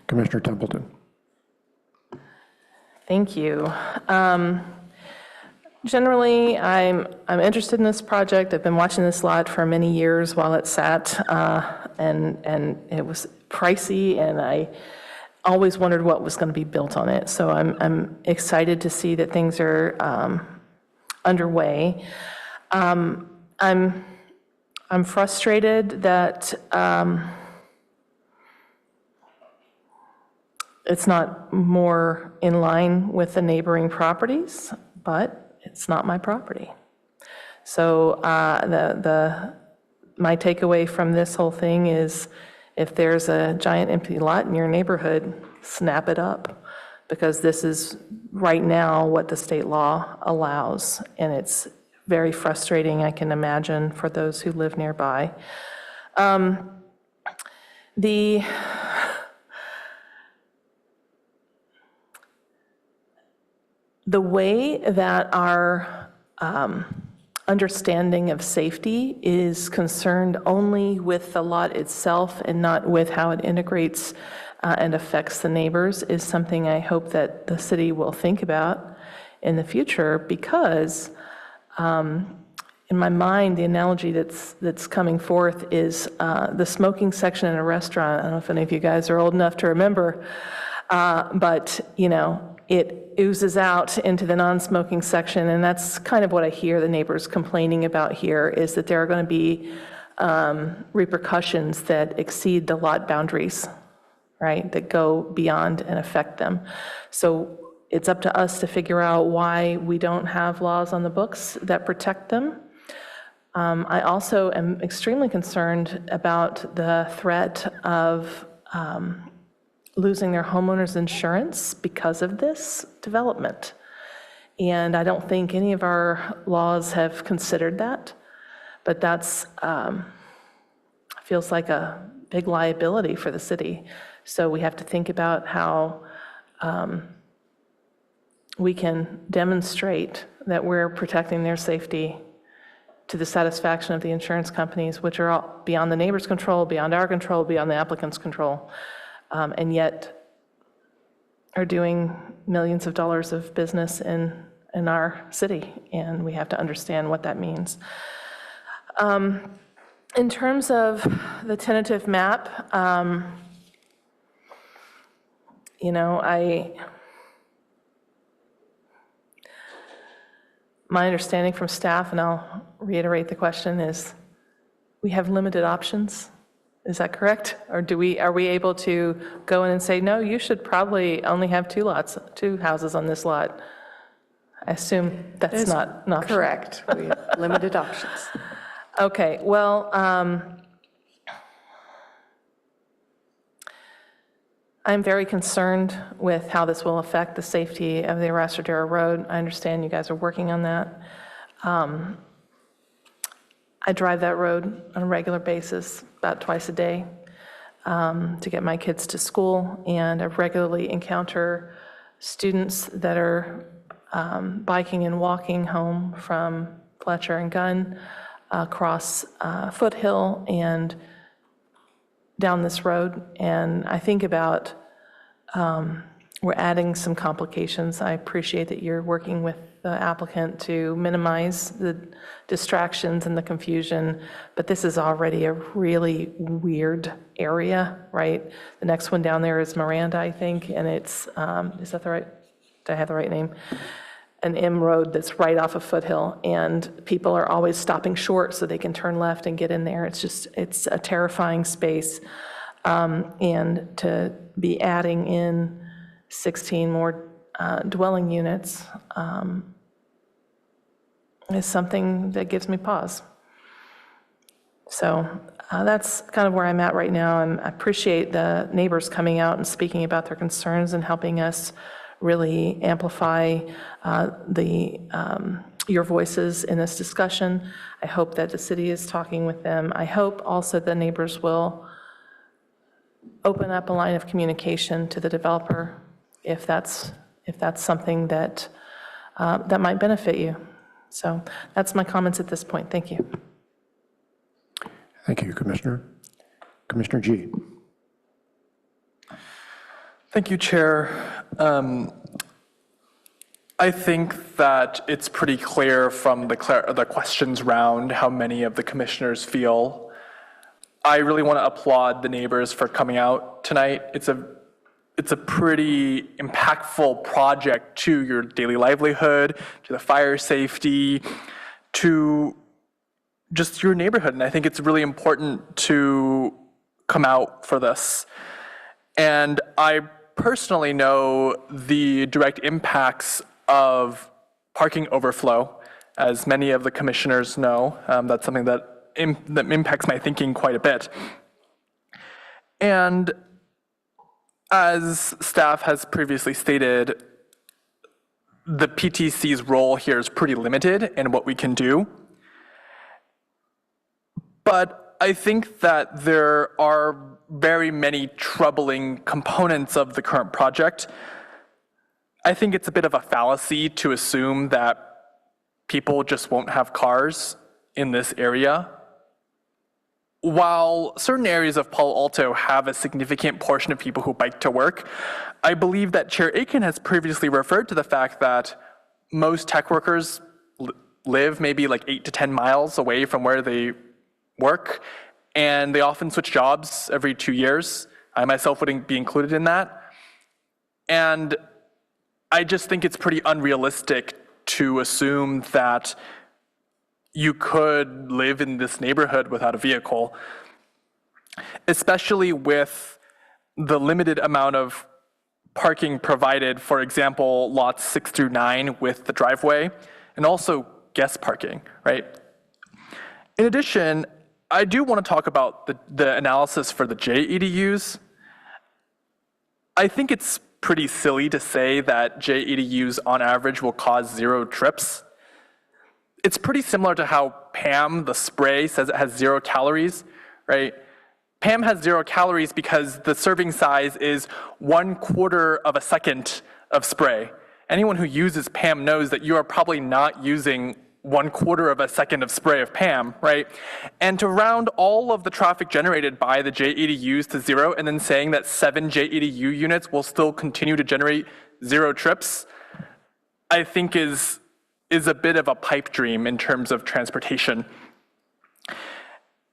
Commissioner Templeton. Thank you. Generally, I'm interested in this project. I've been watching this lot for many years while it sat, and it was pricey, and I always wondered what was going to be built on it. So I'm excited to see that things are underway. I'm frustrated that it's not more in line with the neighboring properties, but it's not my property. So my takeaway from this whole thing is, if there's a giant empty lot in your neighborhood, snap it up, because this is right now what the state law allows, and it's very frustrating, I can imagine, for those who live nearby. The way that our understanding of safety is concerned only with the lot itself and not with how it integrates and affects the neighbors is something I hope that the city will think about in the future, because in my mind, the analogy that's coming forth is the smoking section in a restaurant. I don't know if any of you guys are old enough to remember, but it oozes out into the non-smoking section, and that's kind of what I hear the neighbors complaining about here, is that there are going to be repercussions that exceed the lot boundaries, right, that go beyond and affect them. So it's up to us to figure out why we don't have laws on the books that protect them. I also am extremely concerned about the threat of losing their homeowner's insurance because of this development. And I don't think any of our laws have considered that, but that's feels like a big liability for the city. So we have to think about how we can demonstrate that we're protecting their safety to the satisfaction of the insurance companies, which are all beyond the neighbor's control, beyond our control, beyond the applicant's control. And yet are doing millions of dollars of business in our city, and we have to understand what that means. In terms of the tentative map, my understanding from staff, and I'll reiterate the question, is we have limited options Is that correct? Or are we able to go in and say, no, you should probably only have two houses on this lot? I assume that's not an option. Correct. We have limited options. Okay, well, I'm very concerned with how this will affect the safety of the Arrastradero Road. I understand you guys are working on that. I drive that road on a regular basis, about twice a day, to get my kids to school, and I regularly encounter students that are biking and walking home from Fletcher and Gunn across Foothill and down this road, and I think about we're adding some complications. I appreciate that you're working with the applicant to minimize the distractions and the confusion, but this is already a really weird area, right? The next one down there is Miranda, I think, and it's, is that the right, did I have the right name? An M road that's right off of Foothill, and people are always stopping short so they can turn left and get in there. It's a terrifying space. And to be adding in 16 more dwelling units is something that gives me pause. So that's kind of where I'm at right now. I appreciate the neighbors coming out and speaking about their concerns and helping us really amplify your voices in this discussion. I hope that the city is talking with them. I hope also the neighbors will open up a line of communication to the developer if that's something that that might benefit you. So that's my comments at this point. Thank you. Thank you, Commissioner. Commissioner G. Thank you, Chair. I think that it's pretty clear from the questions round how many of the commissioners feel. I really want to applaud the neighbors for coming out tonight. It's a pretty impactful project to your daily livelihood, to the fire safety, to just your neighborhood. And I think it's really important to come out for this. And I personally know the direct impacts of parking overflow, as many of the commissioners know. That's something that impacts my thinking quite a bit. And as staff has previously stated, the PTC's role here is pretty limited in what we can do. But I think that there are very many troubling components of the current project. I think it's a bit of a fallacy to assume that people just won't have cars in this area. While certain areas of Palo Alto have a significant portion of people who bike to work, I believe that Chair Aiken has previously referred to the fact that most tech workers live maybe like 8 to 10 miles away from where they work, and they often switch jobs every 2 years. I myself wouldn't be included in that. And I just think it's pretty unrealistic to assume that you could live in this neighborhood without a vehicle, especially with the limited amount of parking provided, for example, lots 6 through 9 with the driveway, and also guest parking, right? In addition, I do want to talk about the analysis for the JEDUs. I think it's pretty silly to say that JEDUs on average will cause 0 trips. It's pretty similar to how Pam, the spray, says it has 0 calories, right? Pam has 0 calories because the serving size is 1/4 of a second of spray. Anyone who uses Pam knows that you are probably not using 1/4 of a second of spray of Pam, right? And to round all of the traffic generated by the JEDUs to 0 and then saying that 7 JEDU units will still continue to generate 0 trips, I think is a bit of a pipe dream in terms of transportation.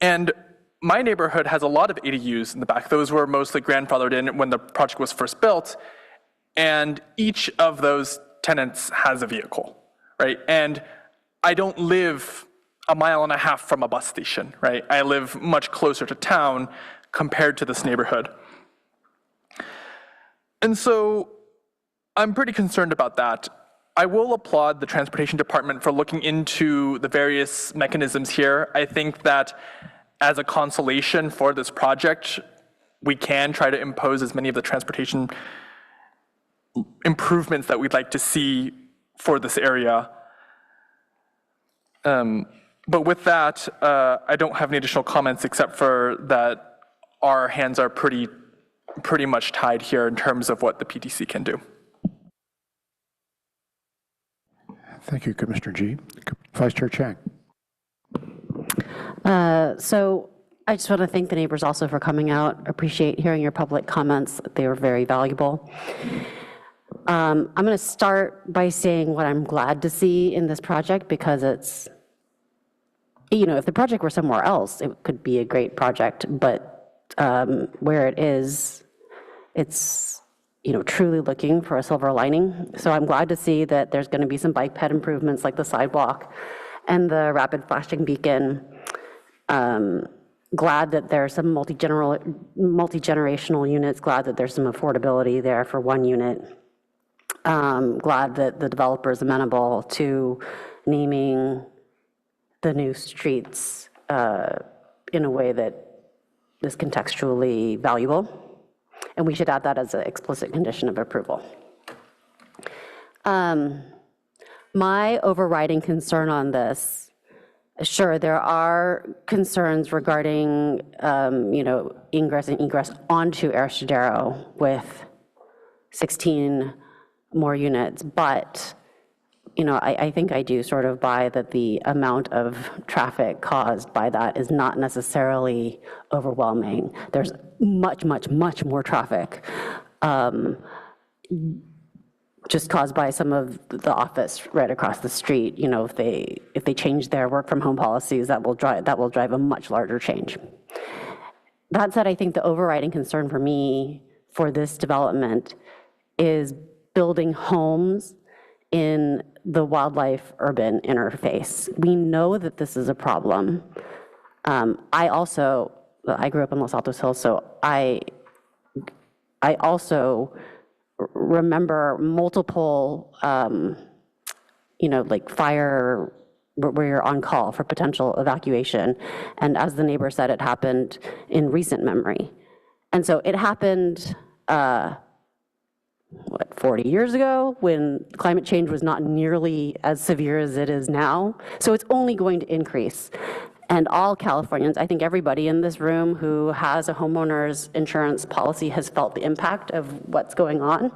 And my neighborhood has a lot of ADUs in the back. Those were mostly grandfathered in when the project was first built. And each of those tenants has a vehicle, right? And I don't live a mile and a half from a bus station, right? I live much closer to town, compared to this neighborhood. And so I'm pretty concerned about that. I will applaud the transportation department for looking into the various mechanisms here. I think that as a consolation for this project, we can try to impose as many of the transportation improvements that we'd like to see for this area. But with that, I don't have any additional comments except for that our hands are pretty much tied here in terms of what the PTC can do. Thank you, Commissioner G. Vice Chair Chang. So I just want to thank the neighbors also for coming out. Appreciate hearing your public comments. They were very valuable. I'm going to start by saying what I'm glad to see in this project, because it's, if the project were somewhere else, it could be a great project, but where it is, it's, truly looking for a silver lining. So I'm glad to see that there's going to be some bike ped improvements like the sidewalk and the rapid flashing beacon. Glad that there's some multi-generational units, glad that there's some affordability there for one unit. Glad that the developer is amenable to naming the new streets in a way that is contextually valuable. And we should add that as an explicit condition of approval. My overriding concern on this, sure, there are concerns regarding, ingress and egress onto Aristodero with 16 more units, but, I think I do sort of buy that the amount of traffic caused by that is not necessarily overwhelming. There's much, much, much more traffic just caused by some of the office right across the street. If they change their work from home policies, that will drive a much larger change. That said, I think the overriding concern for me for this development is building homes in the wildlife-urban interface. We know that this is a problem. I grew up in Los Altos Hills, so I also remember multiple, like fire where you're on call for potential evacuation. And as the neighbor said, it happened in recent memory. And so it happened, 40 years ago, when climate change was not nearly as severe as it is now. So it's only going to increase. And all Californians, I think everybody in this room who has a homeowner's insurance policy has felt the impact of what's going on.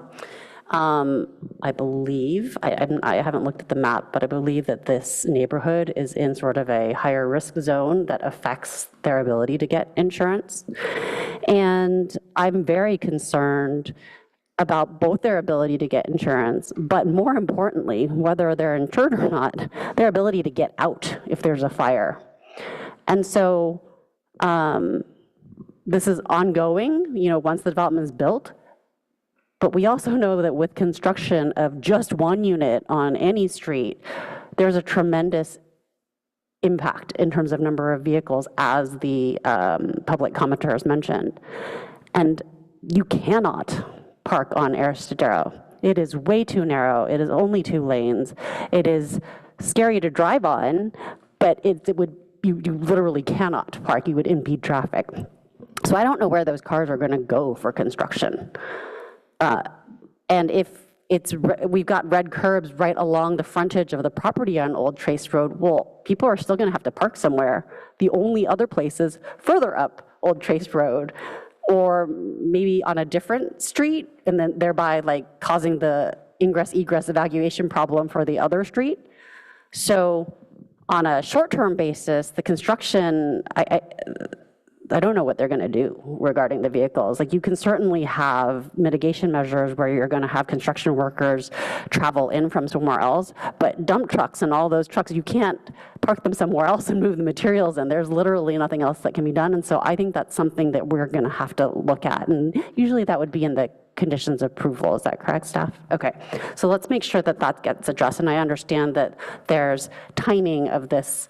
I believe, I haven't looked at the map, but I believe that this neighborhood is in sort of a higher risk zone that affects their ability to get insurance. And I'm very concerned about both their ability to get insurance, but more importantly, whether they're insured or not, their ability to get out if there's a fire. And so this is ongoing, once the development is built, but we also know that with construction of just one unit on any street, there's a tremendous impact in terms of number of vehicles, as the public commenters mentioned. And you cannot park on Aristodero. It is way too narrow. It is only 2 lanes. It is scary to drive on, but you literally cannot park. You would impede traffic. So I don't know where those cars are going to go for construction. And if we've got red curbs right along the frontage of the property on Old Trace Road, well, people are still going to have to park somewhere. The only other place is further up Old Trace Road, or maybe on a different street, and then thereby causing the ingress-egress evacuation problem for the other street. So on a short-term basis, the construction, I don't know what they're going to do regarding the vehicles. You can certainly have mitigation measures where you're going to have construction workers travel in from somewhere else, but dump trucks and all those trucks, you can't park them somewhere else and move the materials in. There's literally nothing else that can be done. And so I think that's something that we're going to have to look at. And usually that would be in the conditions of approval. Is that correct, staff? Okay. So let's make sure that that gets addressed. And I understand that there's timing of this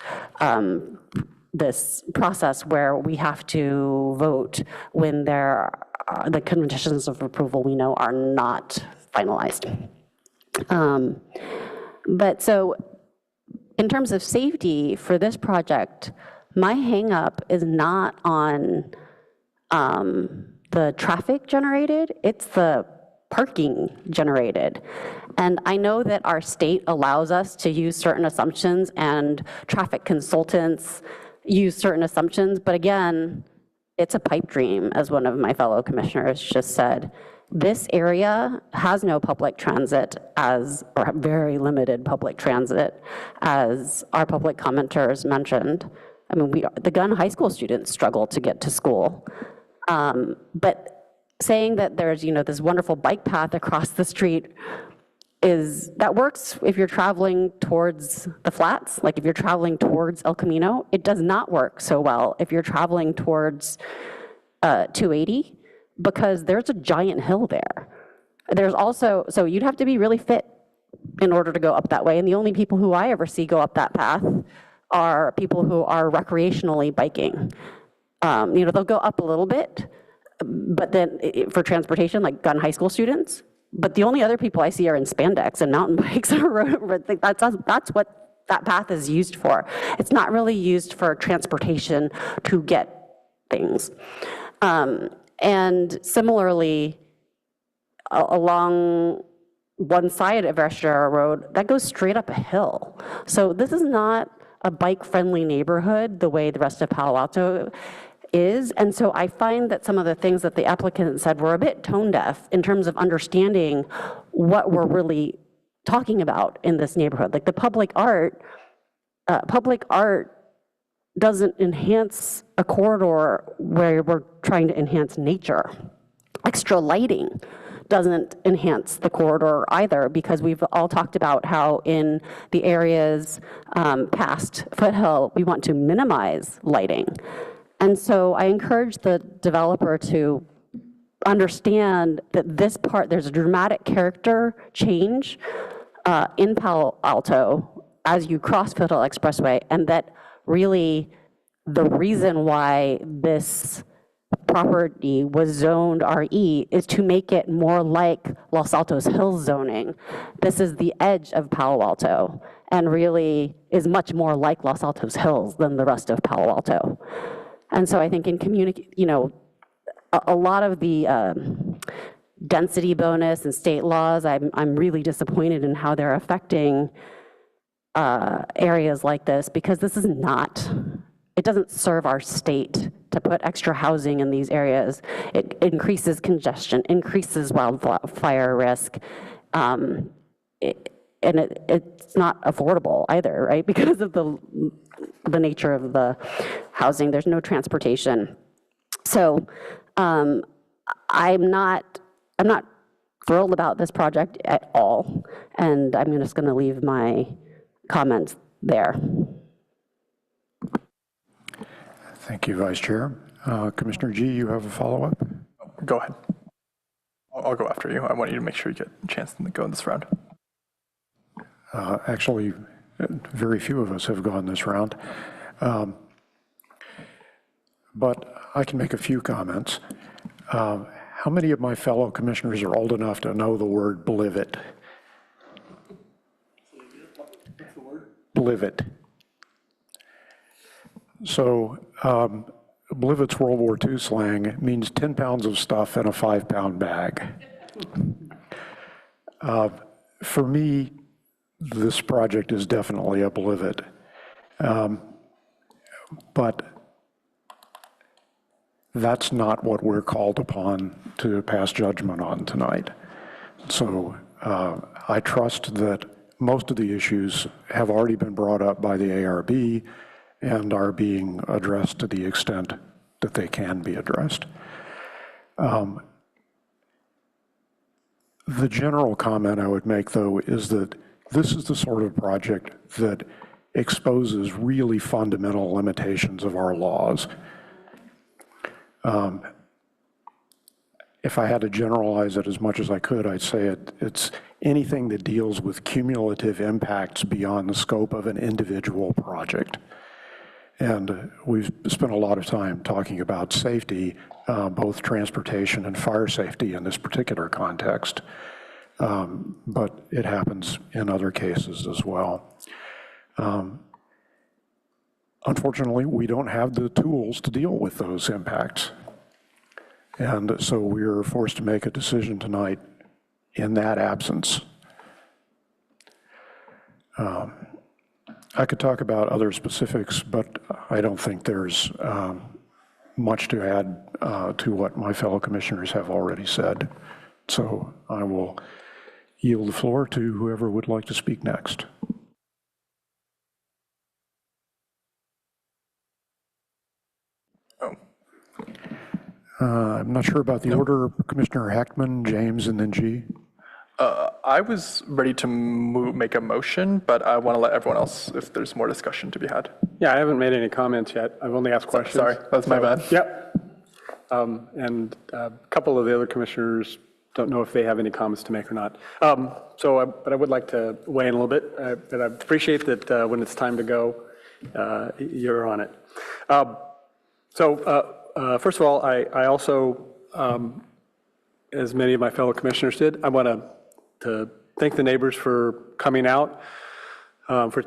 this process where we have to vote when the conditions of approval we know are not finalized. But so in terms of safety for this project, my hang-up is not on the traffic generated, it's the parking generated. And I know that our state allows us to use certain assumptions and traffic consultants use certain assumptions, but again, it's a pipe dream, as one of my fellow commissioners just said. This area has no public transit or very limited public transit, as our public commenters mentioned. I mean, the Gunn High School students struggle to get to school. But saying that there's, this wonderful bike path across the street that works if you're traveling towards the flats, like if you're traveling towards El Camino. It does not work so well if you're traveling towards 280, because there's a giant hill there. There's also, so you'd have to be really fit in order to go up that way, and the only people who I ever see go up that path are people who are recreationally biking. They'll go up a little bit, but then for transportation, like Gunn High School students, but the only other people I see are in spandex and mountain bikes. That's what that path is used for. It's not really used for transportation to get things. And similarly, along one side of Estrella Road, that goes straight up a hill. So this is not a bike-friendly neighborhood the way the rest of Palo Alto is. And so I find that some of the things that the applicant said were a bit tone deaf in terms of understanding what we're really talking about in this neighborhood. Like the public art doesn't enhance a corridor where we're trying to enhance nature. Extra lighting doesn't enhance the corridor either, because we've all talked about how in the areas past Foothill, we want to minimize lighting. And so I encourage the developer to understand that this part, there's a dramatic character change in Palo Alto as you cross Foothill Expressway, and that really the reason why this property was zoned RE is to make it more like Los Altos Hills zoning. This is the edge of Palo Alto and really is much more like Los Altos Hills than the rest of Palo Alto. And so I think in a lot of the density bonus and state laws, I'm really disappointed in how they're affecting areas like this, because this is not, it doesn't serve our state to put extra housing in these areas. It increases congestion, increases wildfire risk, and it's not affordable either, right? Because of the nature of the housing, there's no transportation. So I'm not thrilled about this project at all, and I'm just going to leave my comments there. Thank you, Vice Chair. Commissioner G, you have a follow-up? Go ahead. I'll go after you. I want you to make sure you get a chance to go in this round. Actually, very few of us have gone this round. But I can make a few comments. How many of my fellow commissioners are old enough to know the word blivet? Blivet. So blivet's World War II slang, means 10 pounds of stuff in a 5-pound bag. For me, this project is definitely a blivet. But that's not what we're called upon to pass judgment on tonight. So I trust that most of the issues have already been brought up by the ARB and are being addressed to the extent that they can be addressed. The general comment I would make, though, is that this is the sort of project that exposes really fundamental limitations of our laws. If I had to generalize it as much as I could, I'd say it's anything that deals with cumulative impacts beyond the scope of an individual project. And we've spent a lot of time talking about safety, both transportation and fire safety in this particular context. But it happens in other cases as well. Unfortunately, we don't have the tools to deal with those impacts. And so we're forced to make a decision tonight in that absence. I could talk about other specifics, but I don't think there's much to add to what my fellow commissioners have already said. So I will yield the floor to whoever would like to speak next. I'm not sure about the order. Commissioner Heckman, James, and then G. I was ready to make a motion, but I want to let everyone else, if there's more discussion to be had. Yeah, I haven't made any comments yet. I've only asked questions. Sorry, that's my bad. Yep. And a couple of the other commissioners don't know if they have any comments to make or not. But I would like to weigh in a little bit. But I appreciate that when it's time to go, you're on it. First of all, I also, as many of my fellow commissioners did, I want to thank the neighbors for coming out, for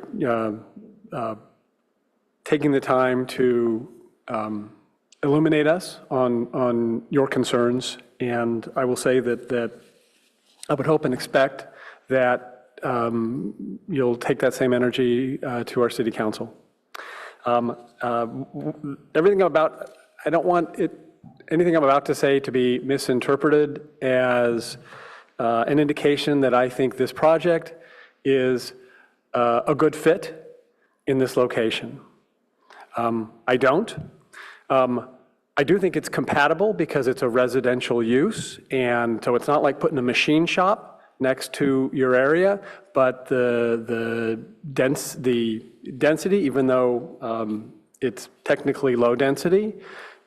taking the time to illuminate us on your concerns. And I will say that I would hope and expect that you'll take that same energy to our city council. Everything about, I don't want anything I'm about to say to be misinterpreted as an indication that I think this project is a good fit in this location. I don't. I do think it's compatible because it's a residential use, and so it's not like putting a machine shop next to your area, but the density, even though it's technically low density,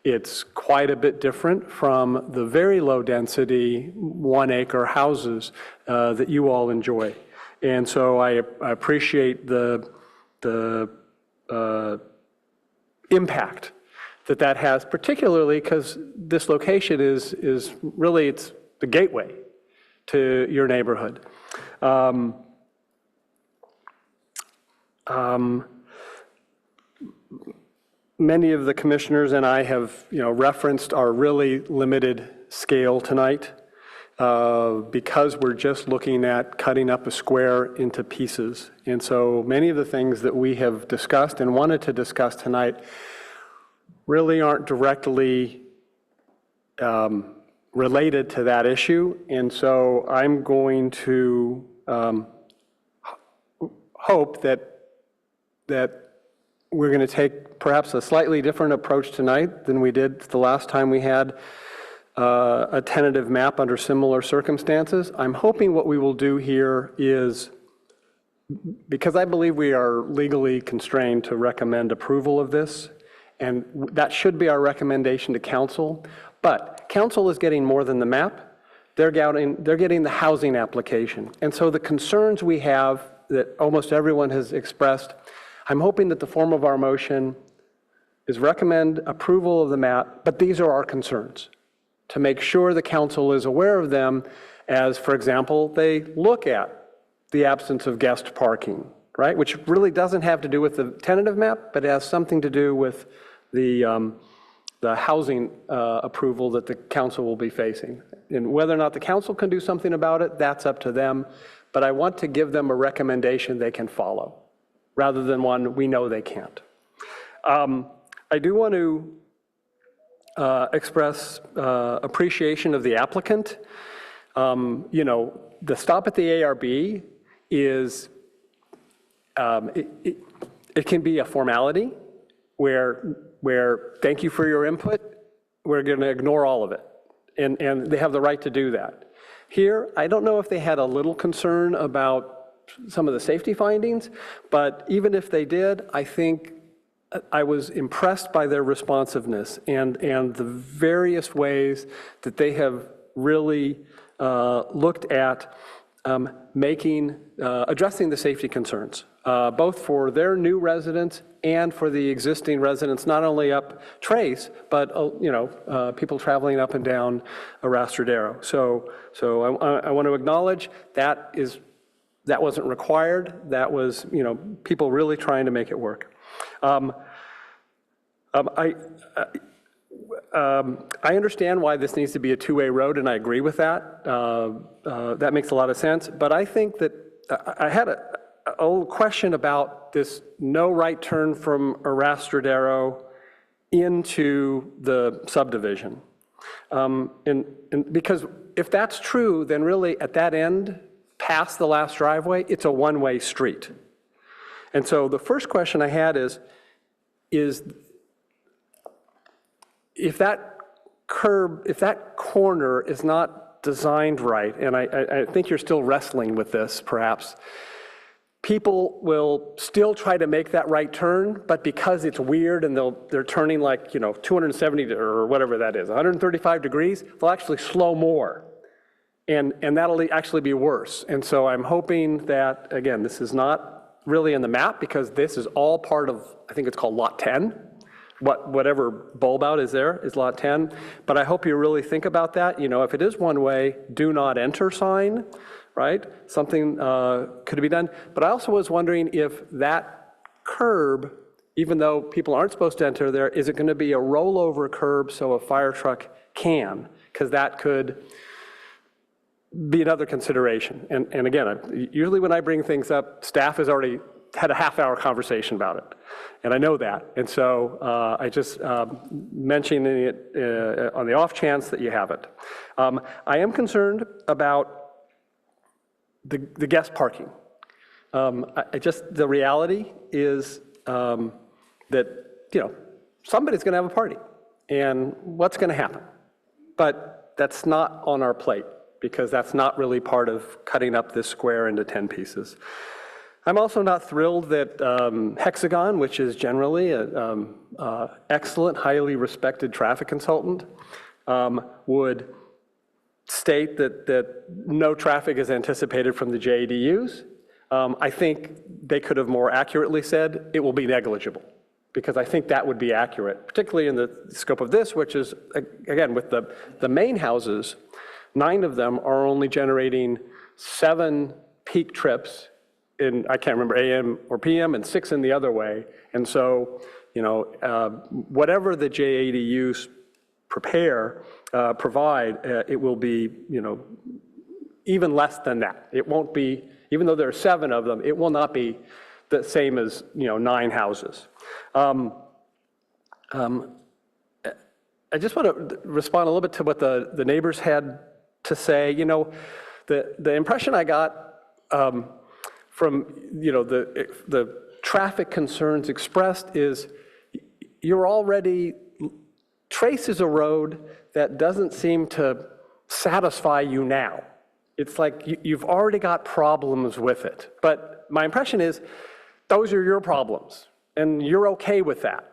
it's quite a bit different from the very low density 1 acre houses that you all enjoy. And so I appreciate the impact that has, particularly because this location is really, it's the gateway to your neighborhood. Many of the commissioners and I have, referenced our really limited scale tonight because we're just looking at cutting up a square into pieces. And so many of the things that we have discussed and wanted to discuss tonight really aren't directly related to that issue. And so I'm going to hope that we're going to take perhaps a slightly different approach tonight than we did the last time we had a tentative map under similar circumstances. I'm hoping what we will do here is, because I believe we are legally constrained to recommend approval of this, and that should be our recommendation to council, but council is getting more than the map. They're getting the housing application. And so the concerns we have that almost everyone has expressed, I'm hoping that the form of our motion is recommend approval of the map, but these are our concerns, to make sure the council is aware of them as, for example, they look at the absence of guest parking, right? Which really doesn't have to do with the tentative map, but it has something to do with the housing approval that the council will be facing. And whether or not the council can do something about it, that's up to them. But I want to give them a recommendation they can follow, rather than one we know they can't. I do want to express appreciation of the applicant. The stop at the ARB is, it can be a formality where thank you for your input, we're going to ignore all of it. And they have the right to do that. Here, I don't know if they had a little concern about some of the safety findings, but even if they did, I think I was impressed by their responsiveness and the various ways that they have really looked at addressing the safety concerns, both for their new residents and for the existing residents, not only up Trace, but people traveling up and down Arrastradero. So I want to acknowledge that wasn't required. That was people really trying to make it work. I understand why this needs to be a two-way road, and I agree with that. That makes a lot of sense. But I think that I had a little question about this no right turn from Arrastradero into the subdivision. And because if that's true, then really at that end, past the last driveway, it's a one-way street. And so the first question I had is if that corner is not designed right, and I think you're still wrestling with this perhaps, people will still try to make that right turn, but because it's weird and they're turning like 270 or whatever that is, 135 degrees, they'll actually slow more. And that'll actually be worse. And so I'm hoping that, again, this is not really in the map because this is all part of, I think it's called Lot 10. Whatever bulb out is there is Lot 10. But I hope you really think about that. If it is one way, do not enter sign, right? Something could be done. But I also was wondering if that curb, even though people aren't supposed to enter there, is it going to be a rollover curb so a fire truck can? Because that could be another consideration. And again, usually when I bring things up, staff has already had a half-hour conversation about it. And I know that. And so I just mentioning it on the off chance that you have it. I am concerned about the guest parking. The reality is that, somebody's going to have a party. And what's going to happen? But that's not on our plate, because that's not really part of cutting up this square into 10 pieces. I'm also not thrilled that Hexagon, which is generally an excellent, highly respected traffic consultant, would state that no traffic is anticipated from the JADUs. I think they could have more accurately said it will be negligible, because I think that would be accurate, particularly in the scope of this, which is, again, with the main houses, 9 of them are only generating 7 peak trips in, I can't remember, AM or PM, and 6 in the other way. And so, whatever the JADUs provide, it will be, even less than that. It won't be, even though there are 7 of them, it will not be the same as, 9 houses. I just want to respond a little bit to what the neighbors had to say. The impression I got from the traffic concerns expressed is Trace is a road that doesn't seem to satisfy you now. It's like you've already got problems with it. But my impression is those are your problems, and you're okay with that.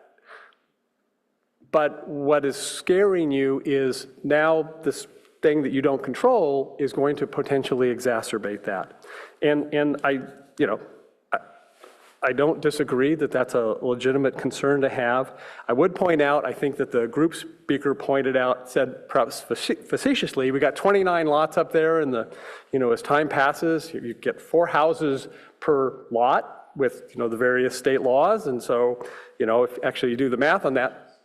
But what is scaring you is now this thing that you don't control is going to potentially exacerbate that. And I don't disagree that that's a legitimate concern to have. I would point out, I think that the group speaker said perhaps facetiously, we got 29 lots up there, and as time passes, you get 4 houses per lot with the various state laws. And so, if actually you do the math on that,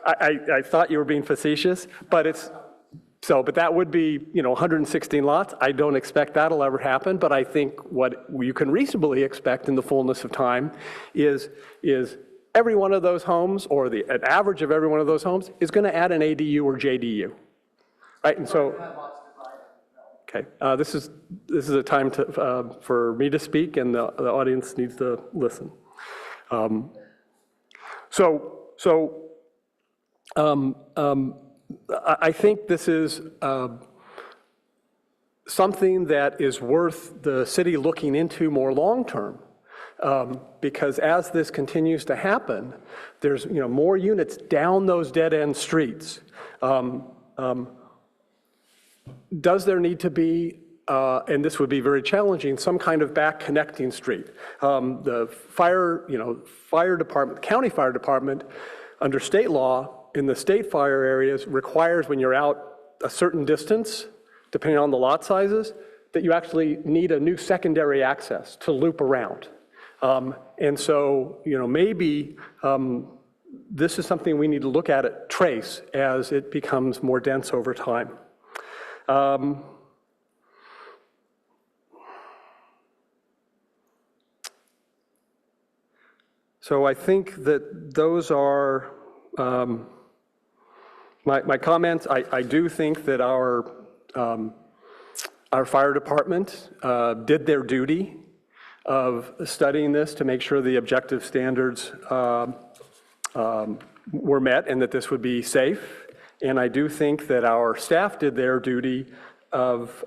I thought you were being facetious, but but that would be, 116 lots. I don't expect that'll ever happen, but I think what you can reasonably expect in the fullness of time is every one of those homes, or an average of every one of those homes, is going to add an ADU or JDU, right? And so, okay, this is a time for me to speak, and the audience needs to listen. I think this is something that is worth the city looking into more long-term, because as this continues to happen, there's more units down those dead-end streets. Does there need to be and this would be very challenging, some kind of back connecting street. The fire department, county fire department, under state law, in the state fire areas, requires when you're out a certain distance, depending on the lot sizes, that you actually need a new secondary access to loop around. And so, maybe this is something we need to look at Trace as it becomes more dense over time. So I think that those are my comments. I do think that our fire department did their duty of studying this to make sure the objective standards were met and that this would be safe. And I do think that our staff did their duty of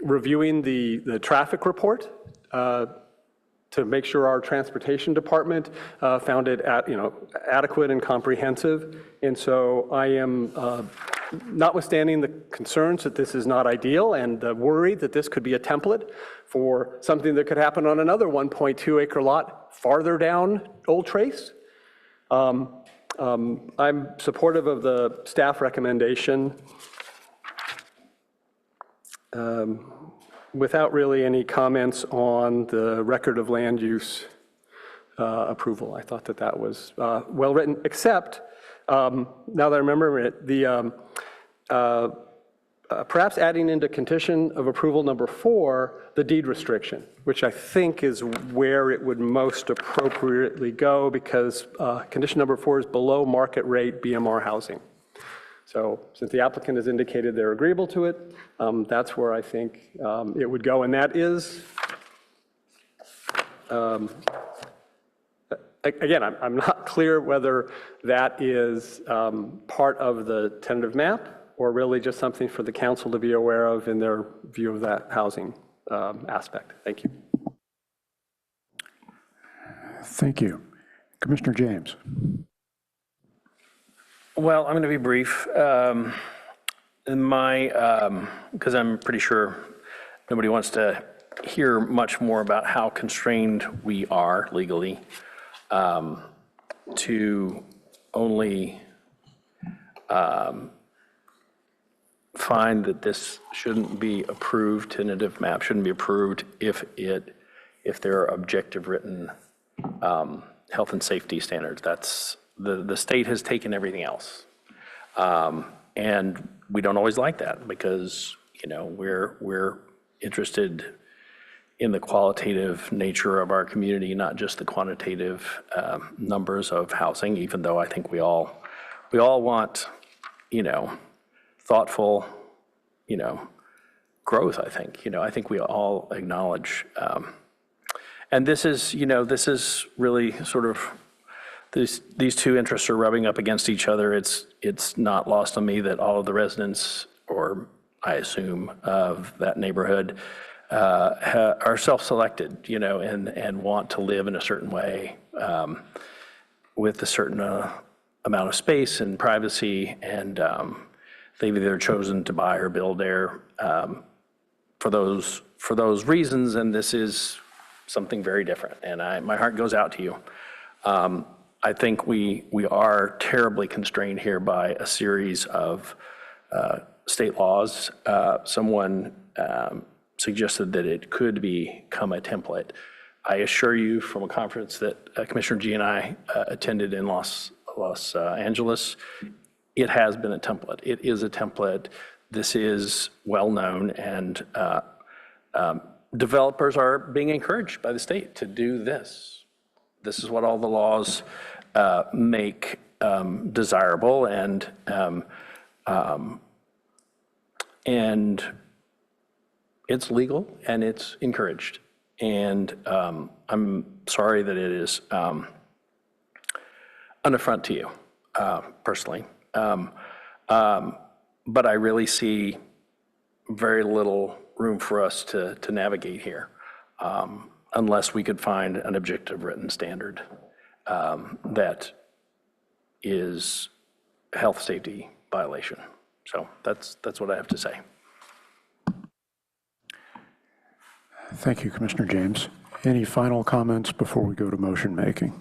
reviewing the traffic report to make sure our transportation department found it adequate and comprehensive. And so I am, notwithstanding the concerns that this is not ideal and the worry that this could be a template for something that could happen on another 1.2 acre lot farther down Old Trace, I'm supportive of the staff recommendation without really any comments on the record of land use approval. I thought that that was well written, except now that I remember it, perhaps adding into condition of approval number 4, the deed restriction, which I think is where it would most appropriately go, because condition number 4 is below market rate BMR housing. So since the applicant has indicated they're agreeable to it, that's where I think it would go. And that is, again, I'm not clear whether that is part of the tentative map or really just something for the council to be aware of in their view of that housing aspect. Thank you. Thank you. Commissioner James. Well, I'm going to be brief. Because I'm pretty sure nobody wants to hear much more about how constrained we are legally to only find that this shouldn't be approved, tentative map shouldn't be approved if there are objective written health and safety standards. That's the state has taken everything else. And we don't always like that because, we're interested in the qualitative nature of our community, not just the quantitative numbers of housing, even though I think we all want, thoughtful, growth, I think. I think we all acknowledge. And this is really sort of, these two interests are rubbing up against each other. It's not lost on me that all of the residents, or I assume, of that neighborhood are self-selected, and want to live in a certain way with a certain amount of space and privacy, and they've either chosen to buy or build there for those reasons, and this is something very different, and my heart goes out to you. I think we are terribly constrained here by a series of state laws. Someone suggested that it could become a template. I assure you from a conference that Commissioner G and I attended in Los Angeles, it has been a template. It is a template. This is well known, and developers are being encouraged by the state to do this. This is what all the laws make desirable, and it's legal and it's encouraged. And I'm sorry that it is an affront to you personally, but I really see very little room for us to navigate here unless we could find an objective written standard that is health safety violation. So that's what I have to say. Thank you, Commissioner James. Any final comments before we go to motion making?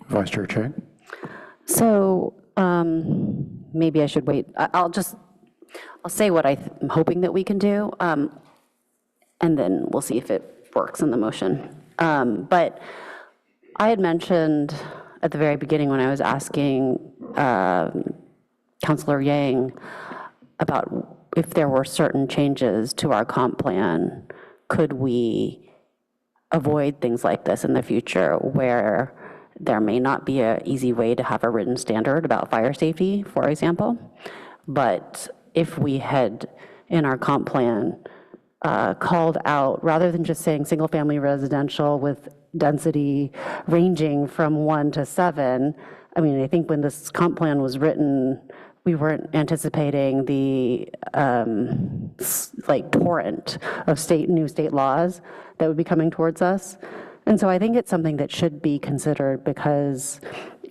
Vice Chair Chang? So maybe I should wait. I'll say what I'm hoping that we can do, and then we'll see if it works in the motion. But I had mentioned at the very beginning when I was asking Councilor Yang about if there were certain changes to our comp plan, could we avoid things like this in the future where there may not be an easy way to have a written standard about fire safety, for example. But if we had, in our comp plan, called out, rather than just saying single-family residential with density ranging from 1 to 7, I mean, I think when this comp plan was written, we weren't anticipating the torrent of new state laws that would be coming towards us. And so I think it's something that should be considered, because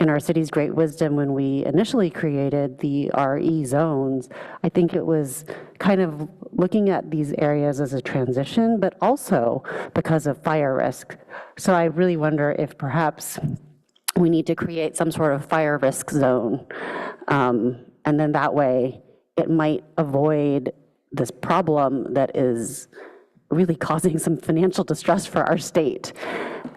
in our city's great wisdom, when we initially created the RE zones, I think it was kind of looking at these areas as a transition, but also because of fire risk. So I really wonder if perhaps we need to create some sort of fire risk zone. And then that way it might avoid this problem that is really causing some financial distress for our state.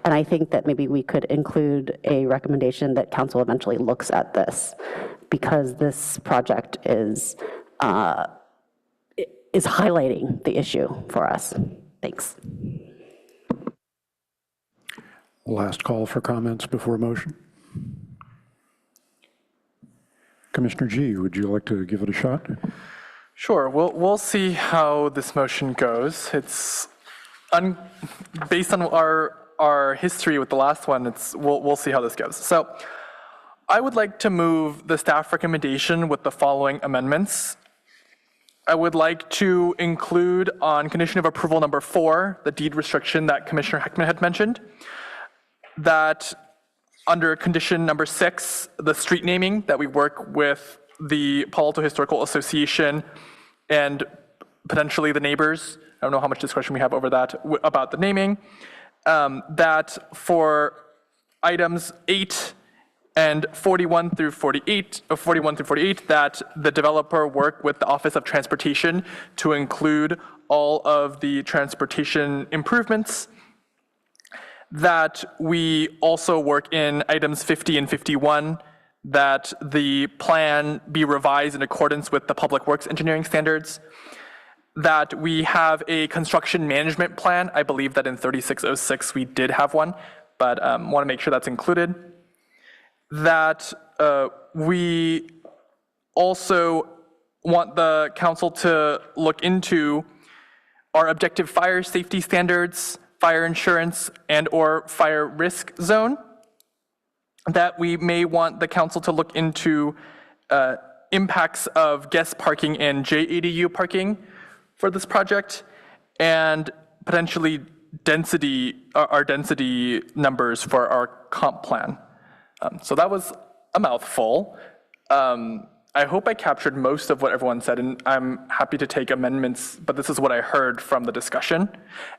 And I think that maybe we could include a recommendation that council eventually looks at this, because this project is highlighting the issue for us. Thanks. Last call for comments before motion. Commissioner G, would you like to give it a shot? Sure, we'll see how this motion goes. It's based on our history with the last one. We'll see how this goes. So I would like to move the staff recommendation with the following amendments. I would like to include, on condition of approval number 4, the deed restriction that Commissioner Heckman had mentioned, that under condition number 6, the street naming, that we work with the Palo Alto Historical Association and potentially the neighbors. I don't know how much discretion we have over that, about the naming. That for items 8 and 41 through 48, that the developer work with the Office of Transportation to include all of the transportation improvements. That we also work in items 50 and 51, that the plan be revised in accordance with the Public Works engineering standards, that we have a construction management plan. I believe that in 3606 we did have one, but want to make sure that's included. That we also want the council to look into our objective fire safety standards, fire insurance, and/or fire risk zone. That we may want the council to look into impacts of guest parking and JADU parking for this project, and potentially our density numbers for our comp plan. So that was a mouthful. I hope I captured most of what everyone said, and I'm happy to take amendments, but this is what I heard from the discussion. And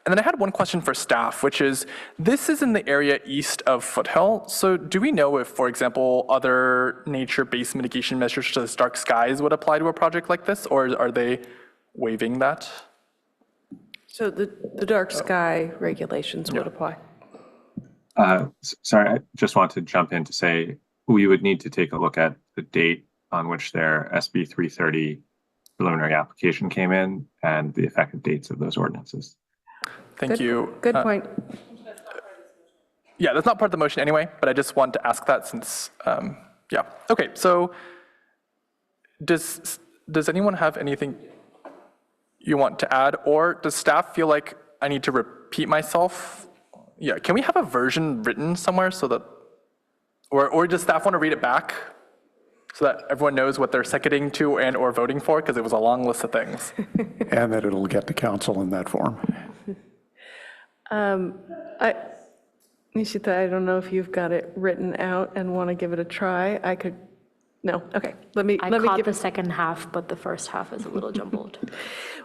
then I had one question for staff, which is, this is in the area east of Foothill, so do we know if, for example, other nature-based mitigation measures such as dark skies would apply to a project like this, or are they waiving that? So the dark sky regulations would apply. Sorry, I just want to jump in to say we would need to take a look at the date on which their SB 330 preliminary application came in and the effective dates of those ordinances. Thank you. Good point. Yeah, that's not part of the motion anyway, but I just want to ask that since, yeah. Okay, so does anyone have anything you want to add, or does staff feel like I need to repeat myself? Yeah, can we have a version written somewhere so that, or does staff want to read it back so that everyone knows what they're seconding to and or voting for, because it was a long list of things. And that it'll get to council in that form. Nishita, I don't know if you've got it written out and want to give it a try. I could No? Okay, let me I give caught the second half, but the first half is a little jumbled.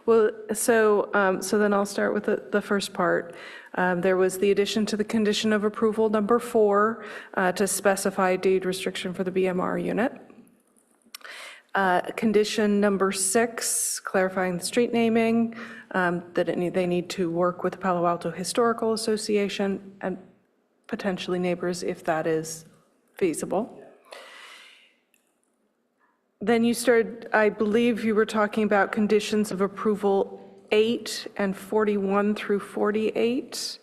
Well, so then I'll start with the first part. There was the addition to the condition of approval number 4 to specify deed restriction for the BMR unit. Condition number 6, clarifying the street naming, that they need to work with the Palo Alto Historical Association and potentially neighbors if that is feasible. Then you started, I believe you were talking about conditions of approval 8 and 41 through 48,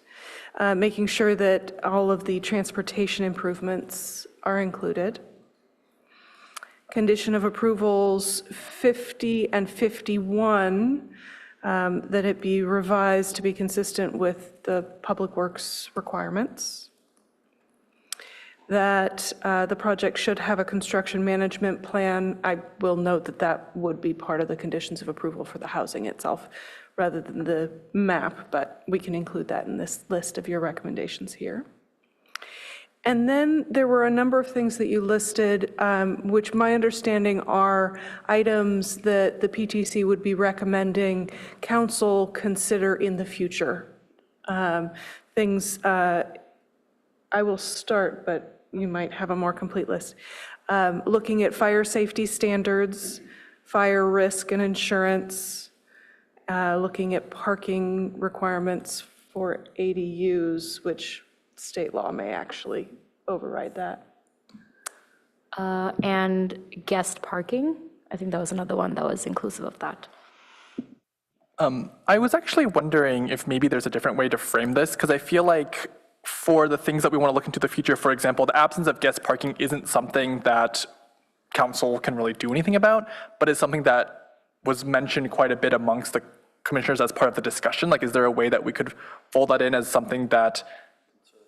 making sure that all of the transportation improvements are included. Condition of approvals 50 and 51, that it be revised to be consistent with the Public Works requirements. That the project should have a construction management plan. I will note that that would be part of the conditions of approval for the housing itself, rather than the map, but we can include that in this list of your recommendations here. And then there were a number of things that you listed, which my understanding are items that the PTC would be recommending council consider in the future. Things, I will start, but you might have a more complete list. Looking at fire safety standards, fire risk and insurance, looking at parking requirements for ADUs, which state law may actually override that. And guest parking, I think that was another one that was inclusive of that. I was actually wondering if maybe there's a different way to frame this, because I feel like for the things that we want to look into the future, for example, the absence of guest parking isn't something that council can really do anything about, but it's something that was mentioned quite a bit amongst the commissioners as part of the discussion. Like, is there a way that we could fold that in as something that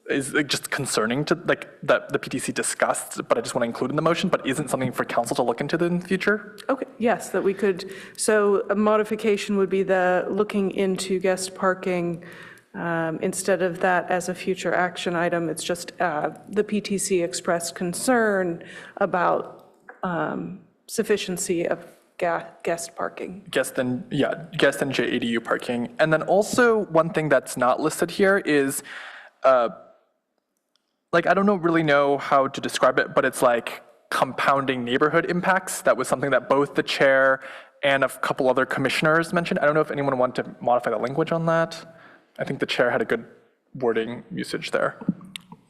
is just concerning to, like, that the PTC discussed, but I just want to include in the motion, but isn't something for council to look into in the future? Okay, yes, that we could. So a modification would be the looking into guest parking. Instead of that as a future action item, it's just the PTC expressed concern about sufficiency of guest parking. Guest and JADU parking. And then also one thing that's not listed here is, like, I don't really know how to describe it, but it's like compounding neighborhood impacts. That was something that both the chair and a couple other commissioners mentioned. I don't know if anyone wanted to modify the language on that. I think the chair had a good wording usage there.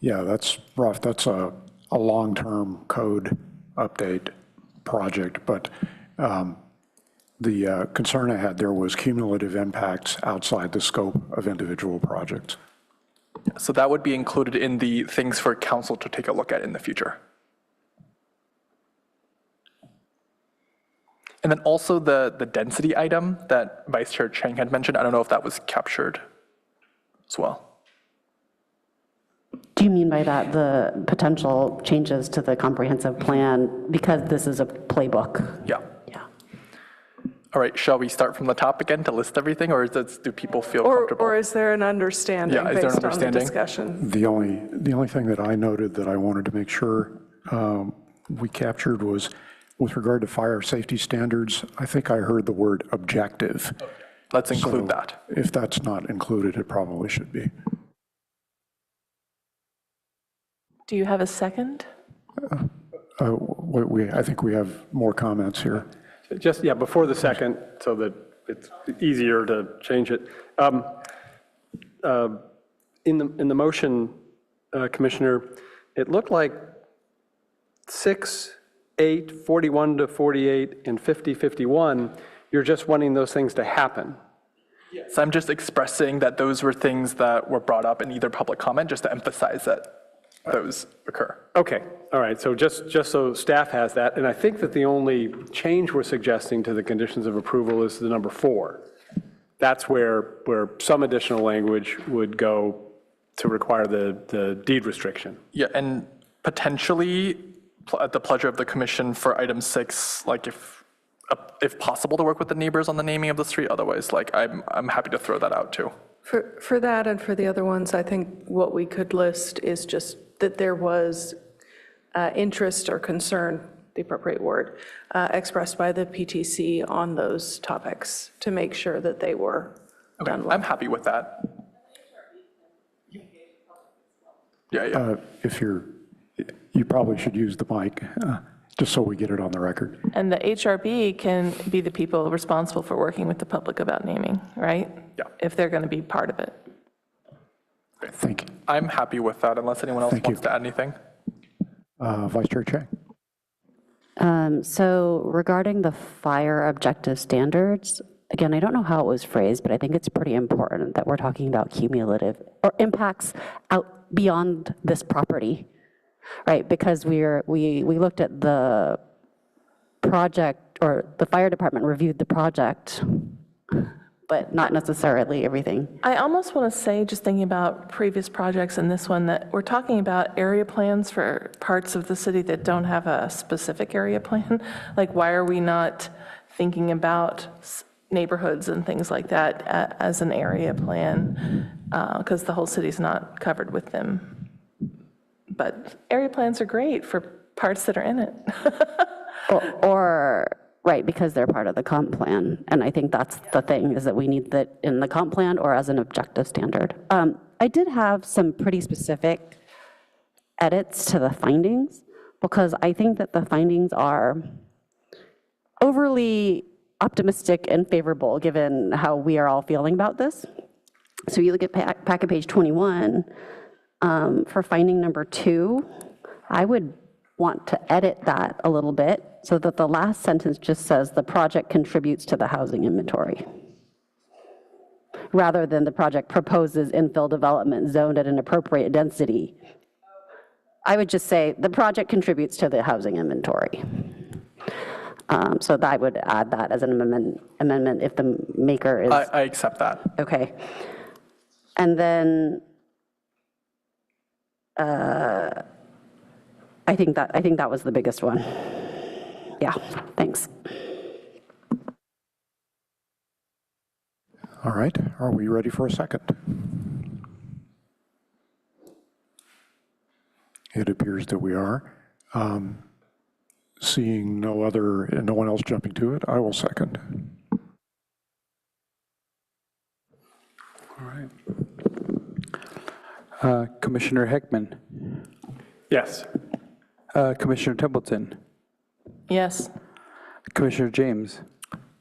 Yeah, that's rough. That's a long-term code update project, but the concern I had there was cumulative impacts outside the scope of individual projects. So that would be included in the things for council to take a look at in the future. And then also the density item that Vice Chair Chang had mentioned, I don't know if that was captured as well. Do you mean by that the potential changes to the comprehensive plan because this is a playbook? Yeah. All right, shall we start from the top again to list everything, or do people feel comfortable? Or is there an understanding based on the discussion? The only thing that I noted that I wanted to make sure we captured was with regard to fire safety standards, I think I heard the word objective. Okay. Let's include that. If that's not included, it probably should be. Do you have a second? I think we have more comments here. Just, before the second, so that it's easier to change it. In the motion, Commissioner, it looked like 6, 8, 41 to 48, and 50, 51, you're just wanting those things to happen. Yes, I'm just expressing that those were things that were brought up in either public comment, just to emphasize that those occur. Okay, all right, so just so staff has that, and I think that the only change we're suggesting to the conditions of approval is the number 4. That's where some additional language would go to require the deed restriction. Yeah, and potentially at the pleasure of the commission for item 6, like if possible to work with the neighbors on the naming of the street, otherwise like I'm happy to throw that out too. For that and for the other ones, I think what we could list is just that there was interest or concern the appropriate word, expressed by the PTC on those topics to make sure that they were done well. I'm happy with that. Yeah. If you probably should use the mic, just so we get it on the record. And the HRB can be the people responsible for working with the public about naming, right? Yeah. If they're going to be part of it. Thank you. I'm happy with that, unless anyone else Thank wants you. to add anything. Vice Chair Chang. So regarding the fire objective standards, again, I don't know how it was phrased, but I think it's pretty important that we're talking about cumulative or impacts out beyond this property, right? Because we looked at the project, or the fire department reviewed the project, but not necessarily everything. I almost want to say, just thinking about previous projects and this one, that we're talking about area plans for parts of the city that don't have a specific area plan. Like, why are we not thinking about neighborhoods and things like that as an area plan? Because the whole city's not covered with them. But area plans are great for parts that are in it. or right, because they're part of the comp plan. And I think that's the thing, is that we need that in the comp plan or as an objective standard. I did have some pretty specific edits to the findings, because I think that the findings are overly optimistic and favorable given how we are all feeling about this. So you look at packet page 21, for finding number 2, I would want to edit that a little bit so that the last sentence just says the project contributes to the housing inventory, rather than the project proposes infill development zoned at an appropriate density. I would just say the project contributes to the housing inventory. So that I would add that as an amendment if the maker is. I accept that. Okay. And then I think that was the biggest one. Yeah, thanks. All right, are we ready for a second? It appears that we are. Seeing no one else jumping to it, I will second. All right. Commissioner Heckman. Yes. Commissioner Templeton. Yes. Commissioner James.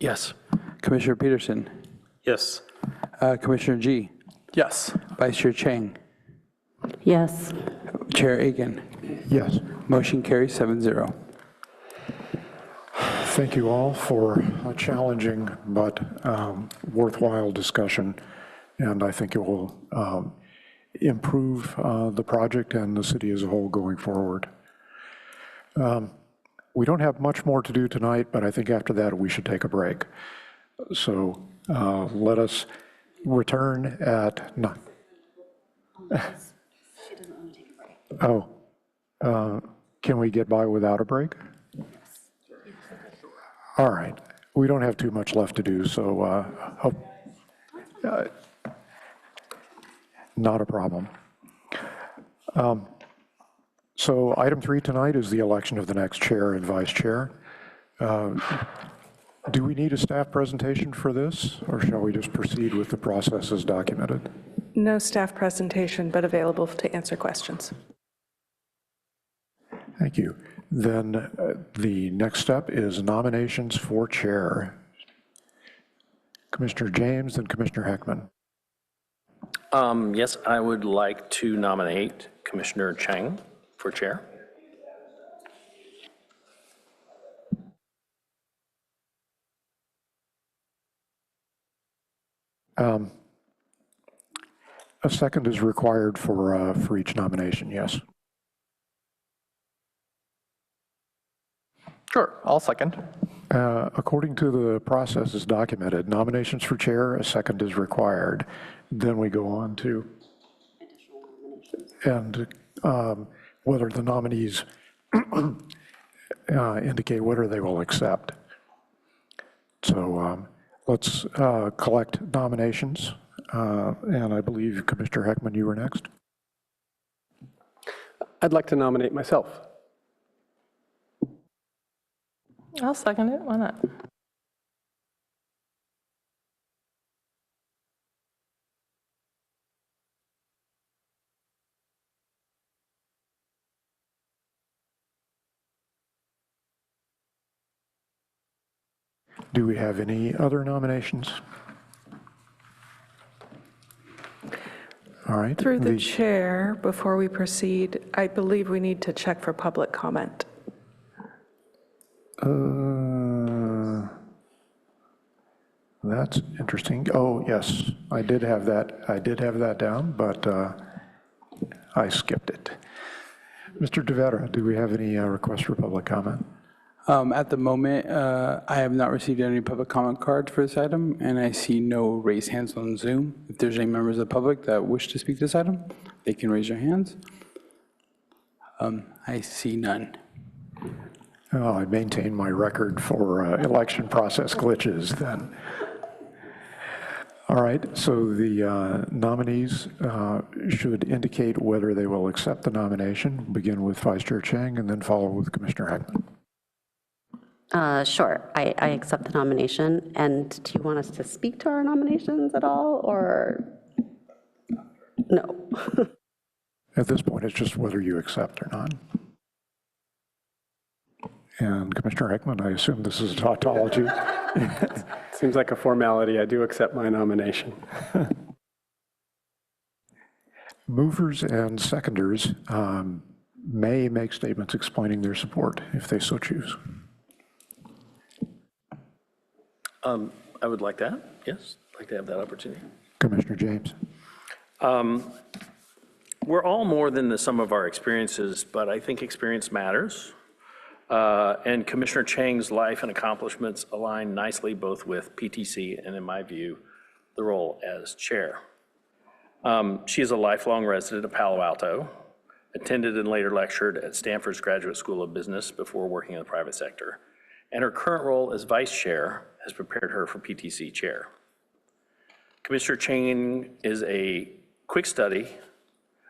Yes. Commissioner Peterson. Yes. Commissioner G. Yes. Vice Chair Chang. Yes. Chair Aiken. Yes. Motion carries 7-0. Thank you all for a challenging but worthwhile discussion, and I think it will improve the project and the city as a whole going forward. We don't have much more to do tonight, but I think after that we should take a break. So let us return at 9. Oh, can we get by without a break? All right. We don't have too much left to do, so not a problem. So item 3 tonight is the election of the next chair and vice chair. Do we need a staff presentation for this, or shall we just proceed with the process as documented? No staff presentation, but available to answer questions. Thank you. Then the next step is nominations for chair. Commissioner James and Commissioner Heckman. Yes, I would like to nominate Commissioner Chang for chair. A second is required for each nomination, yes. Sure, I'll second. According to the process as documented, nominations for chair, a second is required. Then we go on to and whether the nominees indicate whether they will accept. So let's collect nominations. And I believe, Commissioner Heckman, you were next. I'd like to nominate myself. I'll second it. Why not? Do we have any other nominations? All right. Through the chair, before we proceed, I believe we need to check for public comment. That's interesting. Oh, yes, I did have that down, but I skipped it. Mr. DeVera, do we have any requests for public comment? At the moment, I have not received any public comment cards for this item, and I see no raised hands on Zoom. If there's any members of the public that wish to speak to this item, they can raise their hands. I see none. Oh, I maintain my record for election process glitches then. All right, so the nominees should indicate whether they will accept the nomination, begin with Vice Chair Chang and then follow with Commissioner Heckman. Sure, I accept the nomination. And do you want us to speak to our nominations at all, or no? At this point, it's just whether you accept or not. And Commissioner Heckman, I assume this is a tautology. Seems like a formality. I do accept my nomination. Movers and seconders may make statements explaining their support if they so choose. I would like that, yes, I'd like to have that opportunity. Commissioner James. We're all more than the sum of our experiences, but I think experience matters. And Commissioner Chang's life and accomplishments align nicely both with PTC and, in my view, the role as chair. She is a lifelong resident of Palo Alto, attended and later lectured at Stanford's Graduate School of Business before working in the private sector. And her current role as vice chair has prepared her for PTC chair. Commissioner Chang is a quick study,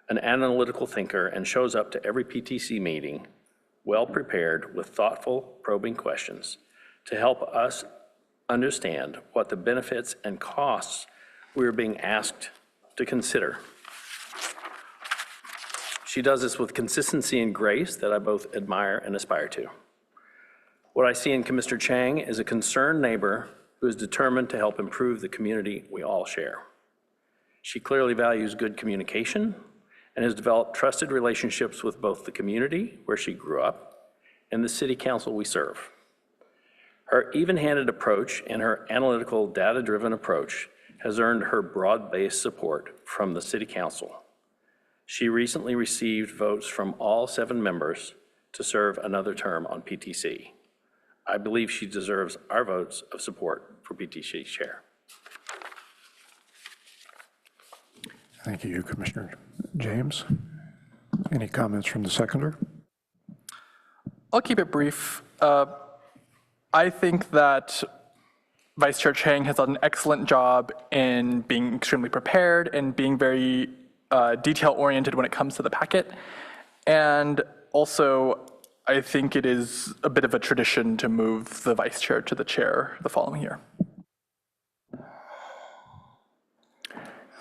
an analytical thinker, and shows up to every PTC meeting well prepared with thoughtful, probing questions to help us understand what the benefits and costs we are being asked to consider. She does this with consistency and grace that I both admire and aspire to. What I see in Commissioner Chang is a concerned neighbor who is determined to help improve the community we all share. She clearly values good communication and has developed trusted relationships with both the community where she grew up and the city council we serve. Her even-handed approach and her analytical, data-driven approach has earned her broad-based support from the city council. She recently received votes from all 7 members to serve another term on PTC. I believe she deserves our votes of support for PTC chair. Thank you, Commissioner James. Any comments from the seconder? I'll keep it brief. I think that Vice Chair Chang has done an excellent job in being extremely prepared and being very detail-oriented when it comes to the packet. And also, I think it is a bit of a tradition to move the vice chair to the chair the following year.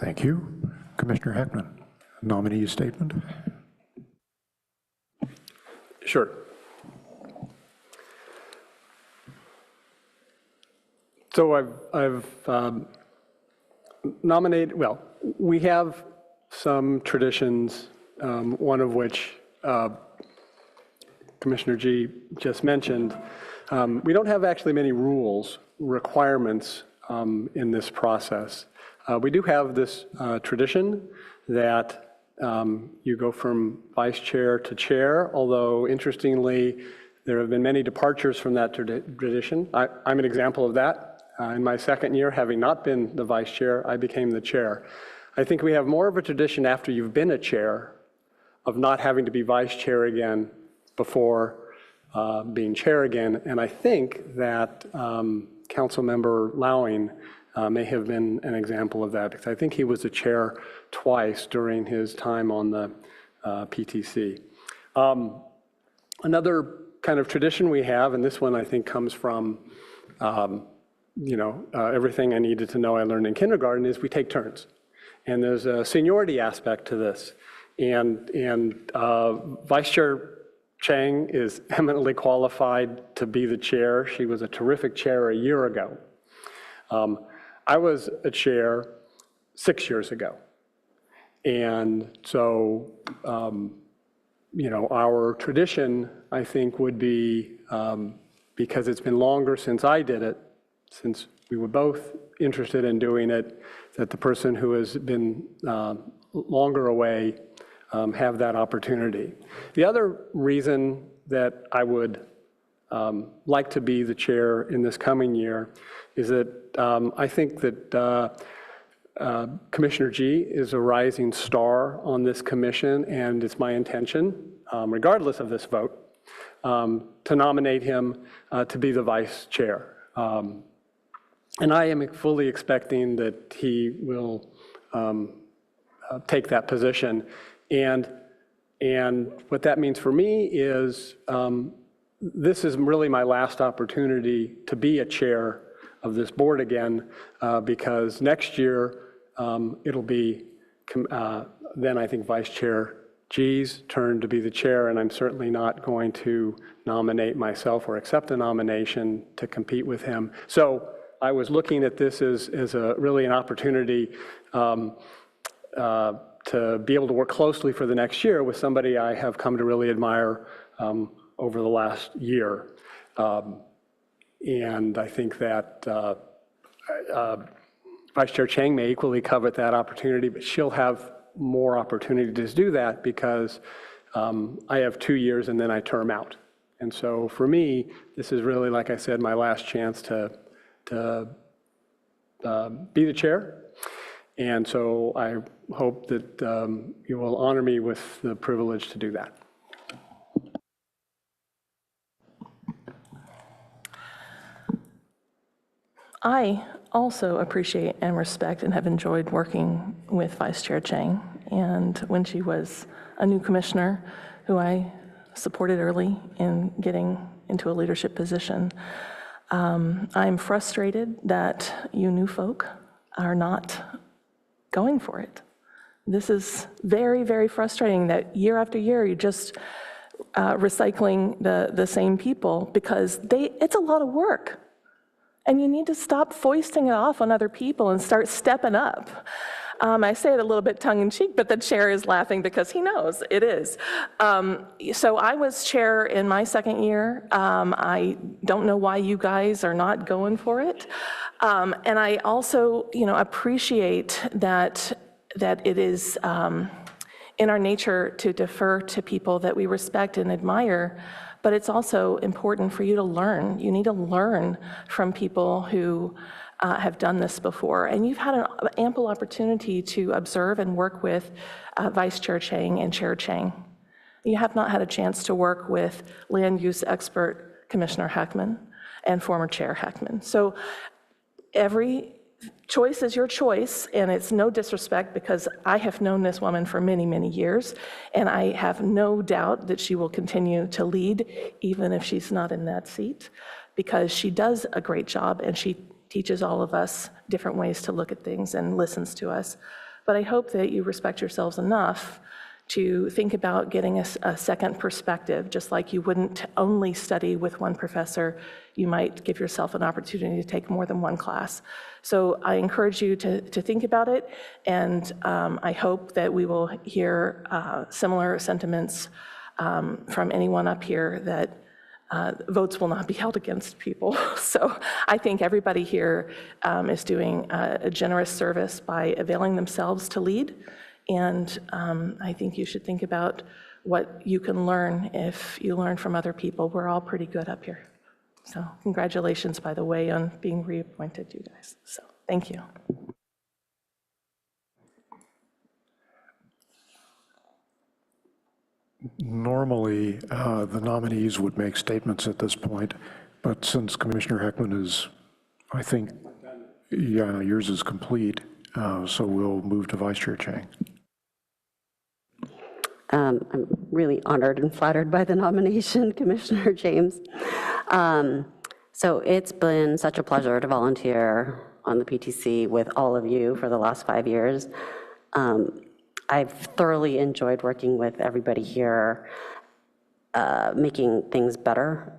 Thank you. Commissioner Heckman, nominee statement. Sure. So I've nominated, well, we have some traditions, one of which Commissioner G just mentioned. We don't have actually many rules, requirements in this process. We do have this tradition that you go from vice chair to chair, although interestingly, there have been many departures from that tradition. I'm an example of that. In my second year, having not been the vice chair, I became the chair. I think we have more of a tradition after you've been a chair of not having to be vice chair again before being chair again. And I think that Councilmember Lowing may have been an example of that, because I think he was the chair twice during his time on the PTC. Another kind of tradition we have, and this one I think comes from, everything I needed to know I learned in kindergarten, is we take turns. And there's a seniority aspect to this. And Vice Chair Chang is eminently qualified to be the chair. She was a terrific chair a year ago. I was a chair 6 years ago. And so, our tradition, I think, would be, because it's been longer since I did it, since we were both interested in doing it, that the person who has been longer away have that opportunity. The other reason that I would like to be the chair in this coming year is that I think that Commissioner G is a rising star on this commission, and it's my intention, regardless of this vote, to nominate him to be the vice chair. And I am fully expecting that he will take that position. And what that means for me is this is really my last opportunity to be a chair of this board again, because next year it'll be then I think Vice Chair G's turn to be the chair, and I'm certainly not going to nominate myself or accept a nomination to compete with him. So I was looking at this as really an opportunity to be able to work closely for the next year with somebody I have come to really admire over the last year. And I think that Vice Chair Chang may equally covet that opportunity, but she'll have more opportunity to do that because I have 2 years and then I term out. And so for me, this is really, like I said, my last chance to be the chair. And so I hope that you will honor me with the privilege to do that. I also appreciate and respect and have enjoyed working with Vice Chair Chang. And when she was a new commissioner, who I supported early in getting into a leadership position, I'm frustrated that you new folk are not going for it. This is very, very frustrating that year after year you're just recycling the same people, because it's a lot of work. And you need to stop foisting it off on other people and start stepping up. I say it a little bit tongue-in-cheek, but the chair is laughing because he knows it is. So I was chair in my second year. I don't know why you guys are not going for it. And I also, appreciate that it is in our nature to defer to people that we respect and admire. But it's also important for you to learn. You need to learn from people who have done this before. And you've had an ample opportunity to observe and work with Vice Chair Chang and Chair Chang. You have not had a chance to work with land use expert Commissioner Heckman and former Chair Heckman. So every choice is your choice, and it's no disrespect, because I have known this woman for many, many years, and I have no doubt that she will continue to lead, even if she's not in that seat, because she does a great job, and she teaches all of us different ways to look at things and listens to us. But I hope that you respect yourselves enough to think about getting a second perspective. Just like you wouldn't only study with one professor, you might give yourself an opportunity to take more than one class. So I encourage you to think about it, and I hope that we will hear similar sentiments from anyone up here, that votes will not be held against people. So I think everybody here is doing a generous service by availing themselves to lead. And I think you should think about what you can learn if you learn from other people. We're all pretty good up here. So congratulations, by the way, on being reappointed, you guys. So thank you. Normally, the nominees would make statements at this point, but since Commissioner Heckman is, I think, yeah, yours is complete, so we'll move to Vice Chair Chang. I'm really honored and flattered by the nomination, Commissioner James. So it's been such a pleasure to volunteer on the PTC with all of you for the last 5 years. I've thoroughly enjoyed working with everybody here, making things better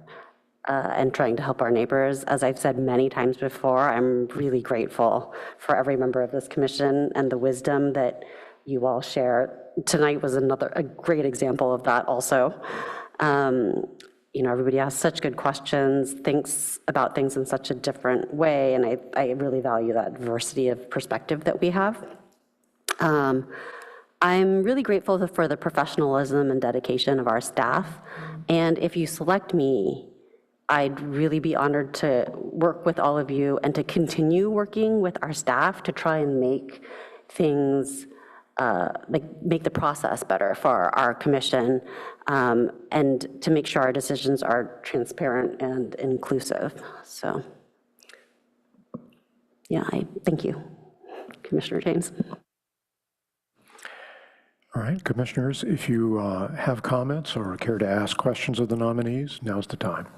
and trying to help our neighbors. As I've said many times before, I'm really grateful for every member of this commission and the wisdom that you all share. Tonight was a great example of that also. You know, everybody asks such good questions, thinks about things in such a different way, and I really value that diversity of perspective that we have. I'm really grateful for the professionalism and dedication of our staff, and if you select me, I'd really be honored to work with all of you and to continue working with our staff to try and make things, make the process better for our commission, and to make sure our decisions are transparent and inclusive. So, yeah, I thank you, Commissioner James. All right, commissioners, if you have comments or care to ask questions of the nominees, now's the time.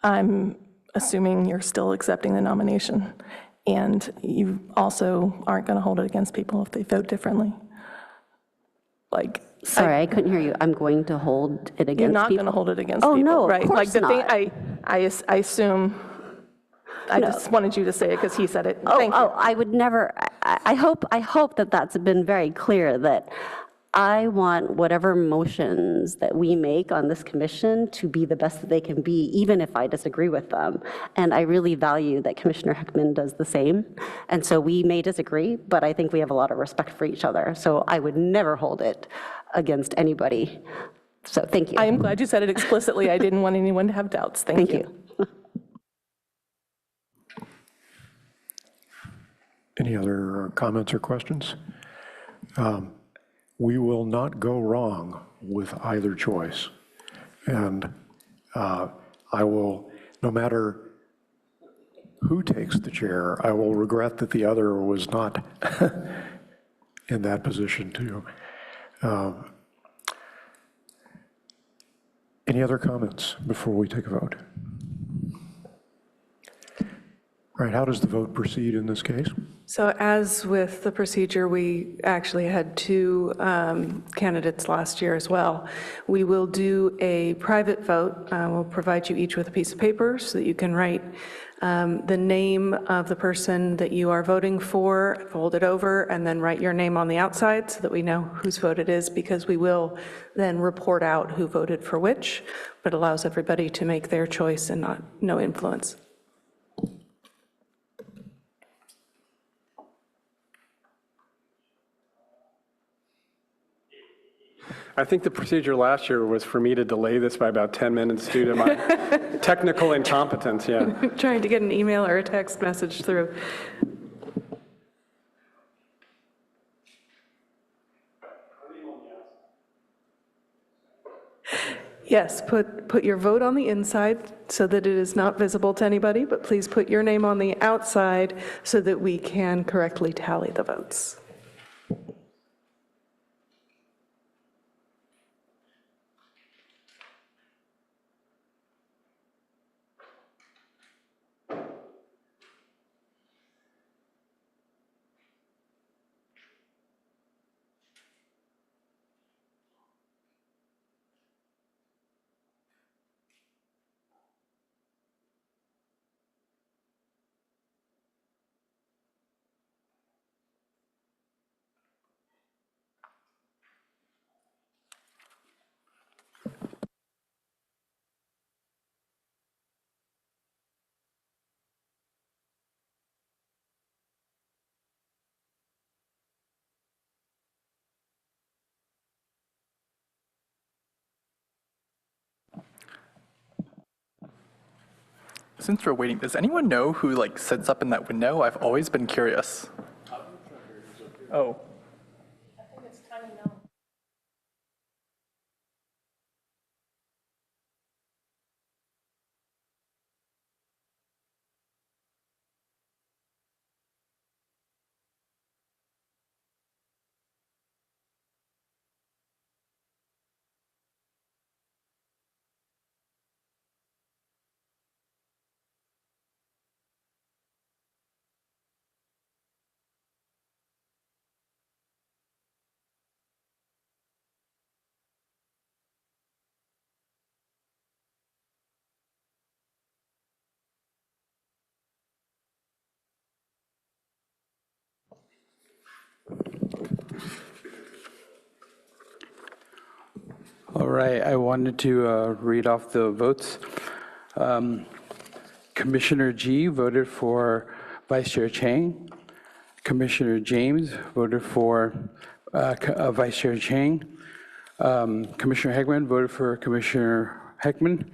I'm assuming you're still accepting the nomination, and you also aren't going to hold it against people if they vote differently. Like, sorry, I couldn't hear you. I'm going to hold it against you're not people. going to hold it against people. people, No, right? of course like the not. thing, I assume. I just wanted you to say it because he said it. Thank you. I would never. I hope that that's been very clear, that I want whatever motions that we make on this commission to be the best that they can be, even if I disagree with them. And I really value that Commissioner Heckman does the same. And so we may disagree, but I think we have a lot of respect for each other. So I would never hold it against anybody. So thank you. I am glad you said it explicitly. I didn't want anyone to have doubts. Thank you. Any other comments or questions? We will not go wrong with either choice. And I will, no matter who takes the chair, I will regret that the other was not in that position too. Any other comments before we take a vote? All right, how does the vote proceed in this case? So as with the procedure, we actually had 2 candidates last year as well. We will do a private vote. We'll provide you each with a piece of paper so that you can write the name of the person that you are voting for, fold it over, and then write your name on the outside so that we know whose vote it is, because we will then report out who voted for which, but allows everybody to make their choice and no influence. I think the procedure last year was for me to delay this by about 10 minutes due to my technical incompetence, yeah. Trying to get an email or a text message through. Yes, put your vote on the inside so that it is not visible to anybody, but please put your name on the outside so that we can correctly tally the votes. Since we're waiting, does anyone know who like sits up in that window? I've always been curious. Oh. All right, I wanted to read off the votes. Commissioner G voted for Vice Chair Chang. Commissioner James voted for Vice Chair Chang. Commissioner Heckman voted for Commissioner Heckman.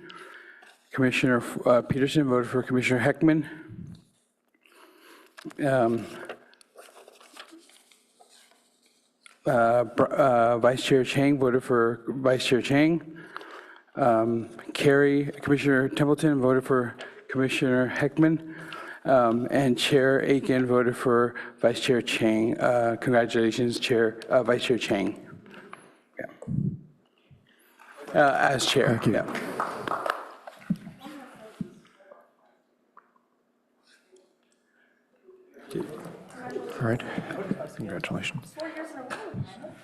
Commissioner Peterson voted for Commissioner Heckman. Vice Chair Chang voted for Vice Chair Chang. Commissioner Templeton voted for Commissioner Heckman. And Chair Aiken voted for Vice Chair Chang. Congratulations, Vice Chair Chang. Yeah. As chair. Thank you. Yeah. All right. Congratulations.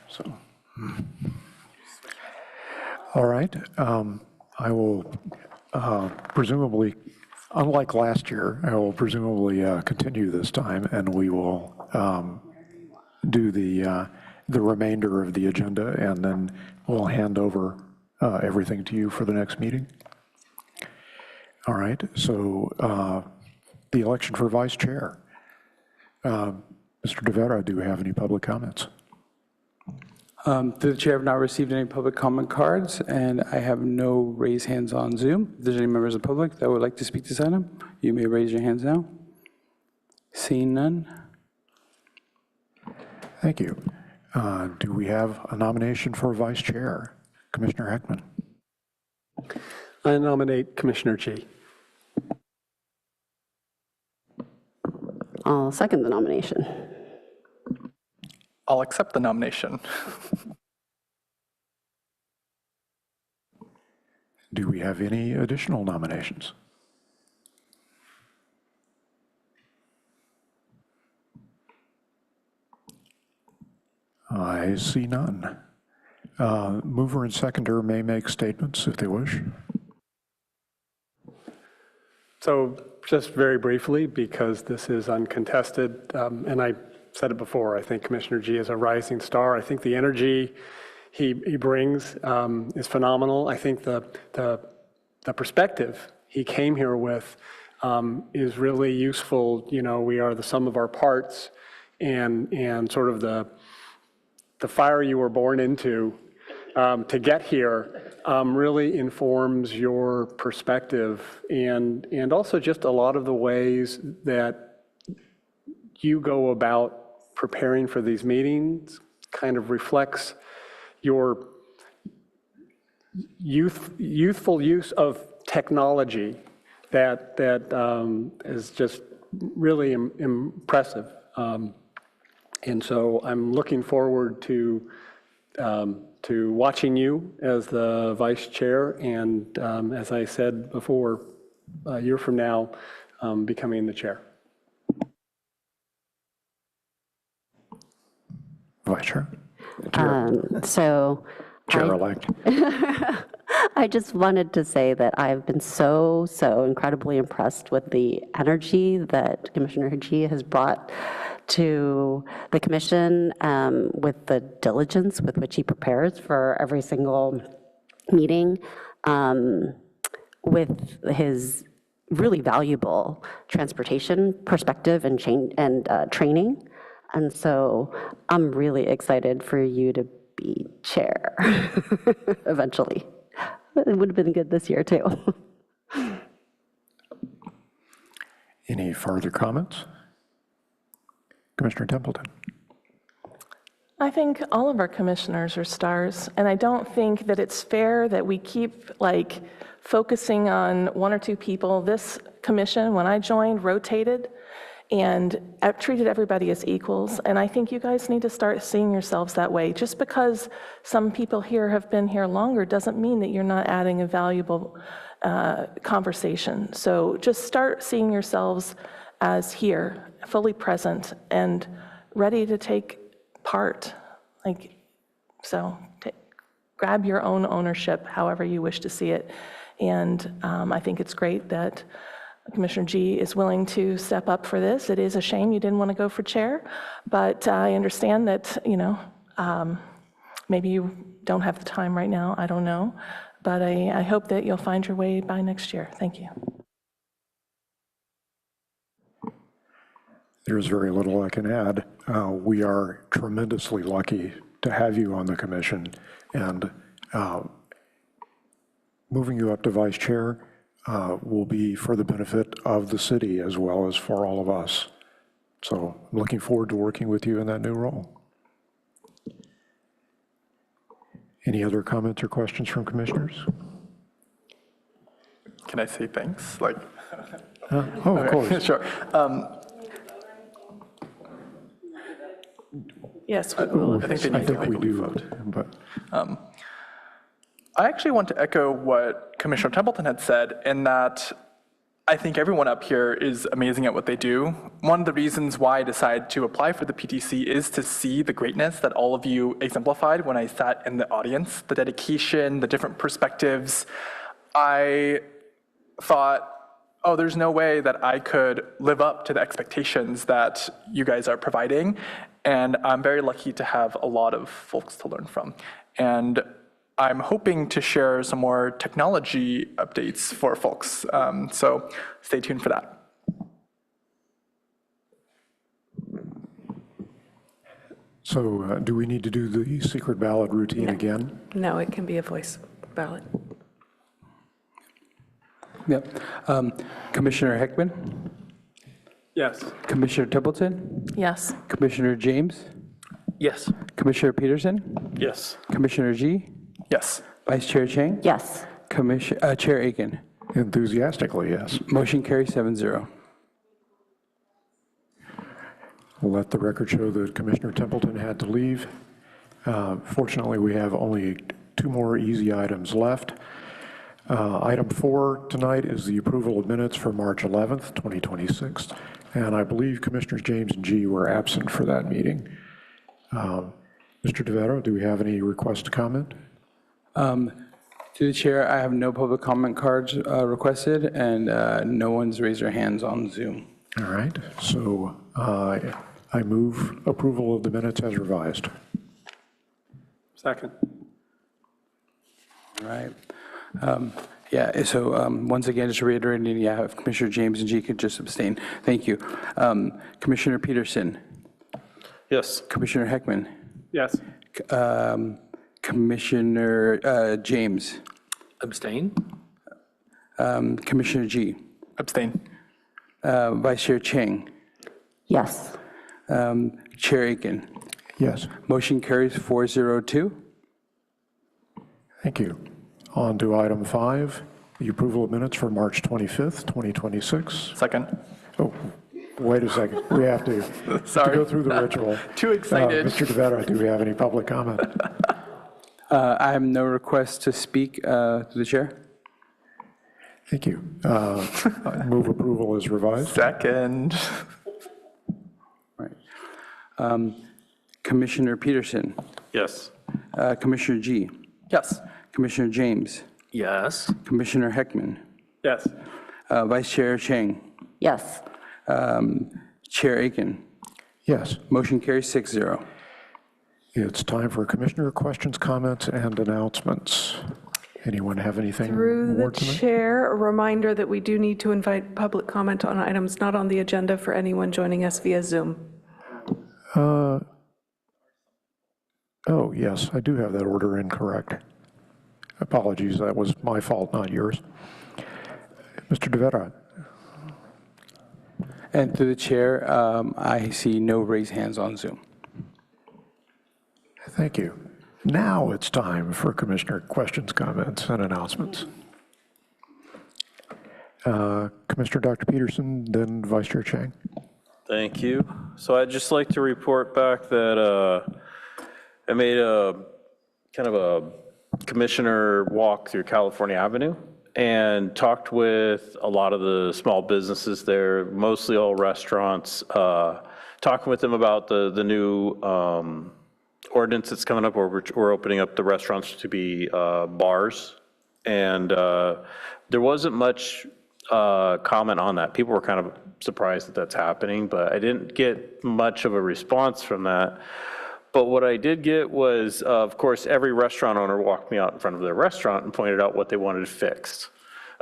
So, all right. I will presumably, unlike last year, I will presumably continue this time, and we will do the remainder of the agenda, and then we'll hand over everything to you for the next meeting. All right. So the election for vice chair. Mr. De Vera, do you have any public comments? The chair have not received any public comment cards, and I have no raised hands on Zoom. If there's any members of the public that would like to speak to this item, you may raise your hands now. Seeing none. Thank you. Do we have a nomination for vice chair? Commissioner Heckman. I nominate Commissioner G. I'll second the nomination. I'll accept the nomination. Do we have any additional nominations? I see none. Mover and seconder may make statements if they wish. So just very briefly, because this is uncontested, and I said it before, I think Commissioner G is a rising star. I think the energy he brings is phenomenal. I think the perspective he came here with is really useful. You know, we are the sum of our parts, and sort of the fire you were born into to get here really informs your perspective, and also just a lot of the ways that you go about preparing for these meetings kind of reflects your youthful use of technology that is just really impressive. And so I'm looking forward to watching you as the vice chair, and as I said before, a year from now, becoming the chair. Vice chair. Chair-elect. I just wanted to say that I've been so incredibly impressed with the energy that Commissioner G has brought to the commission, with the diligence with which he prepares for every single meeting, with his really valuable transportation perspective and training. And so I'm really excited for you to be chair eventually. It would have been good this year too. Any further comments? Commissioner Templeton. I think all of our commissioners are stars, and I don't think that it's fair that we keep focusing on one or two people. This commission, when I joined, rotated and treated everybody as equals, and I think you guys need to start seeing yourselves that way. Just because some people here have been here longer doesn't mean that you're not adding a valuable conversation. So just start seeing yourselves as here, fully present and ready to take part. Grab your own ownership, however you wish to see it. And I think it's great that Commissioner G is willing to step up for this. It is a shame you didn't want to go for chair, but I understand that, maybe you don't have the time right now, I don't know. But I hope that you'll find your way by next year. Thank you. There's very little I can add. We are tremendously lucky to have you on the commission, and moving you up to vice chair will be for the benefit of the city as well as for all of us. So I'm looking forward to working with you in that new role. Any other comments or questions from commissioners? Can I say thanks? Like, of course. Sure. Yes, I think we do vote. But I actually want to echo what Commissioner Templeton had said, in that I think everyone up here is amazing at what they do. One of the reasons why I decided to apply for the PTC is to see the greatness that all of you exemplified when I sat in the audience, the dedication, the different perspectives. I thought, oh, there's no way that I could live up to the expectations that you guys are providing. And I'm very lucky to have a lot of folks to learn from. And I'm hoping to share some more technology updates for folks. So stay tuned for that. So do we need to do the secret ballot routine again? No, it can be a voice ballot. Yep. Commissioner Heckman? Yes. Commissioner Templeton? Yes. Commissioner James? Yes. Commissioner Peterson? Yes. Commissioner G? Yes. Vice Chair Chang? Yes. Chair Aiken? Enthusiastically, yes. Motion carries 7-0. We'll let the record show that Commissioner Templeton had to leave. Fortunately, we have only 2 more easy items left. Item 4 tonight is the approval of minutes for March 11th, 2026. And I believe Commissioners James and G were absent for that meeting. Mr. DeVetto, do we have any requests to comment? To the chair, I have no public comment cards requested, and no one's raised their hands on Zoom. All right, so I move approval of the minutes as revised. Second. All right. Yeah, so once again, just reiterating, yeah, if Commissioner James and G could just abstain. Thank you. Commissioner Peterson? Yes. Commissioner Heckman? Yes. Commissioner James? Abstain? Commissioner G? Abstain. Vice Chair Chang? Yes. Chair Aiken? Yes. Motion carries 4-0-2. Thank you. On to item 5, the approval of minutes for March 25th, 2026. Second. Oh, wait a second. We have to, Sorry. to go through the ritual. Too excited. Mr. DeVetto, do we have any public comment? I have no request to speak to the chair. Thank you. I move approval as revised. Second. Right. Commissioner Peterson? Yes. Commissioner G? Yes. Commissioner James? Yes. Commissioner Heckman? Yes. Vice Chair Chang? Yes. Chair Aiken? Yes. Motion carries 6-0. It's time for commissioner questions, comments, and announcements. Anyone have anything Through the more tonight? chair, a reminder that we do need to invite public comment on items not on the agenda for anyone joining us via Zoom. Oh, yes, I do have that order incorrect. Apologies, that was my fault, not yours. Mr. DeVetto. And through the chair, I see no raised hands on Zoom. Thank you. Now it's time for commissioner questions, comments, and announcements. Commissioner Dr. Peterson, then Vice Chair Chang. Thank you. So I'd just like to report back that I made a kind of a commissioner walk through California Avenue and talked with a lot of the small businesses there, mostly all restaurants, talking with them about the new ordinance that's coming up where we're opening up the restaurants to be bars. And there wasn't much comment on that. People were kind of surprised that that's happening, but I didn't get much of a response from that. But what I did get was, of course, every restaurant owner walked me out in front of their restaurant and pointed out what they wanted fixed.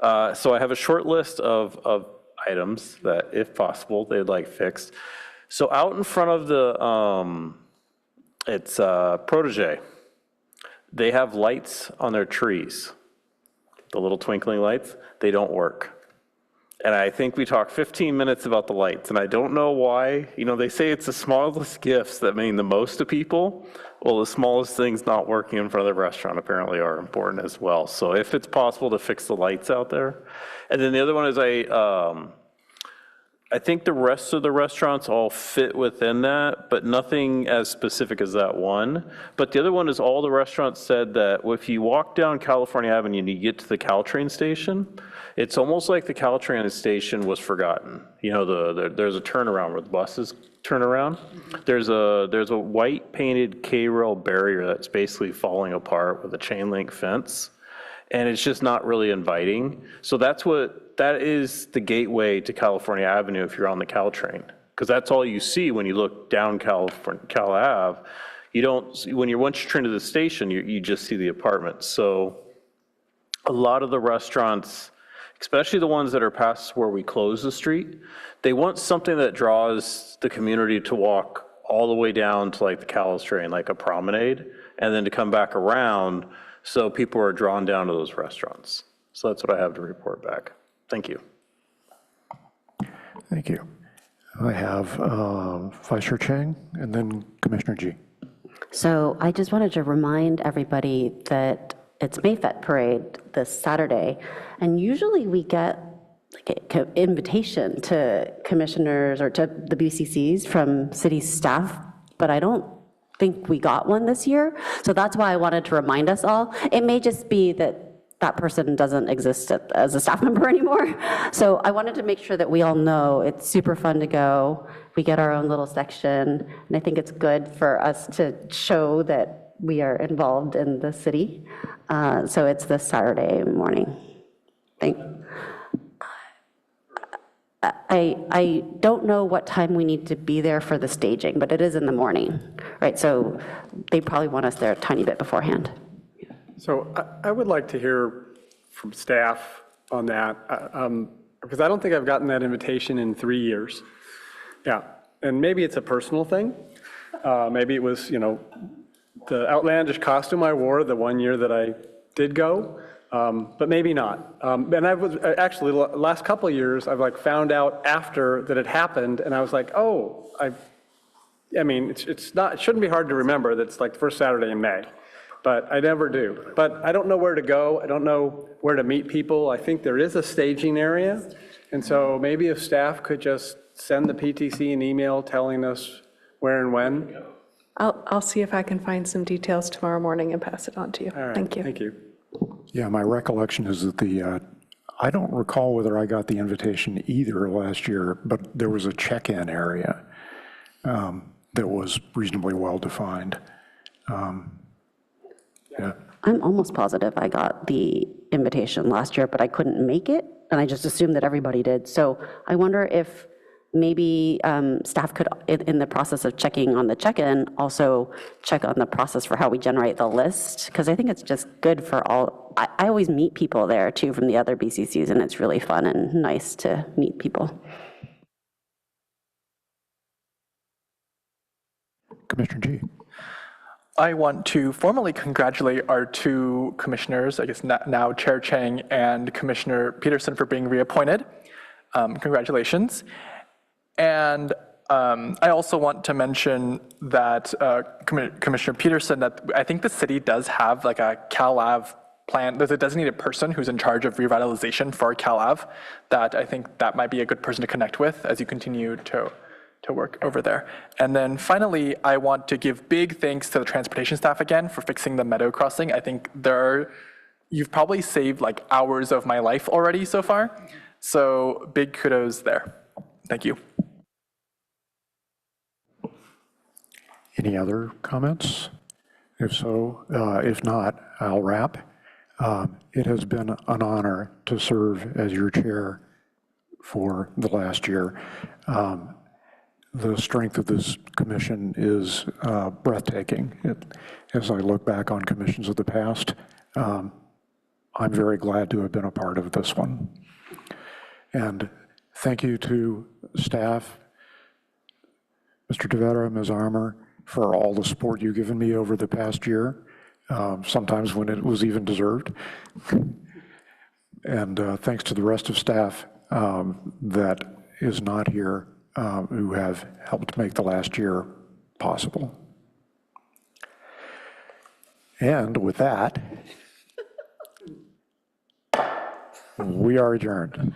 So I have a short list of items that, if possible, they'd like fixed. So out in front of the, it's Protege, they have lights on their trees. The little twinkling lights, they don't work. And I think we talked 15 minutes about the lights, and I don't know why. You know, they say it's the smallest gifts that mean the most to people. Well, the smallest things not working in front of the restaurant apparently are important as well. So if it's possible to fix the lights out there. And then the other one is I think the rest of the restaurants all fit within that, but nothing as specific as that one. But the other one is all the restaurants said that if you walk down California Avenue and you get to the Caltrain station, it's almost like the Caltrain station was forgotten. You know, there's a turnaround where the buses turn around. There's a white painted K-rail barrier that's basically falling apart with a chain link fence. And it's just not really inviting. So that is the gateway to California Avenue if you're on the Caltrain, because that's all you see when you look down Cal Ave. You don't, once you turn to the station, you just see the apartments. So a lot of the restaurants, especially the ones that are past where we close the street, they want something that draws the community to walk all the way down to like the Caltrain, like a promenade, and then to come back around. So people are drawn down to those restaurants. So that's what I have to report back. Thank you. Thank you. I have Vice Chair Chang and then Commissioner G. So I just wanted to remind everybody that it's Mayfet Parade this Saturday, and usually we get like an invitation to commissioners or to the BCCs from city staff, but I don't think we got one this year. So that's why I wanted to remind us all. It may just be that that person doesn't exist as a staff member anymore. So I wanted to make sure that we all know it's super fun to go. We get our own little section, and I think it's good for us to show that we are involved in the city. So it's this Saturday morning. I don't know what time we need to be there for the staging, but it is in the morning, right? So they probably want us there a tiny bit beforehand. So I would like to hear from staff on that, because I don't think I've gotten that invitation in 3 years. Yeah, and maybe it's a personal thing. Maybe it was, you know, the outlandish costume I wore the one year that I did go, but maybe not. And I was actually, the last couple of years, I've like found out after that it happened, and I was like, oh, I mean, it shouldn't be hard to remember that it's like the first Saturday in May. But I never do. But I don't know where to go. I don't know where to meet people. I think there is a staging area. And so maybe if staff could just send the PTC an email telling us where and when. I'll see if I can find some details tomorrow morning and pass it on to you. All right, Thank you. Thank you. Yeah, my recollection is that I don't recall whether I got the invitation either last year, but there was a check-in area that was reasonably well-defined. Yeah. I'm almost positive I got the invitation last year, but I couldn't make it, and I just assumed that everybody did. So I wonder if maybe staff could, in the process of checking on the check-in, also check on the process for how we generate the list, because I think it's just good for all. I always meet people there too from the other BCCs, and it's really fun and nice to meet people. Commissioner G. I want to formally congratulate our two commissioners, I guess now Chair Chang and Commissioner Peterson, for being reappointed. Congratulations. And I also want to mention that Commissioner Peterson, that I think the city does have like a Cal Ave plan. There's a designated person who's in charge of revitalization for Cal Ave, that I think that might be a good person to connect with as you continue to work over there. And then finally, I want to give big thanks to the transportation staff again for fixing the meadow crossing. I think you've probably saved like hours of my life already so far. So big kudos there. Thank you. Any other comments? If so, if not, I'll wrap. It has been an honor to serve as your chair for the last year. The strength of this commission is breathtaking. As I look back on commissions of the past, I'm very glad to have been a part of this one. And thank you to staff, Mr. DeVetta, Ms. Armour, for all the support you've given me over the past year, sometimes when it was even deserved. And thanks to the rest of staff that is not here, who have helped make the last year possible. And with that, we are adjourned.